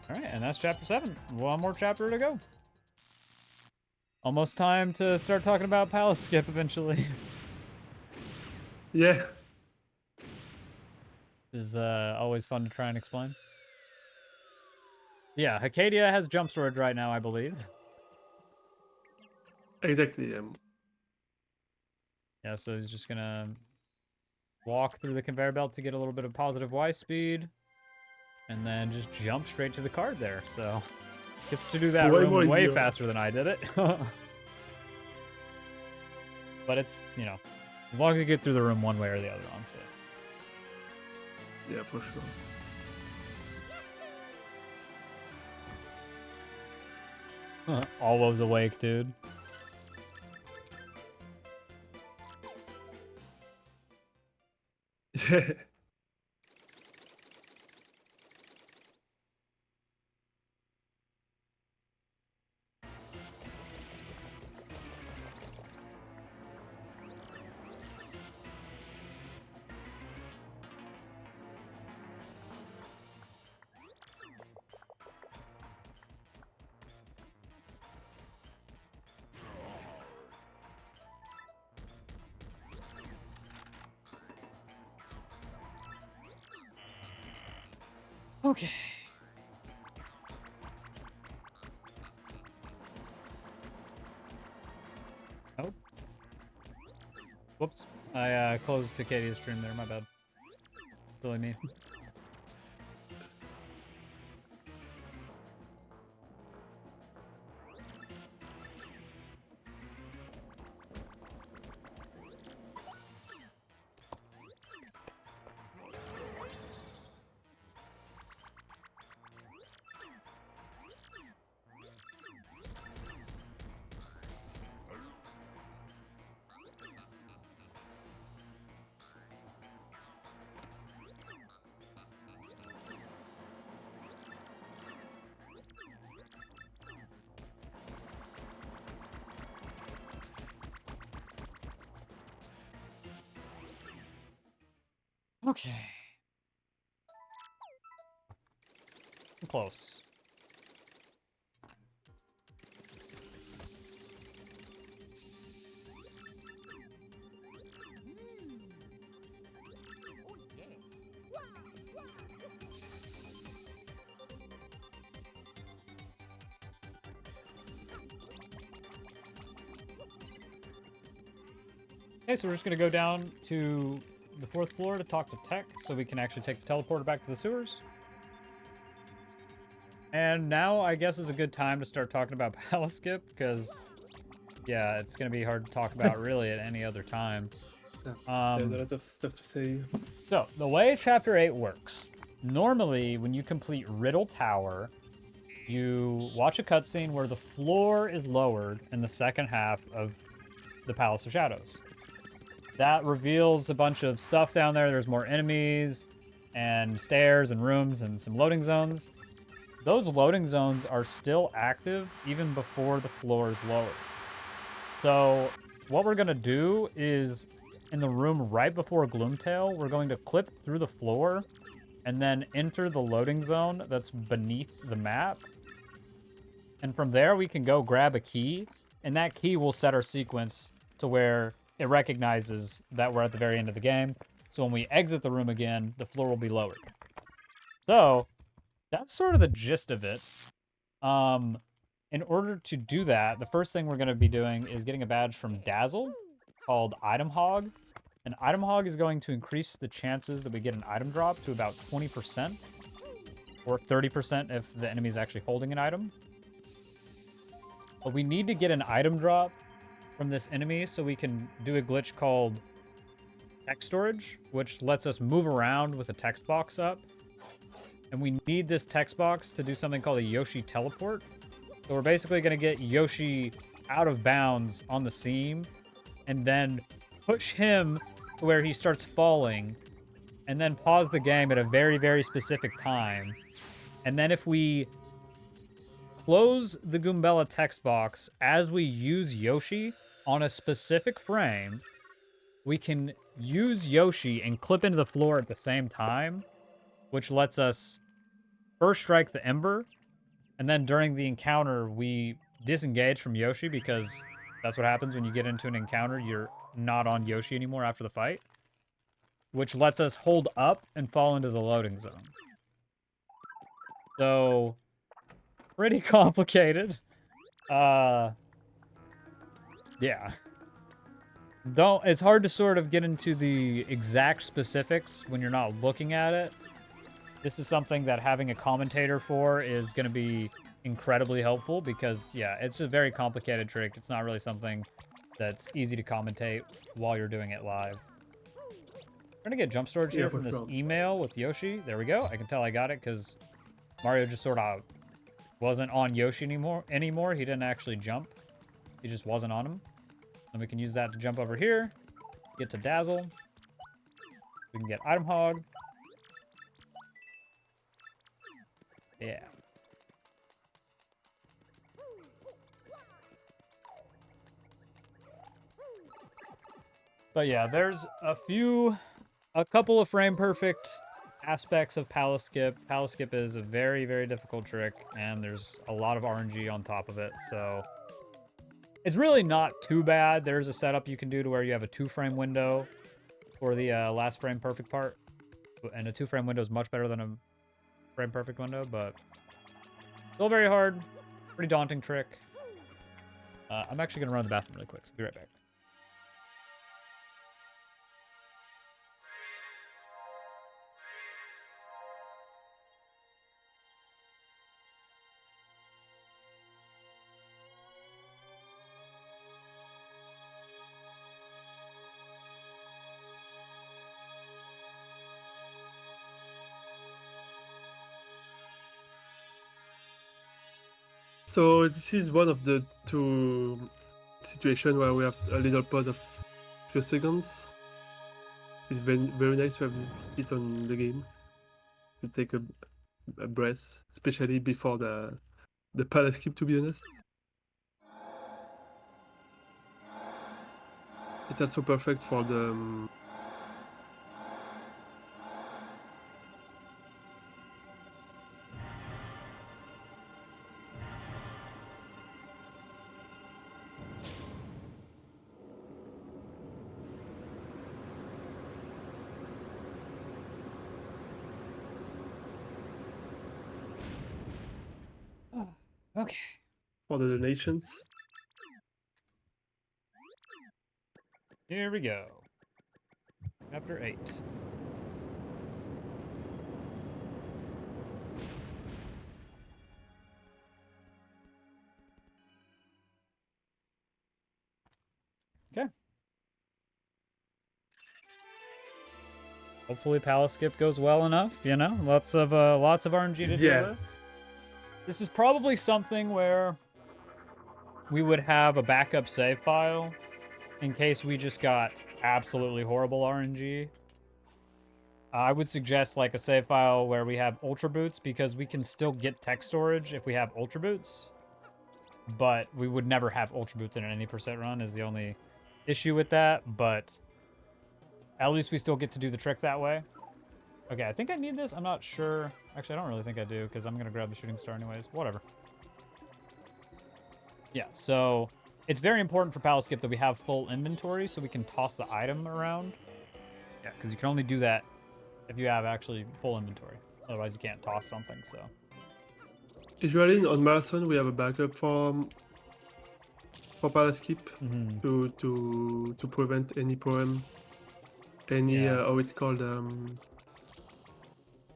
S1: All right, and that's chapter 7. One more chapter to go. Almost time to start talking about Palace Skip eventually.
S2: Yeah.
S1: Is always fun to try and explain. Yeah, Hackedia has jump storage right now, I believe.
S2: Exactly.
S1: Yeah, so he's just gonna walk through the conveyor belt to get a little bit of positive Y speed. and then just jump straight to the card there. So gets to do that
S2: Way
S1: room
S2: more
S1: way
S2: easier.
S1: faster than I did it. But it's, you know, as long as you get through the room one way or the other, honestly.
S2: Yeah, for sure.
S1: All was awake, dude. Okay. Oh. Whoops. I closed Hackedia's stream there, my bad. Silly me. Okay. I'm close. Okay, so we're just gonna go down to the 4th floor to talk to Tech so we can actually take the teleporter back to the sewers. And now I guess is a good time to start talking about Palace Skip because, yeah, it's gonna be hard to talk about really at any other time.
S2: There's a lot of stuff to say.
S1: So, the way Chapter 8 works, normally when you complete Riddle Tower, you watch a cutscene where the floor is lowered in the second half of the Palace of Shadows. That reveals a bunch of stuff down there. There's more enemies and stairs and rooms and some loading zones. Those loading zones are still active even before the floor is lowered. So what we're going to do is in the room right before Gloomtail, we're going to clip through the floor and then enter the loading zone that's beneath the map. And from there, we can go grab a key, and that key will set our sequence to where it recognizes that we're at the very end of the game. So when we exit the room again, the floor will be lowered. So that's sort of the gist of it. In order to do that, the first thing we're going to be doing is getting a badge from Dazzle called Item Hog. An Item Hog is going to increase the chances that we get an item drop to about 20%, or 30% if the enemy is actually holding an item. But we need to get an item drop from this enemy so we can do a glitch called text storage, which lets us move around with a text box up. And we need this text box to do something called a Yoshi teleport. So we're basically going to get Yoshi out of bounds on the seam and then push him to where he starts falling and then pause the game at a very, very specific time. And then if we close the Goombella text box as we use Yoshi on a specific frame, we can use Yoshi and clip into the floor at the same time, which lets us first strike the Ember, and then during the encounter, we disengage from Yoshi because that's what happens when you get into an encounter. You're not on Yoshi anymore after the fight, which lets us hold up and fall into the loading zone. So, pretty complicated. Yeah. It's hard to sort of get into the exact specifics when you're not looking at it. This is something that having a commentator for is going to be incredibly helpful because, yeah, it's a very complicated trick. It's not really something that's easy to commentate while you're doing it live. I'm going to get jump storage here from this email with Yoshi. There we go. I can tell I got it because Mario just sort of wasn't on Yoshi anymore. He didn't actually jump. He just wasn't on him. And we can use that to jump over here. Get to Dazzle. We can get Item Hog. Yeah. But yeah, there's a couple of frame perfect aspects of Palace Skip. Palace Skip is a very, very difficult trick, and there's a lot of RNG on top of it, so it's really not too bad. There's a setup you can do to where you have a 2-frame window for the last frame perfect part, and a 2-frame window is much better than a frame perfect window, but still very hard. Pretty daunting trick. I'm actually going to run to the bathroom really quick, so be right back.
S2: So this is one of the 2 situations where we have a little pause of few seconds. It's very, very nice to have it on the game. To take a breath, especially before the Palace Skip, to be honest. It's also perfect for the
S1: Okay.
S2: for the donations.
S1: Here we go. Chapter 8. Okay. Hopefully Palace Skip goes well enough, you know? Lots of RNG to deal with. This is probably something where we would have a backup save file in case we just got absolutely horrible RNG. I would suggest like a save file where we have Ultra Boots because we can still get text storage if we have Ultra Boots. But we would never have Ultra Boots in an any percent run is the only issue with that. But at least we still get to do the trick that way. Okay, I think I need this. I'm not sure. Actually, I don't really think I do because I'm going to grab the shooting star anyways. Whatever. Yeah, so it's very important for Palace Skip that we have full inventory so we can toss the item around. Yeah, because you can only do that if you have actually full inventory. Otherwise, you can't toss something, so.
S2: Usually on Marathon, we have a backup for Palace Skip to prevent any problem. Any, how it's called,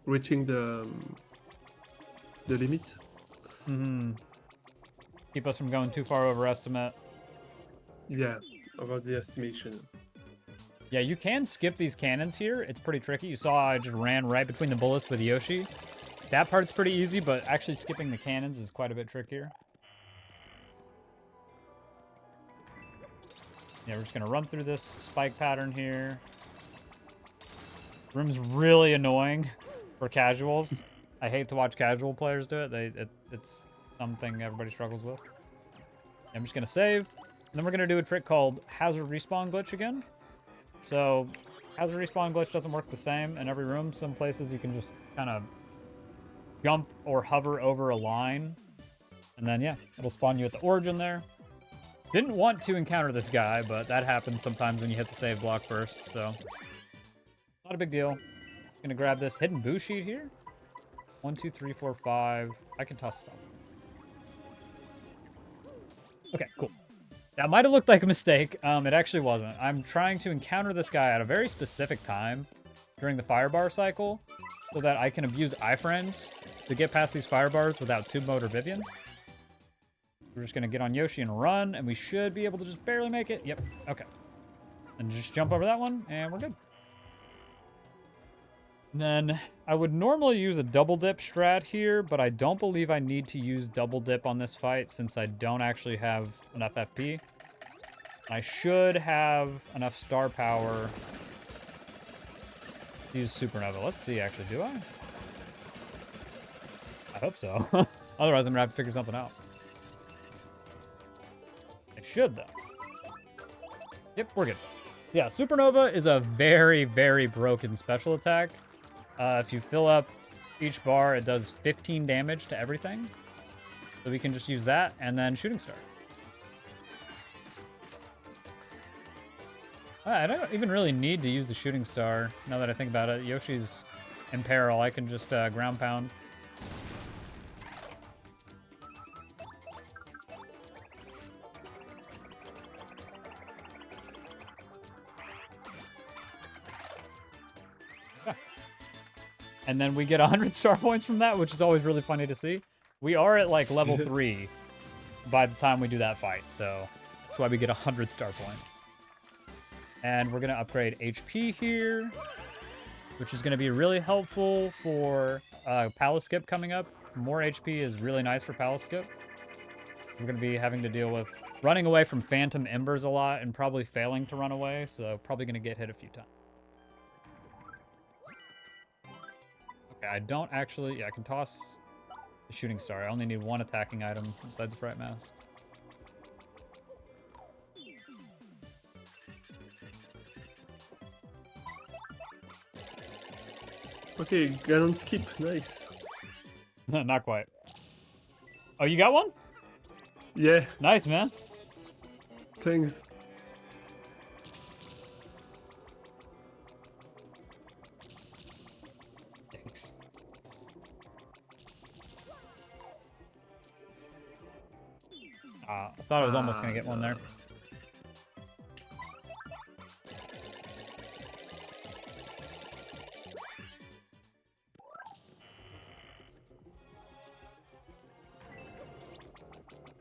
S2: reaching the limit.
S1: Keep us from going too far over estimate.
S2: Yeah, about the estimation.
S1: Yeah, you can skip these cannons here. It's pretty tricky. You saw I just ran right between the bullets with Yoshi. That part's pretty easy, but actually skipping the cannons is quite a bit trickier. Yeah, we're just going to run through this spike pattern here. Room's really annoying for casuals. I hate to watch casual players do it. It's something everybody struggles with. I'm just going to save. And then we're going to do a trick called Hazard Respawn Glitch again. So, Hazard Respawn Glitch doesn't work the same in every room. Some places you can just kind of jump or hover over a line. And then, yeah, it'll spawn you at the origin there. Didn't want to encounter this guy, but that happens sometimes when you hit the save block first, so. Not a big deal. Gonna grab this hidden boo sheet here. 1, 2, 3, 4, 5. I can toss stuff. Okay, cool. That might have looked like a mistake. It actually wasn't. I'm trying to encounter this guy at a very specific time during the fire bar cycle. so that I can abuse iframes to get past these fire bars without Tube Mode or Vivian. We're just going to get on Yoshi and run, and we should be able to just barely make it. Yep, okay. And just jump over that one, and we're good. And then I would normally use a double dip strat here, but I don't believe I need to use double dip on this fight since I don't actually have enough FP. I should have enough star power to use Supernova. Let's see, actually, do I? I hope so. Otherwise, I'm going to have to figure something out. I should, though. Yep, we're good. Yeah, Supernova is a very, very broken special attack. If you fill up each bar, it does 15 damage to everything. So we can just use that, and then Shooting Star. I don't even really need to use the Shooting Star, now that I think about it. Yoshi's in peril. I can just ground pound. And then we get 100 star points from that, which is always really funny to see. We are at like level 3 by the time we do that fight, so that's why we get 100 star points. And we're going to upgrade HP here, which is going to be really helpful for Palace Skip coming up. More HP is really nice for Palace Skip. We're going to be having to deal with running away from Phantom Embers a lot and probably failing to run away, so probably going to get hit a few times. Okay, I don't actually... Yeah, I can toss the Shooting Star. I only need one attacking item besides the Fright Mask.
S2: Okay, Ganon skip, nice.
S1: Not quite. Oh, you got one?
S2: Yeah,
S1: Nice, man.
S2: thanks.
S1: Thanks. I thought I was almost going to get one there.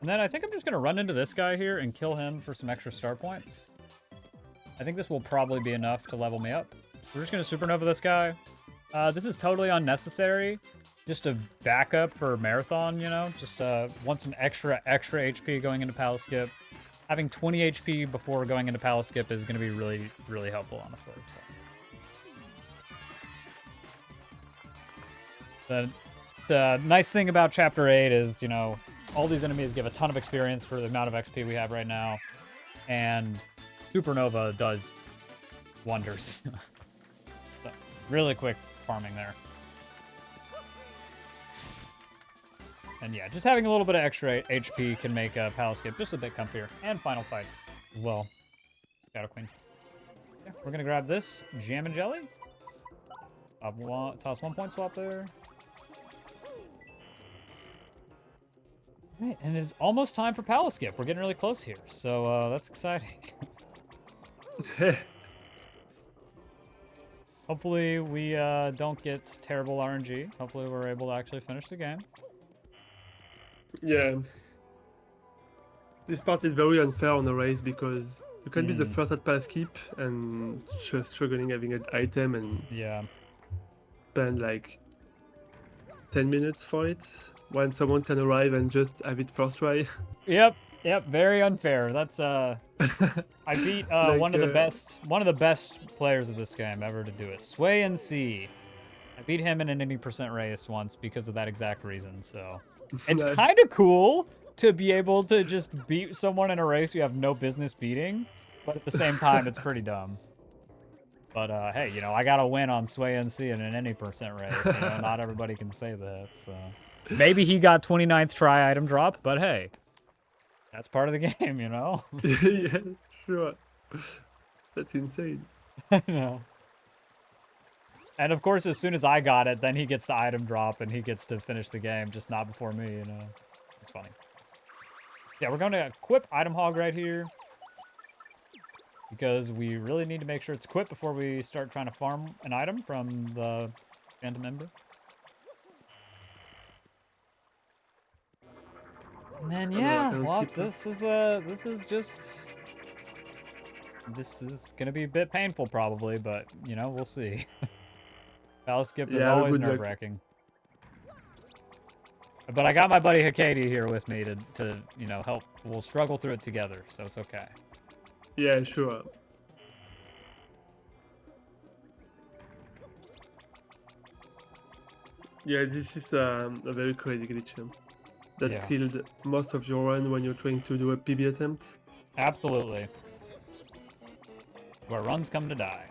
S1: And then I think I'm just going to run into this guy here and kill him for some extra star points. I think this will probably be enough to level me up. We're just going to Supernova this guy. This is totally unnecessary. Just a backup for Marathon, you know? Just want some extra HP going into Palace Skip. Having 20 HP before going into Palace Skip is going to be really, really helpful, honestly. So. The nice thing about Chapter 8 is, you know, all these enemies give a ton of experience for the amount of XP we have right now. And Supernova does wonders. So, really quick farming there. And yeah, just having a little bit of extra HP can make Palace Skip just a bit comfier. And final fights as well. Shadow Queen. Yeah, we're going to grab this Jam and Jelly. Toss 1 point swap there. All right, and it's almost time for Palace Skip. We're getting really close here, so that's exciting. Hopefully we don't get terrible RNG. Hopefully we're able to actually finish the game.
S2: Yeah. This part is very unfair on the race because you can be the first at Palace Skip and just struggling having an item and spend like 10 minutes for it. When someone can arrive and just have it first try.
S1: Yep, very unfair. That's I beat like, one of the best players of this game ever to do it. Sway and C. I beat him in an 80% race once because of that exact reason, so it's kind of cool to be able to just beat someone in a race you have no business beating, but at the same time it's pretty dumb. But hey, you know, I got to win on Sway and C in an 80% race. You know, not everybody can say that, so maybe he got 29th try item drop, but hey, that's part of the game, you know?
S2: Yeah, sure. That's insane.
S1: I know. And of course, as soon as I got it, then he gets the item drop and he gets to finish the game, just not before me, you know? It's funny. Yeah, we're going to equip Item Hog right here. Because we really need to make sure it's equipped before we start trying to farm an item from the Random member. And then
S2: I don't know, I
S1: yeah,
S2: cannot
S1: well,
S2: skip.
S1: this is gonna be a bit painful probably, but you know, we'll see. Palace skip is
S2: Yeah, have a
S1: always
S2: good luck.
S1: nerve-wracking. But I got my buddy Hackedia here with me to you know help. We'll struggle through it together, so it's okay.
S2: Yeah, sure. Yeah, this is a very crazy glitch that
S1: Yeah,
S2: killed most of your run when you're trying to do a PB attempt.
S1: absolutely. Where runs come to die.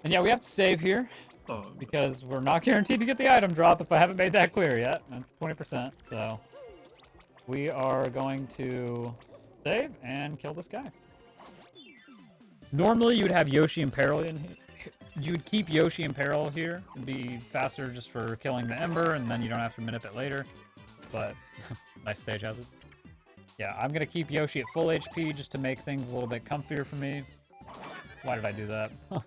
S1: And yeah, we have to save here
S2: Oh,
S1: because we're not guaranteed to get the item drop if I haven't made that clear yet. That's 20%, so we are going to save and kill this guy. Normally, you'd have Yoshi in peril in here. You would keep Yoshi in peril here. It'd be faster just for killing the Ember, and then you don't have to minute it later. But, nice stage hazard. Yeah, I'm gonna keep Yoshi at full HP just to make things a little bit comfier for me. Why did I do that? Oops.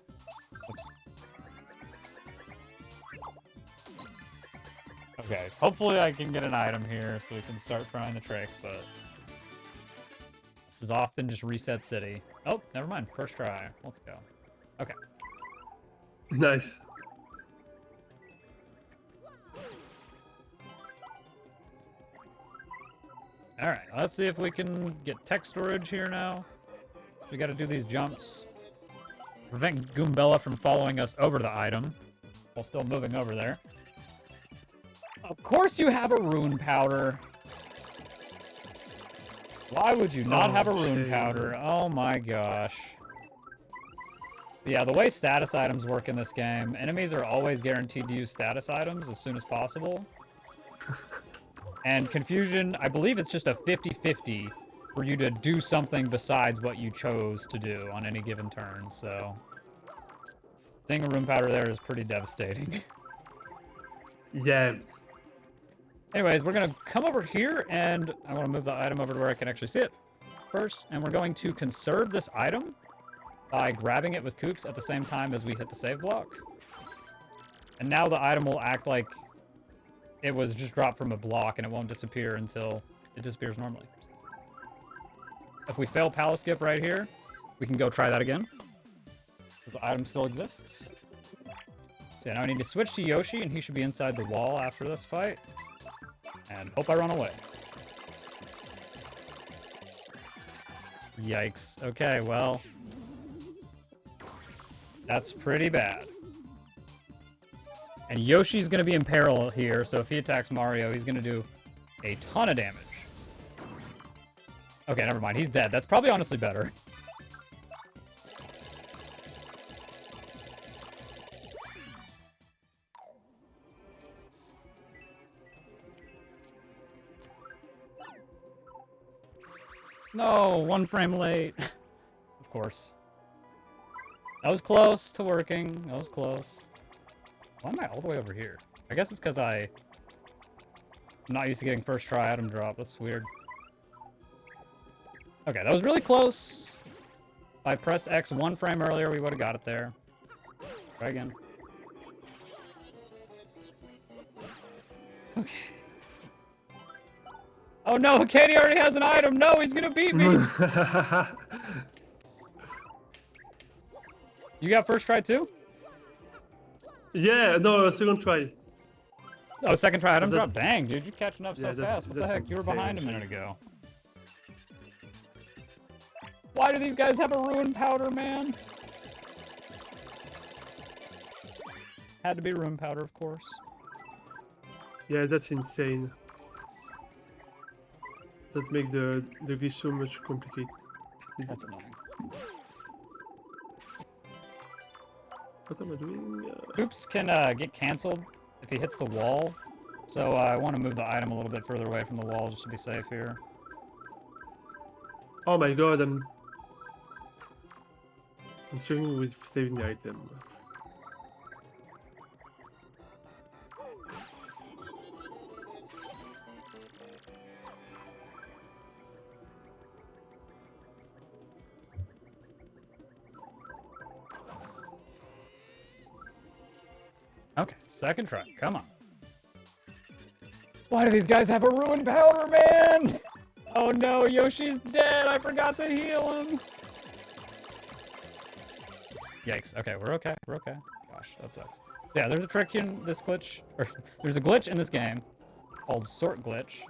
S1: Okay, hopefully I can get an item here so we can start trying the trick, but... This is often just reset city. Oh, never mind. First try. Let's go. Okay.
S2: nice.
S1: Alright, let's see if we can get tech storage here now. We gotta do these jumps. Prevent Goombella from following us over to the item while still moving over there. Of course you have a rune powder. Why would you not have a rune
S2: shame.
S1: powder? Oh my gosh. Yeah, the way status items work in this game, enemies are always guaranteed to use status items as soon as possible. And Confusion, I believe it's just a 50-50 for you to do something besides what you chose to do on any given turn, so... Seeing a rune powder there is pretty devastating.
S2: Yeah.
S1: Anyways, we're gonna come over here, and I want to move the item over to where I can actually see it first, and we're going to conserve this item by grabbing it with Koops at the same time as we hit the save block. And now the item will act like it was just dropped from a block, and it won't disappear until it disappears normally. If we fail Palace Skip right here, we can go try that again, because the item still exists. So now I need to switch to Yoshi, and he should be inside the wall after this fight. And hope I run away. Yikes. Okay, well... That's pretty bad. And Yoshi's gonna be in peril here, so if he attacks Mario, he's gonna do a ton of damage. Okay, never mind. He's dead. That's probably honestly better. No, 1 frame late. Of course. That was close to working. That was close. Why am I all the way over here? I guess it's because I'm not used to getting first try item drop. That's weird. Okay, that was really close. If I pressed X 1 frame earlier, we would have got it there. Try again. Okay. Oh no, Katie already has an item. No, he's gonna beat me. You got first try too?
S2: Yeah, no, second try.
S1: Oh, second try item
S2: That's-
S1: drop. Dang, dude, you're catching up
S2: Yeah,
S1: so
S2: that's-
S1: fast. What the
S2: that's
S1: heck? You were behind a
S2: insane.
S1: minute ago. Why do these guys have a ruin powder, man? Had to be ruin powder, of course.
S2: Yeah, that's insane. That make the glitch so much complicated.
S1: That's annoying.
S2: What am I doing?
S1: Oops can get canceled if he hits the wall. So I want to move the item a little bit further away from the wall just to be safe here.
S2: Oh my god, I'm struggling with saving the item.
S1: Okay, second try. Come on. Why do these guys have a ruined powder, man? Oh no, Yoshi's dead. I forgot to heal him. Yikes. Okay, we're okay. We're okay. Gosh, that sucks. Yeah, there's a trick in this glitch. Or there's a glitch in this game called sort glitch,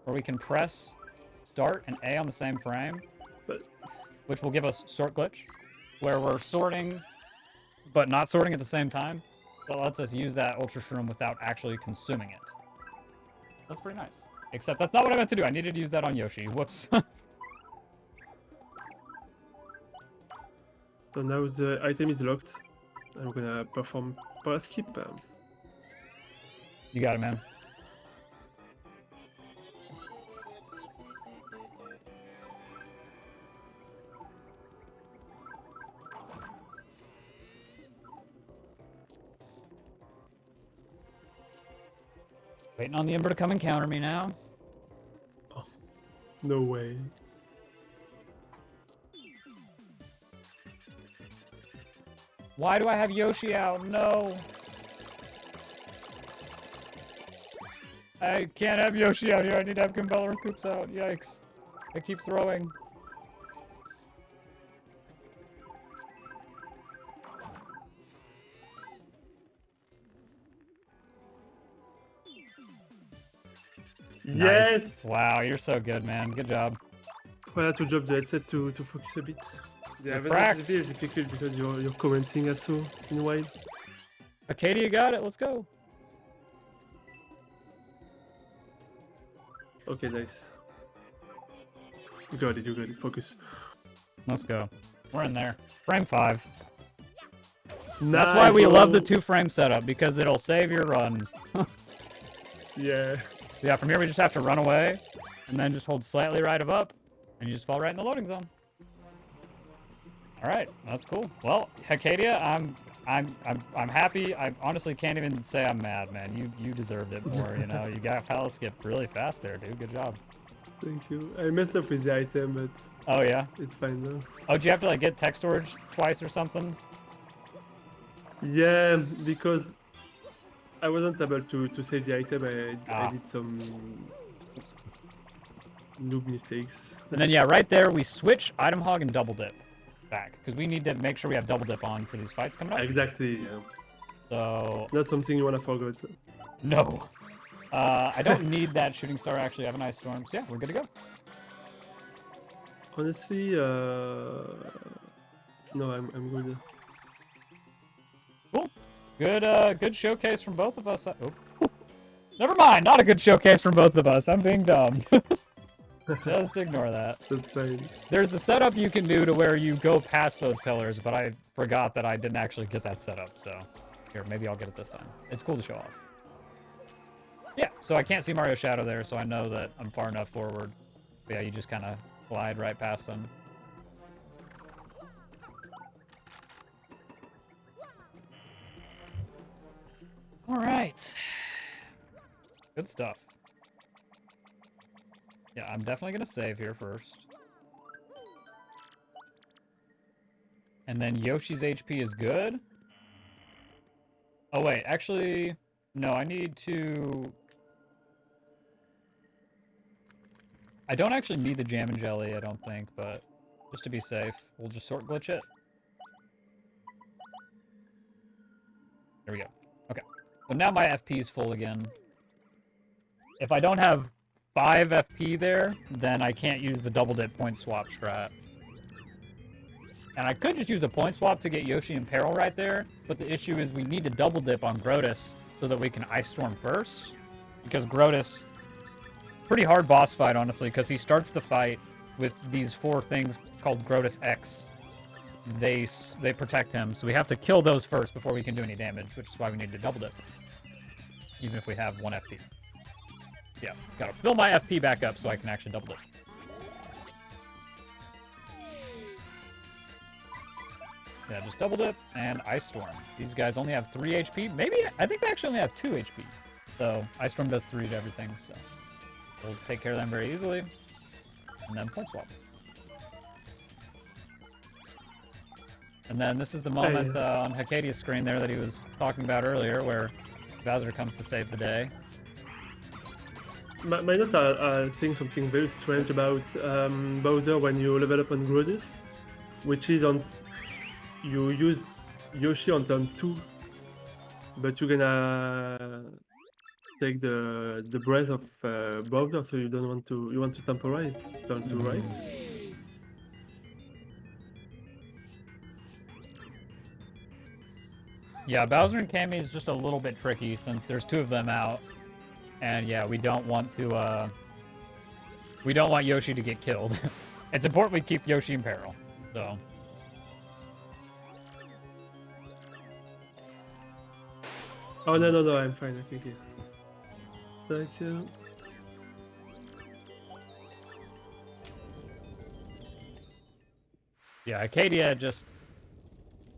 S1: where we can press start and A on the same frame,
S2: But
S1: which will give us sort glitch, where we're sorting, but not sorting at the same time. That lets us use that Ultra Shroom without actually consuming it. That's pretty nice. Except that's not what I meant to do. I needed to use that on Yoshi. Whoops.
S2: so now the item is locked. I'm gonna perform power skip.
S1: You got it, man. Waiting on the Ember to come and counter me now.
S2: Oh, no way.
S1: Why do I have Yoshi out? No. I can't have Yoshi out here. I need to have Goombella and Koops out. Yikes. I keep throwing.
S2: Yes!
S1: Nice. Wow, you're so good, man. Good job.
S2: I had to drop the headset to focus a bit. Yeah, but
S1: cracked.
S2: it's very difficult because you're commenting also in a while.
S1: Hackedia got it. Let's go.
S2: Okay, nice. You got it, focus.
S1: Let's go. We're in there. Frame 5.
S2: Nice,
S1: That's why we
S2: bro.
S1: love the 2-frame setup, because it'll save your run.
S2: Yeah.
S1: Yeah, from here we just have to run away, and then just hold slightly right of up, and you just fall right in the loading zone. All right, that's cool. Well, Hackedia, I'm happy. I honestly can't even say I'm mad, man. You deserved it more. You know, you got palace skip really fast there, dude. Good job.
S2: Thank you. I messed up with the item, but
S1: Oh yeah.
S2: it's fine now.
S1: Oh, do you have to like get tech storage twice or something?
S2: Yeah, because I wasn't able to save the item. I did some noob mistakes.
S1: And then yeah, right there we switch item hog and double dip back, because we need to make sure we have double dip on for these fights coming up.
S2: Exactly. Yeah.
S1: So
S2: Not something you wanna forget.
S1: no. I don't need that shooting star actually. I have an ice storm. So yeah, we're good to go.
S2: Honestly, no, I'm good.
S1: Cool. Good showcase from both of us. Oh. Never mind, not a good showcase from both of us. I'm being dumb. Just ignore that.
S2: That's fine.
S1: There's a setup you can do to where you go past those pillars, but I forgot that I didn't actually get that set up. So here, maybe I'll get it this time. It's cool to show off. Yeah, so I can't see Mario's shadow there, so I know that I'm far enough forward. But yeah, you just kind of glide right past them. All right. Good stuff. Yeah, I'm definitely going to save here first. And then Yoshi's HP is good. Oh, wait. Actually, no, I need to... I don't actually need the jam and jelly, I don't think, but just to be safe, we'll just sort glitch it. There we go. Okay. So now my FP is full again. If I don't have 5 FP there, then I can't use the double dip point swap strat. And I could just use the point swap to get Yoshi in peril right there, but the issue is we need to double dip on Grotus so that we can Ice Storm first. Because Grotus, pretty hard boss fight, honestly, because he starts the fight with these 4 things called Grotus X. They protect him, so we have to kill those first before we can do any damage, which is why we need to double dip. Even if we have 1 FP. Yeah, gotta fill my FP back up so I can actually double dip. Yeah, just double dip and Ice Storm. These guys only have 3 HP. Maybe, I think they actually only have 2 HP. So, Ice Storm does 3 to everything, so we'll take care of them very easily. And then point swap. And then this is the moment on Hackedia's screen there that he was talking about earlier, where Bowser comes to save the day.
S2: My notes are saying something very strange about Bowser when you level up on Grodus, which is on you use Yoshi on turn 2, but you're gonna take the breath of Bowser, so you don't want to you want to temporize turn 2, right?
S1: Yeah, Bowser and Cammy is just a little bit tricky since there's 2 of them out. And yeah, we don't want Yoshi to get killed. It's important we keep Yoshi in peril. So
S2: Oh no, I'm fine. Okay. Thank you.
S1: yeah, Hackedia just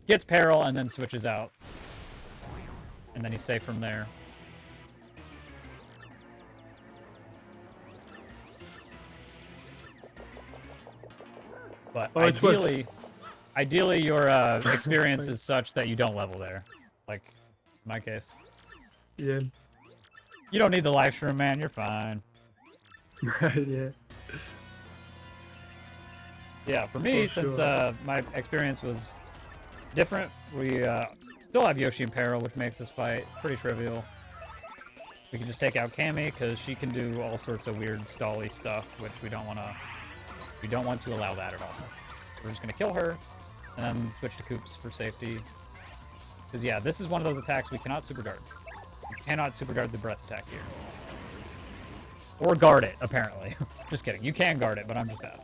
S1: gets peril and then switches out. And then he's safe from there. But ideally your experience is such that you don't level there. Like, in my case.
S2: Yeah.
S1: You don't need the life shroom, man. You're fine.
S2: Yeah.
S1: Yeah, for me,
S2: For
S1: since
S2: sure.
S1: my experience was different, we still have Yoshi in peril, which makes this fight pretty trivial. We can just take out Cammy because she can do all sorts of weird stally stuff, which we don't want to allow that at all. We're just gonna kill her and then switch to Koops for safety. Because yeah, this is one of those attacks we cannot super guard. You cannot super guard the breath attack here. Or guard it, apparently. Just kidding. You can guard it, but I'm just bad.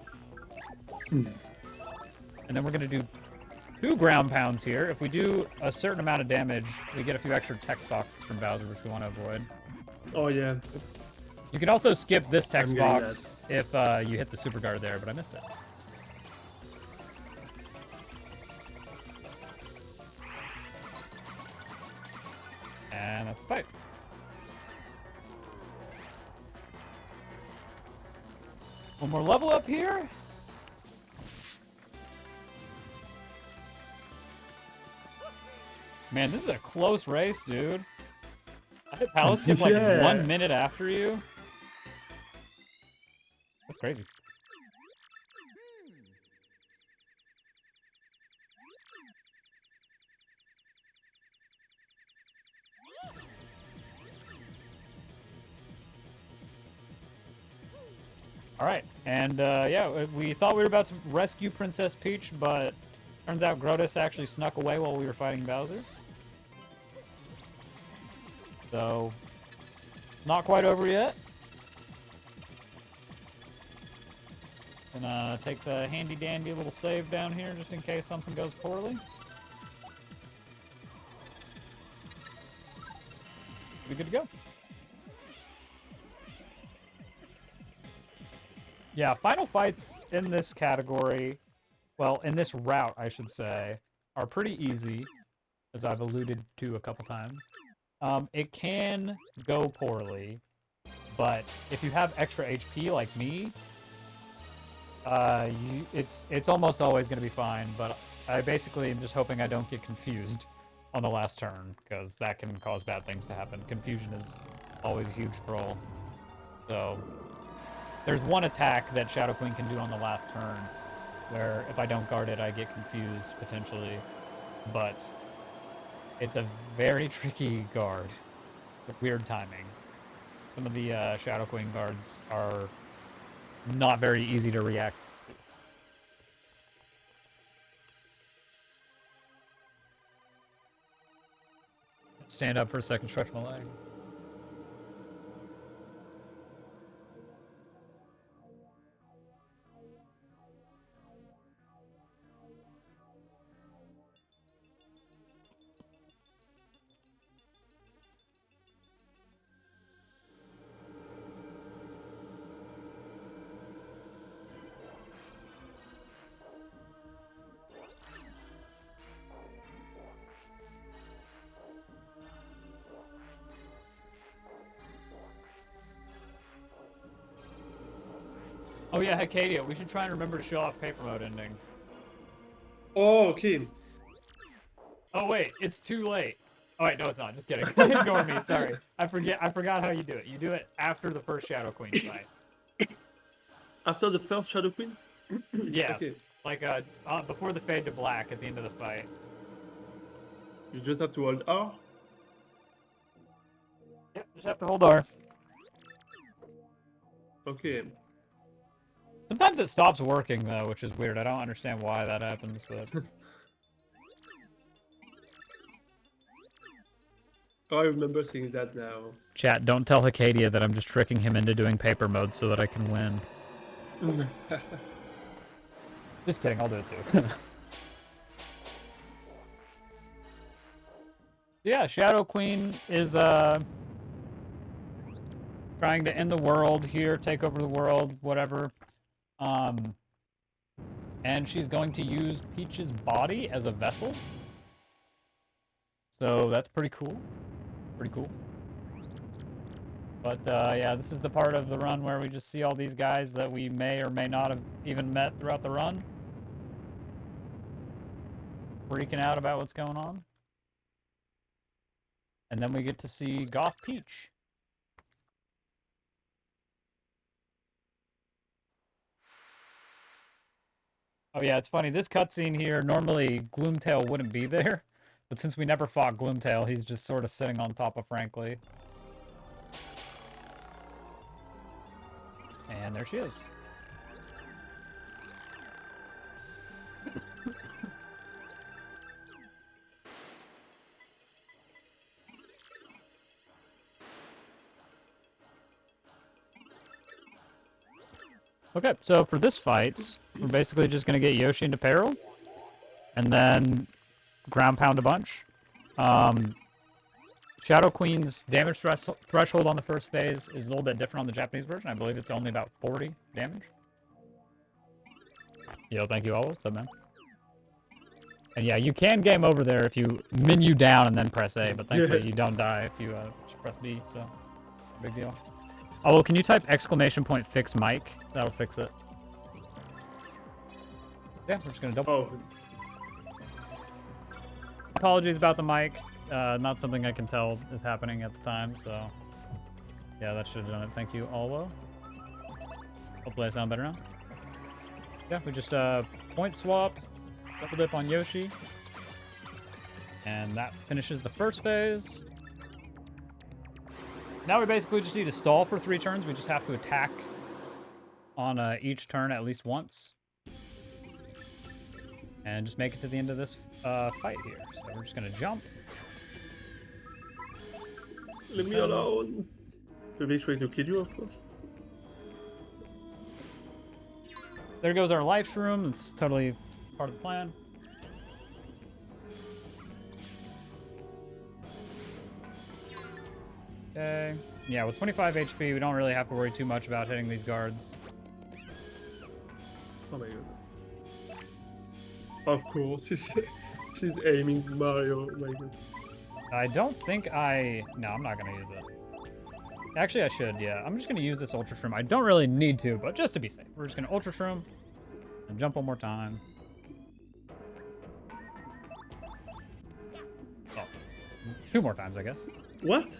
S1: And then we're gonna do 2 ground pounds here. If we do a certain amount of damage, we get a few extra text boxes from Bowser, which we want to avoid.
S2: Oh yeah.
S1: You can also skip this text
S2: I'm getting
S1: box if you hit the super guard there, but I missed it. And that's the fight. One more level up here. Man, this is a close race, dude. I hit Palace Skip like
S2: Yeah.
S1: 1 minute after you. That's crazy. Alright, and yeah, we thought we were about to rescue Princess Peach, but turns out Grodus actually snuck away while we were fighting Bowser. So, not quite over yet. Gonna take the handy-dandy little save down here just in case something goes poorly. Be good to go. Yeah, final fights in this category, well, in this route, I should say, are pretty easy, as I've alluded to a couple times. It can go poorly, but if you have extra HP like me, it's almost always going to be fine, but I basically am just hoping I don't get confused on the last turn, because that can cause bad things to happen. Confusion is always a huge troll. So, there's one attack that Shadow Queen can do on the last turn, where if I don't guard it, I get confused, potentially. But it's a very tricky guard with weird timing. Some of the Shadow Queen guards are not very easy to react. Stand up for a second, stretch my leg. Oh yeah, Hackedia, we should try and remember to show off paper mode ending.
S2: Oh, okay.
S1: Oh wait, it's too late. Oh wait, no, it's not. Just kidding. Ignore me. Sorry. I forgot how you do it. You do it after the first Shadow Queen fight.
S2: After the first Shadow Queen?
S1: Yeah,
S2: Okay.
S1: like before the fade to black at the end of the fight.
S2: You just have to hold R.
S1: Yep, just have to hold R.
S2: Okay.
S1: Sometimes it stops working though, which is weird. I don't understand why that happens, but
S2: Oh, I remember seeing that now.
S1: chat, don't tell Hackedia that I'm just tricking him into doing paper mode so that I can win. Just kidding, I'll do it too. Yeah, Shadow Queen is trying to end the world here, take over the world, whatever. And she's going to use Peach's body as a vessel. So that's pretty cool. Pretty cool. But yeah, this is the part of the run where we just see all these guys that we may or may not have even met throughout the run. Freaking out about what's going on. And then we get to see Goth Peach. Oh yeah, it's funny. This cutscene here, normally Gloomtail wouldn't be there. But since we never fought Gloomtail, he's just sort of sitting on top of Frankly. And there she is. Okay, so for this fight, we're basically just going to get Yoshi into peril. And then ground pound a bunch. Shadow Queen's damage threshold on the first phase is a little bit different on the Japanese version. I believe it's only about 40 damage. Yo, thank you all. What's up, man? And yeah, you can game over there if you menu down and then press A, but thankfully you don't die if you press B, so big deal. Oh, well, can you type ! fix mic? That'll fix it. Yeah, we're just gonna double.
S2: Oh.
S1: Apologies about the mic. Not something I can tell is happening at the time, so yeah, that should have done it. Thank you, Alwo. Hopefully I sound better now. Yeah, we just point swap, double dip on Yoshi, and that finishes the first phase. Now we basically just need to stall for 3 turns. We just have to attack on each turn at least once. And just make it to the end of this fight here. So we're just going to jump.
S2: Leave me alone. To be trying to kill you, of course.
S1: There goes our life shroom. It's totally part of the plan. Okay. Yeah, with 25 HP, we don't really have to worry too much about hitting these guards.
S2: Oh my god. Of course, she's aiming Mario. Oh my god.
S1: I don't think I... No, I'm not going to use it. Actually, I should, yeah. I'm just going to use this Ultra Shroom. I don't really need to, but just to be safe. We're just going to Ultra Shroom and jump one more time. Oh, 2 more times, I guess.
S2: What?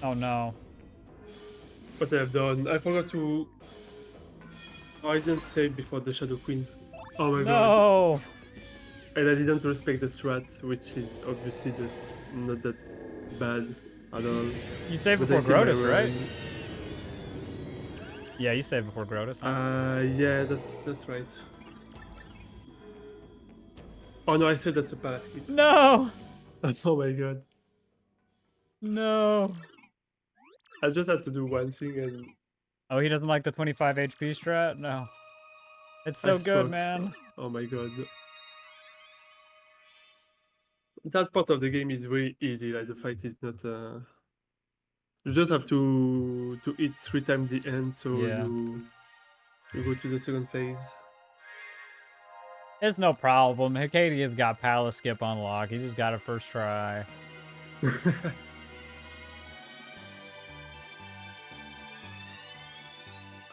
S1: Oh, no.
S2: What I have done? I forgot to... Oh, I didn't save before the Shadow Queen. Oh my god.
S1: No!
S2: And I didn't respect the strat, which is obviously just not that bad at all.
S1: You saved
S2: But I
S1: before
S2: killed my
S1: Grotus, right?
S2: run.
S1: Yeah, you saved before Grotus, huh?
S2: Yeah, that's right. Oh no, I said that's a palace keep.
S1: No!
S2: Oh my god.
S1: No!
S2: I just had to do one thing and
S1: Oh, he doesn't like the 25 HP strat? No. It's
S2: I
S1: so good,
S2: suck.
S1: man.
S2: Oh my god. That part of the game is very easy, like the fight is not you just have to hit 3 times the end so
S1: Yeah.
S2: you go to the second phase.
S1: It's no problem. Hackadia's got Palace Skip on lock. He just got it first try.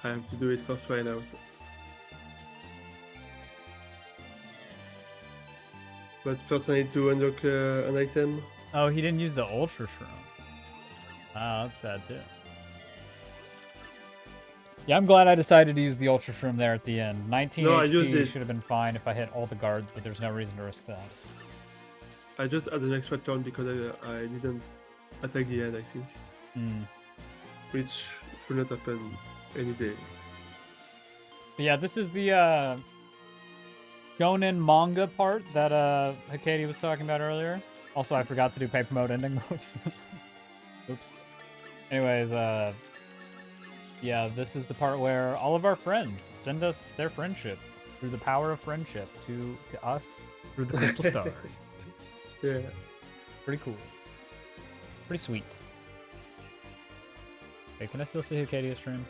S2: I have to do it first try now. So. But first I need to unlock an item.
S1: Oh, he didn't use the Ultra Shroom. Oh, that's bad too. Yeah, I'm glad I decided to use the Ultra Shroom there at the end. 19
S2: No, I used
S1: HP
S2: it.
S1: should have been fine if I hit all the guards, but there's no reason to risk that.
S2: I just had an extra turn because I didn't attack the end, I think. Which will not happen any day.
S1: But yeah, this is the shonen manga part that Hackedia was talking about earlier. Also, I forgot to do paper mode ending. Oops. Oops. Anyways, yeah, this is the part where all of our friends send us their friendship through the power of friendship to us through the crystal star.
S2: Yeah.
S1: Pretty cool. Pretty sweet. Wait, can I still see Hackedia stream?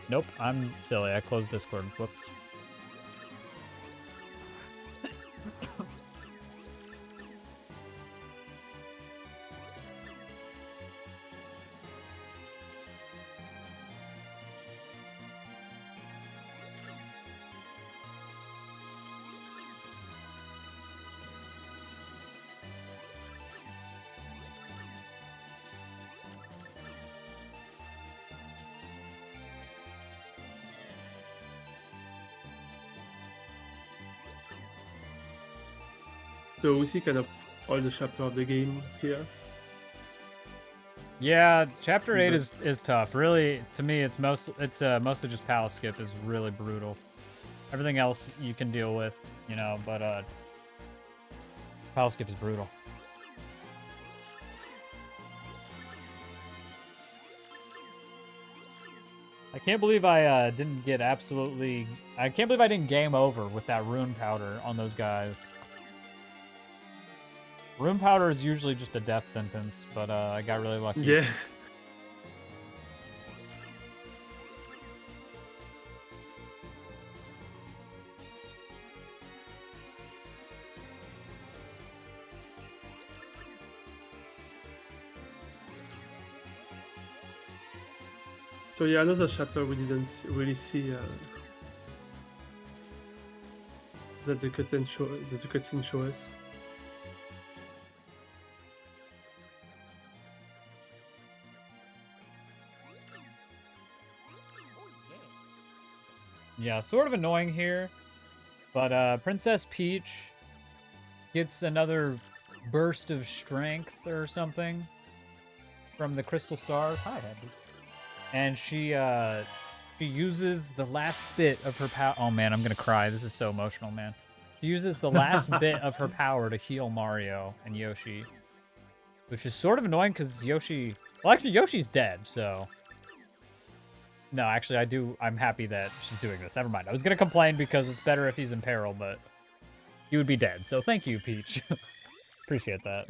S1: Nope, I'm silly. I closed Discord. Whoops.
S2: So we see kind of all the chapter of the game here.
S1: Yeah, chapter 8 is tough. Really, to me, it's mostly just palace skip is really brutal. Everything else you can deal with, you know, but palace skip is brutal. I can't believe I didn't get absolutely. I can't believe I didn't game over with that rune powder on those guys. Rune powder is usually just a death sentence, but I got really lucky.
S2: Yeah. So yeah, another chapter we didn't really see that the cutscene show us.
S1: Yeah, sort of annoying here, but Princess Peach gets another burst of strength or something from the crystal stars. Hi, Abby. And she uses the last bit of her power. Oh man, I'm gonna cry. This is so emotional, man. She uses the last bit of her power to heal Mario and Yoshi, which is sort of annoying because Yoshi. Well, actually, Yoshi's dead, so. No, actually, I'm happy that she's doing this. Never mind. I was gonna complain because it's better if he's in peril, but he would be dead. So thank you, Peach. Appreciate that.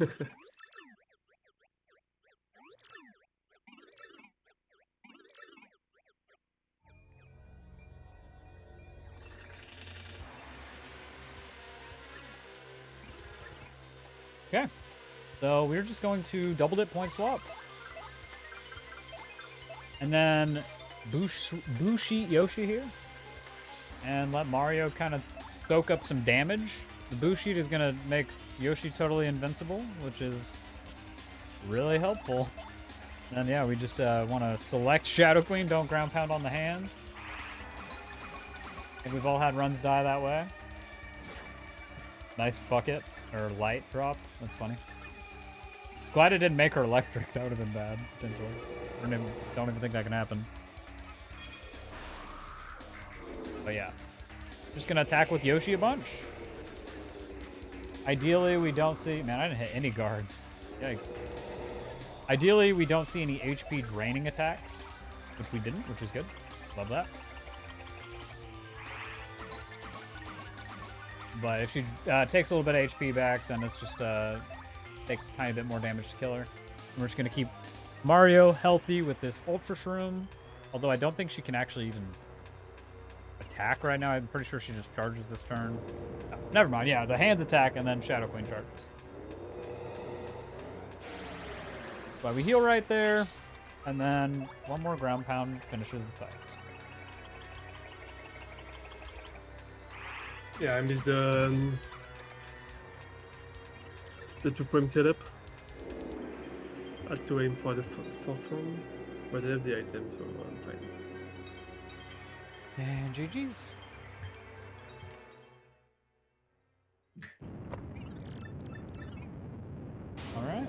S1: Okay. So we're just going to double dip point swap. And then Bushi Yoshi here. And let Mario kind of soak up some damage. The Bushi is going to make Yoshi totally invincible, which is really helpful. And yeah, we just want to select Shadow Queen, don't ground pound on the hands. I think we've all had runs die that way. Nice bucket, or light drop. That's funny. Glad it didn't make her electric. That would have been bad, potentially. Don't even think that can happen. But yeah. Just gonna attack with Yoshi a bunch. Ideally, we don't see... Man, I didn't hit any guards. Yikes. Ideally, we don't see any HP draining attacks, which we didn't, which is good. Love that. But if she takes a little bit of HP back, then it's just takes a tiny bit more damage to kill her. And we're just gonna keep Mario healthy with this Ultra Shroom. Although I don't think she can actually even attack right now. I'm pretty sure she just charges this turn. No, never mind. Yeah, the hands attack and then Shadow Queen charges. But we heal right there, and then one more ground pound finishes the fight.
S2: Yeah, I missed the 2-frame setup. Had to aim for the fourth one, but I have the item, so I'm fine.
S1: And GG's. All right.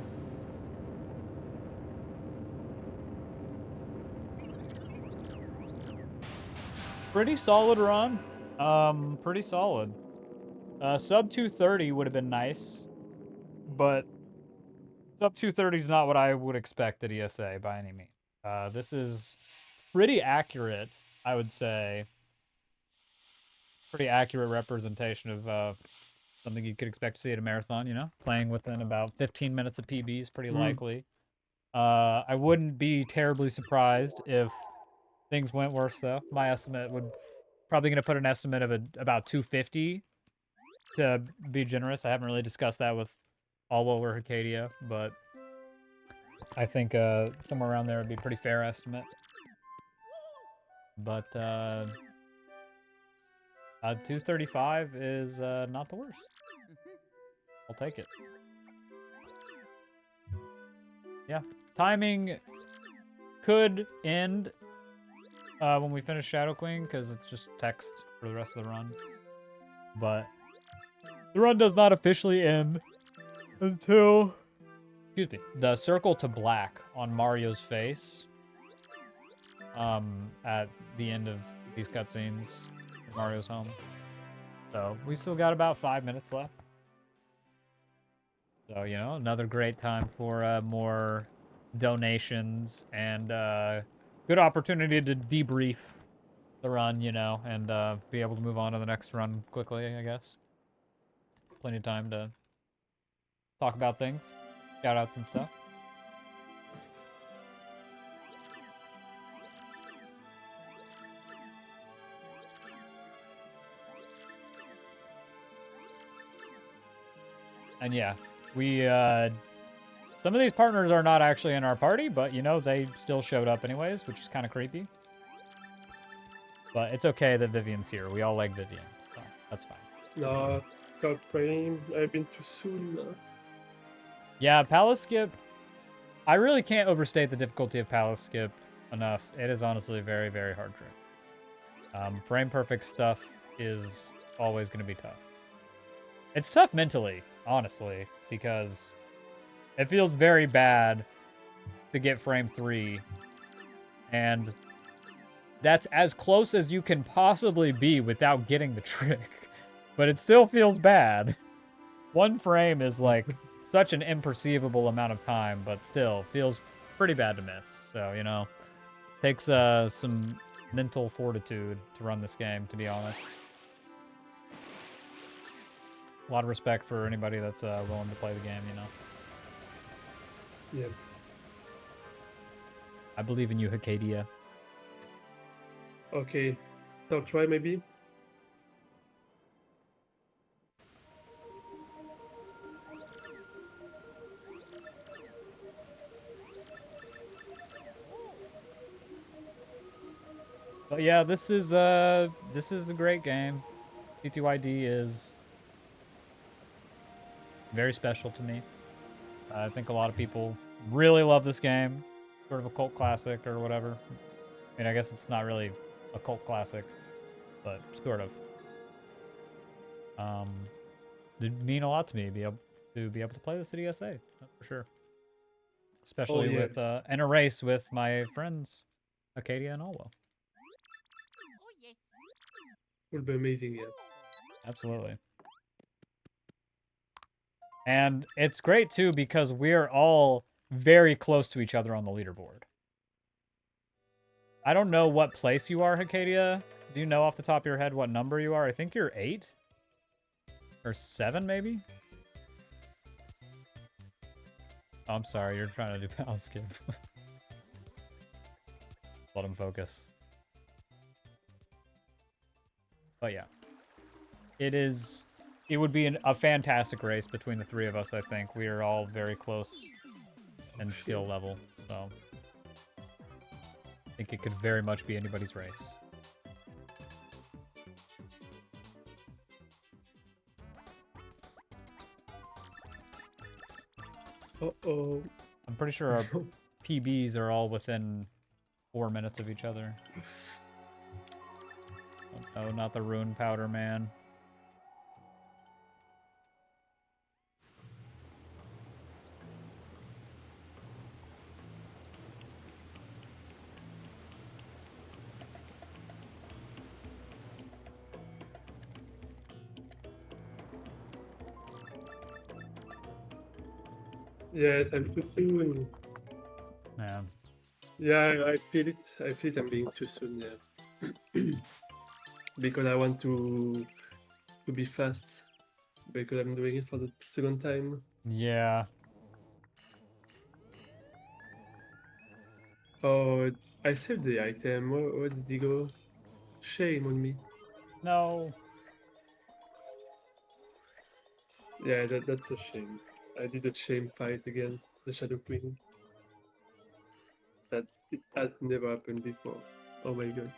S1: Pretty solid run. Pretty solid. Sub 230 would have been nice, but sub 230 is not what I would expect at ESA by any means. This is pretty accurate, I would say. Pretty accurate representation of something you could expect to see at a marathon, you know? Playing within about 15 minutes of PB is pretty likely. I wouldn't be terribly surprised if things went worse, though. My estimate would probably going to put an estimate of about 250 to be generous. I haven't really discussed that with all over Hackedia, but I think somewhere around there would be a pretty fair estimate. But 235 is not the worst. I'll take it. Yeah, timing could end when we finish Shadow Queen because it's just text for the rest of the run. But the run does not officially end until, excuse me, the circle to black on Mario's face at the end of these cutscenes in Mario's home. So we still got about 5 minutes left. So, you know, another great time for more donations and good opportunity to debrief the run, you know, and be able to move on to the next run quickly, I guess. Plenty of time to talk about things, shout-outs and stuff. And yeah, we, some of these partners are not actually in our party, but, you know, they still showed up anyways, which is kind of creepy. But it's okay that Vivian's here. We all like Vivian, so that's fine.
S2: No, third frame. I've been too soon enough.
S1: Yeah, Palace Skip. I really can't overstate the difficulty of Palace Skip enough. It is honestly a very, very hard trick. Frame perfect stuff is always going to be tough. It's tough mentally, honestly, because it feels very bad to get frame 3, and that's as close as you can possibly be without getting the trick, but it still feels bad. One frame is like such an imperceivable amount of time, but still feels pretty bad to miss. So, you know, takes some mental fortitude to run this game, to be honest. A lot of respect for anybody that's willing to play the game, you know.
S2: Yeah.
S1: I believe in you, Hackedia.
S2: Okay, third try maybe.
S1: But yeah, this is a great game. TTYD is very special to me. I think a lot of people really love this game. Sort of a cult classic or whatever. I mean, I guess it's not really a cult classic, but sort of. It'd mean a lot to me to be able to play this at ESA. That's for sure. Especially with in a race with my friends, Hackedia and Alwo.
S2: Would be amazing, yeah.
S1: Absolutely. And it's great too because we're all very close to each other on the leaderboard. I don't know what place you are, Hackedia. Do you know off the top of your head what number you are? I think you're 8 or 7, maybe. Oh, I'm sorry, you're trying to do Palace Skip. Let him focus. But yeah, it would be a fantastic race between the three of us, I think. We are all very close in skill level, so I think it could very much be anybody's race.
S2: Uh-oh.
S1: I'm pretty sure our PBs are all within 4 minutes of each other. Oh, no, not the rune powder, man.
S2: Yes, I'm too soon.
S1: Man.
S2: Yeah, I feel it. I feel I'm being too soon, yeah. Because I want to be fast. Because I'm doing it for the second time.
S1: Yeah.
S2: Oh, I saved the item. Where did he go? Shame on me.
S1: No.
S2: Yeah, that's a shame. I did a shame fight against the Shadow Queen. That it has never happened before. Oh my god.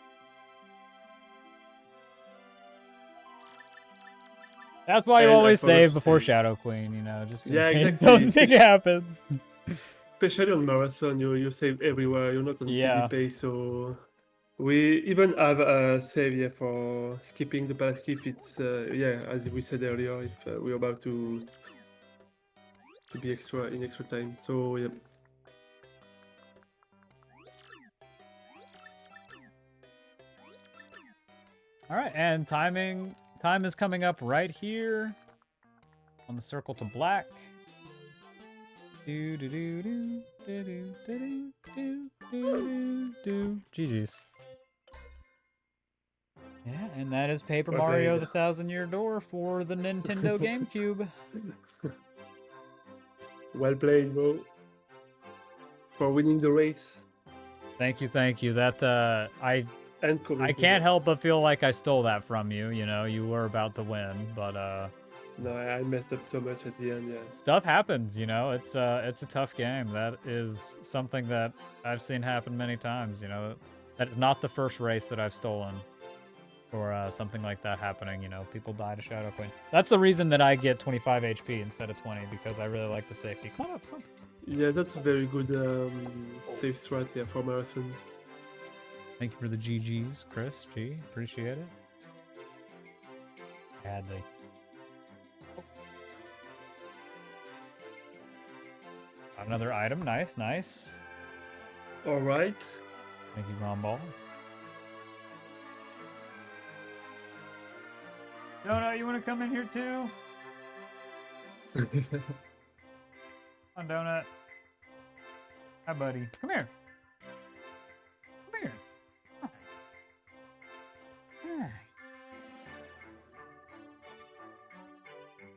S1: That's why you
S2: And I
S1: always
S2: forgot to
S1: save before
S2: say.
S1: Shadow Queen, you know, just in
S2: Yeah,
S1: case
S2: exactly.
S1: something happens.
S2: Especially on marathon, you save everywhere. You're not on
S1: Yeah.
S2: PvP, so we even have a save yeah, for skipping the palace if it's yeah, as we said earlier, if we're about to be extra time. So yeah.
S1: All right, and time is coming up right here on the circle to black. Do do do do do do do do do do. GG's. Yeah, and that is Paper
S2: Well
S1: Mario:
S2: played.
S1: The Thousand-Year Door for the Nintendo GameCube.
S2: Well played, bro. For winning the race
S1: Thank you, thank you. That
S2: and
S1: I
S2: coming
S1: can't
S2: here.
S1: help but feel like I stole that from you. You know, you were about to win, but
S2: No, I messed up so much at the end. Yeah.
S1: stuff happens. You know, it's a tough game. That is something that I've seen happen many times. You know, that is not the first race that I've stolen. Or something like that happening, you know, people die to Shadow Queen. That's the reason that I get 25 HP instead of 20, because I really like the safety. Come on up, come on.
S2: Yeah, that's a very good safe strat yeah, for marathon.
S1: Thank you for the GGs, Chris. G, appreciate it. Hadley. Another item, nice, nice.
S2: All right.
S1: Thank you, Romball. Donut, you want to come in here too? Come on, Donut. Hi, buddy. Come here. Come here. Hi. Hi.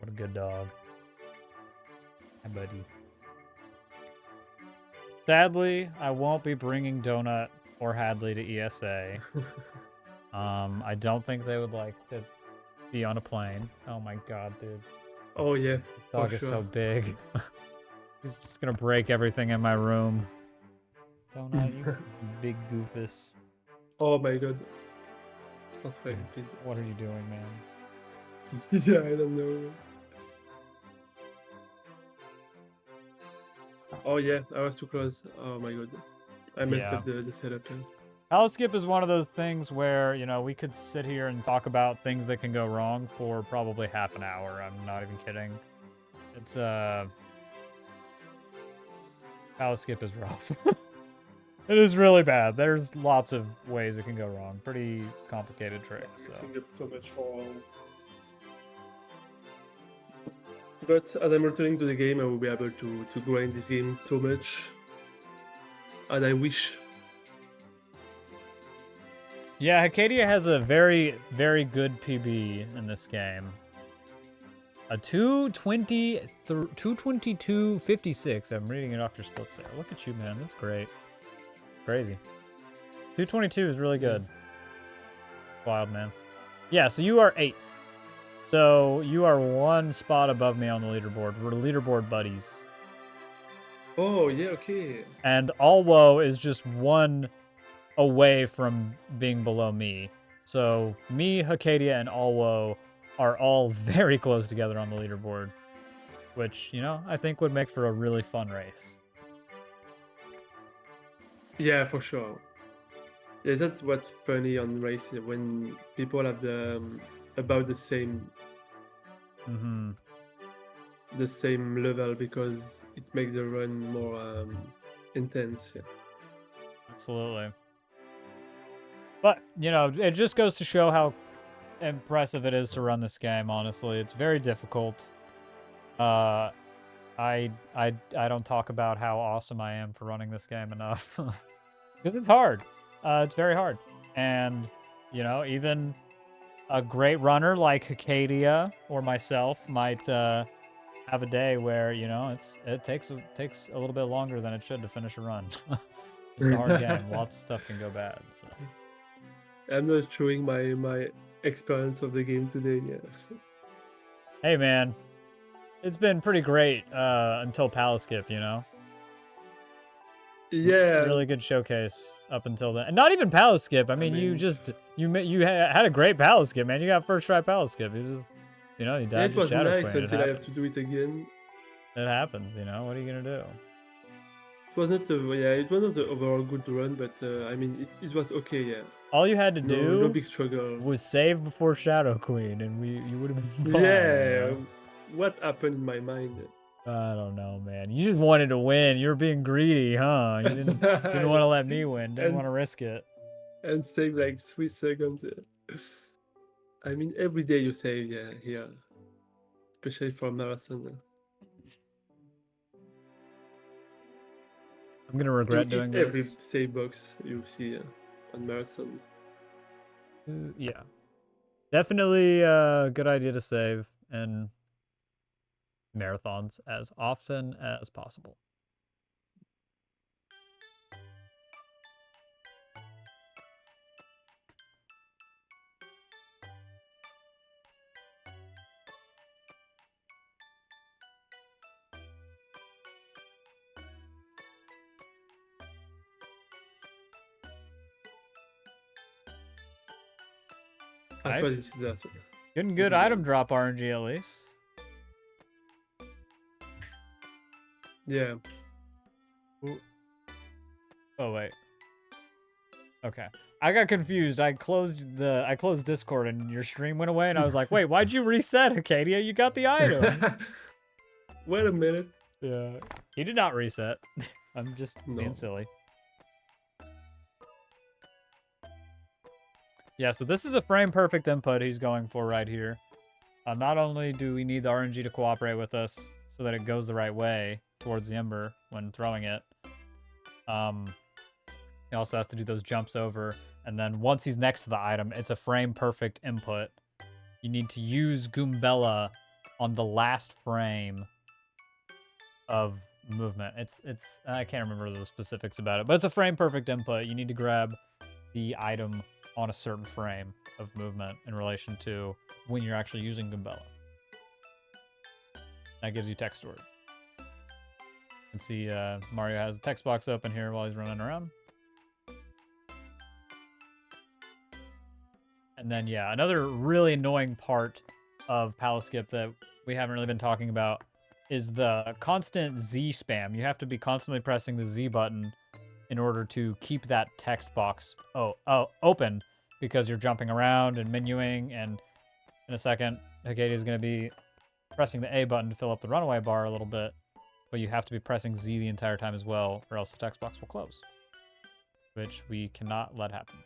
S1: What a good dog. Hi, buddy. Sadly, I won't be bringing Donut or Hadley to ESA. I don't think they would like to be on a plane. Oh my god, dude.
S2: Oh yeah,
S1: This dog is
S2: sure.
S1: so big. He's just gonna break everything in my room. Donut, you big goofus.
S2: Oh my god. Not right, please.
S1: What are you doing, man?
S2: Yeah, I don't know. Oh yeah, I was too close. Oh my god. I messed up the setup.
S1: Palace skip is one of those things where, you know, we could sit here and talk about things that can go wrong for probably half an hour. I'm not even kidding. It's, Palace skip is rough. It is really bad. There's lots of ways it can go wrong. Pretty complicated trick, so.
S2: So much for. But as I'm returning to the game, I will be able to grind this game so much. And I wish.
S1: Yeah, Hackedia has a very, very good PB in this game. A 222.56. I'm reading it off your splits there. Look at you, man. That's great. Crazy. 222 is really good. Wild, man. Yeah, so you are 8th. So you are 1 spot above me on the leaderboard. We're leaderboard buddies.
S2: Oh, yeah, okay.
S1: And Alwo is just 1 away from being below me. So me, Hackedia, and Alwo are all very close together on the leaderboard. which, you know, I think would make for a really fun race.
S2: Yeah, for sure. Yeah, that's what's funny on races when people have about
S1: Mm-hmm.
S2: the same level because it makes the run more intense. Yeah.
S1: Absolutely. But, you know, it just goes to show how impressive it is to run this game, honestly. It's very difficult. I don't talk about how awesome I am for running this game enough. Because it's hard. It's very hard. And, you know, even a great runner like Hackedia or myself might have a day where, you know, it takes a little bit longer than it should to finish a run. It's a hard game. Lots of stuff can go bad. So.
S2: I'm not showing my experience of the game today. Yeah.
S1: Hey, man. It's been pretty great until Palace Skip, you know?
S2: Yeah.
S1: Really good showcase up until then. And not even Palace Skip. I mean, you had a great Palace Skip, man. You got first try Palace Skip. You just, you know, you died
S2: It
S1: to
S2: was
S1: Shadow
S2: nice
S1: Queen.
S2: until I have to do it again.
S1: It happens, you know? What are you going to do?
S2: It was not it was not the overall good run, but I mean it was okay. Yeah.
S1: All you had to
S2: No
S1: do
S2: big struggle.
S1: was save before Shadow Queen, and you would have been fine.
S2: Yeah.
S1: You know?
S2: What happened in my mind?
S1: I don't know, man. You just wanted to win. You were being greedy, huh? You didn't want to let me win. Didn't want to risk it.
S2: And save like 3 seconds. I mean, every day you save, yeah, here, especially for marathon.
S1: I'm gonna regret doing
S2: every
S1: this.
S2: save box you see on marathon.
S1: Yeah, definitely a good idea to save and marathons as often as possible.
S2: That's
S1: Nice.
S2: why this is awesome.
S1: Getting good item drop RNG at least.
S2: Yeah.
S1: Ooh. Oh wait. Okay. I got confused. I closed Discord and your stream went away and I was like, wait, why'd you reset, Hackedia? You got the item.
S2: Wait a minute.
S1: Yeah. He did not reset. I'm just being silly. Yeah, so this is a frame perfect input he's going for right here. Not only do we need the RNG to cooperate with us so that it goes the right way towards the Ember when throwing it, he also has to do those jumps over. And then once he's next to the item, it's a frame perfect input. You need to use Goombella on the last frame of movement. It's I can't remember the specifics about it, but it's a frame perfect input. You need to grab the item on a certain frame of movement in relation to when you're actually using Goombella. That gives you text storage. You can see Mario has a text box open here while he's running around. And then, yeah, another really annoying part of Palace Skip that we haven't really been talking about is the constant Z spam. You have to be constantly pressing the Z button in order to keep that text box open because you're jumping around and menuing. And in a second, Hackedia is going to be pressing the A button to fill up the runaway bar a little bit, but you have to be pressing Z the entire time as well, or else the text box will close, which we cannot let happen.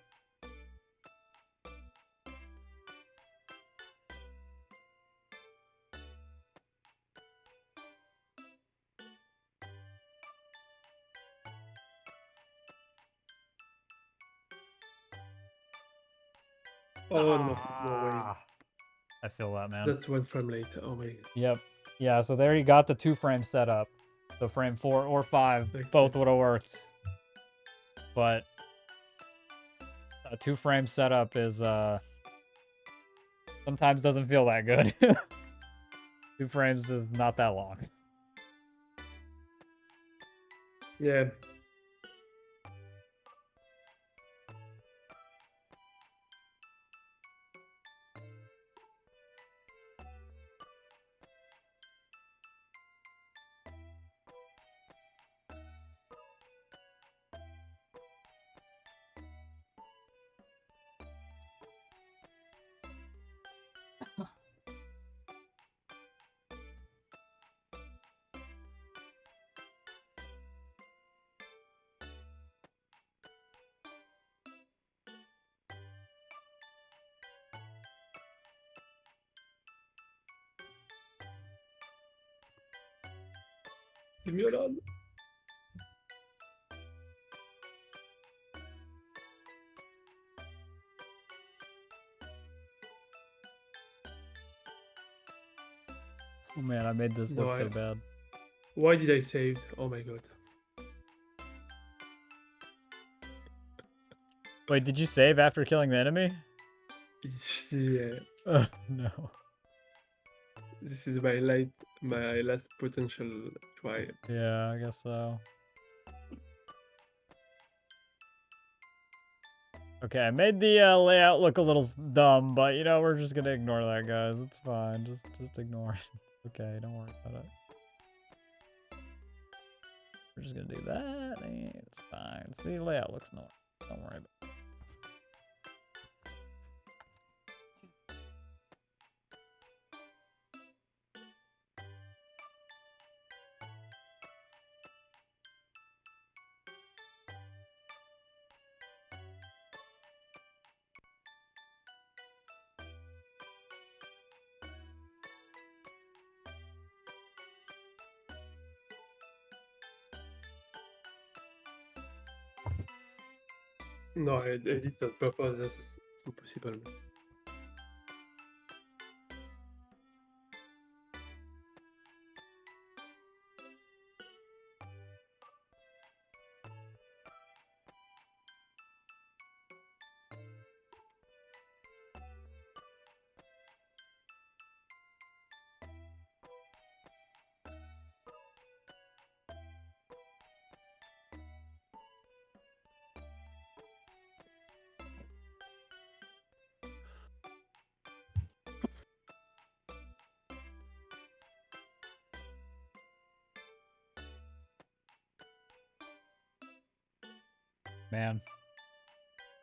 S2: Oh, no way.
S1: I feel that, man.
S2: That's 1 frame late. Oh my.
S1: Yep. Yeah, so there you got the 2 frame setup. So frame 4 or 5, both would have worked. But a 2 frame setup is sometimes doesn't feel that good. 2 frames is not that long.
S2: Yeah. Leave me alone.
S1: Oh man, I made this
S2: No,
S1: look so bad.
S2: Why did I save? Oh my god.
S1: Wait, did you save after killing the enemy?
S2: Yeah.
S1: No.
S2: This is my last potential try.
S1: Yeah, I guess so. Okay, I made the layout look a little dumb, but you know, we're just gonna ignore that, guys. It's fine. Just ignore it. Okay, don't worry about it. We're just gonna do that, and it's fine. See, layout looks normal. Don't worry about it.
S2: No, I did it on purpose. That's impossible.
S1: Man.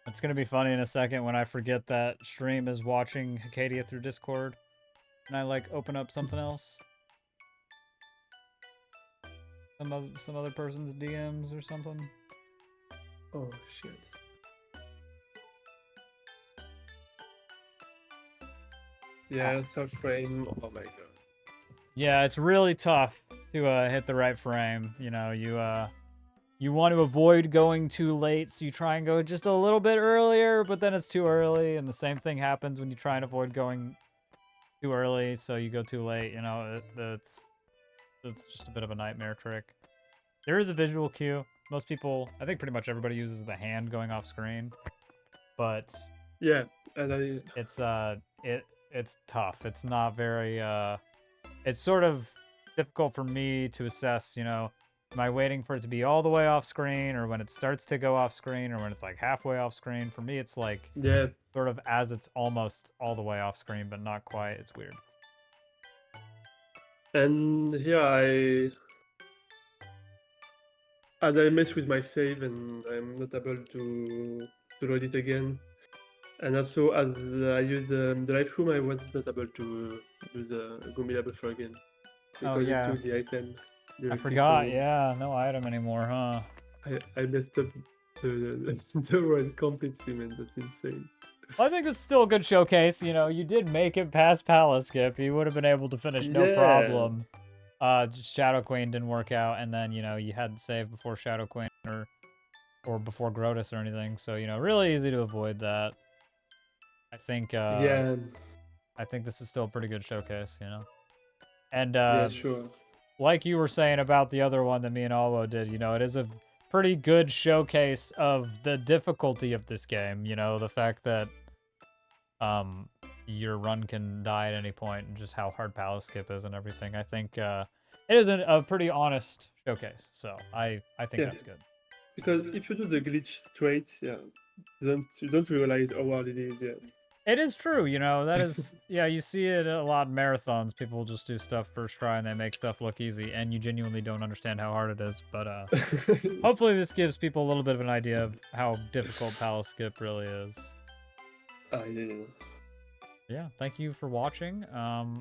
S1: It's gonna be funny in a second when I forget that stream is watching Hackedia through Discord, and I like open up something else, some other person's DMs or something.
S2: Oh shit. Yeah, third frame. Oh my god.
S1: Yeah, it's really tough to hit the right frame. You know, you want to avoid going too late, so you try and go just a little bit earlier, but then it's too early, and the same thing happens when you try and avoid going too early, so you go too late. You know, it's just a bit of a nightmare trick. There is a visual cue. Most people, I think pretty much everybody uses the hand going off screen, but
S2: Yeah, and
S1: it's tough. It's not very it's sort of difficult for me to assess, you know, am I waiting for it to be all the way off screen, or when it starts to go off screen, or when it's like halfway off screen. For me, it's like
S2: yeah,
S1: sort of as it's almost all the way off screen, but not quite. It's weird.
S2: and here as I mess with my save and I'm not able to load it again. And also as I use the Lightroom, I was not able to use the Gumila buffer again
S1: Oh
S2: because it
S1: yeah,
S2: took the item
S1: I
S2: directly.
S1: forgot.
S2: So
S1: Yeah, no item anymore, huh?
S2: I messed up the run completely, man. That's insane.
S1: Well, I think this is still a good showcase. You know, you did make it past Palace Skip. You would have been able to finish no
S2: Yeah,
S1: problem. Just Shadow Queen didn't work out, and then, you know, you had to save before Shadow Queen or before Grotus or anything. So, you know, really easy to avoid that. I think
S2: yeah,
S1: this is still a pretty good showcase, you know. And
S2: yeah, sure.
S1: like you were saying about the other one that me and Alwo did, you know, it is a pretty good showcase of the difficulty of this game, you know, the fact that your run can die at any point and just how hard Palace Skip is and everything. I think it is a pretty honest showcase. So I think
S2: Yeah,
S1: that's good.
S2: because if you do the glitch straight, yeah, you don't realize how hard it is. Yeah.
S1: It is true, you know, that is, yeah, you see it a lot in marathons. People just do stuff first try and they make stuff look easy, and you genuinely don't understand how hard it is. But hopefully this gives people a little bit of an idea of how difficult Palace Skip really is.
S2: Yeah.
S1: Yeah, thank you for watching.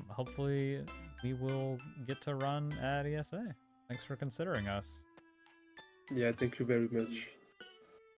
S1: Hopefully we will get to run at ESA. Thanks for considering us.
S2: Yeah, thank you very much.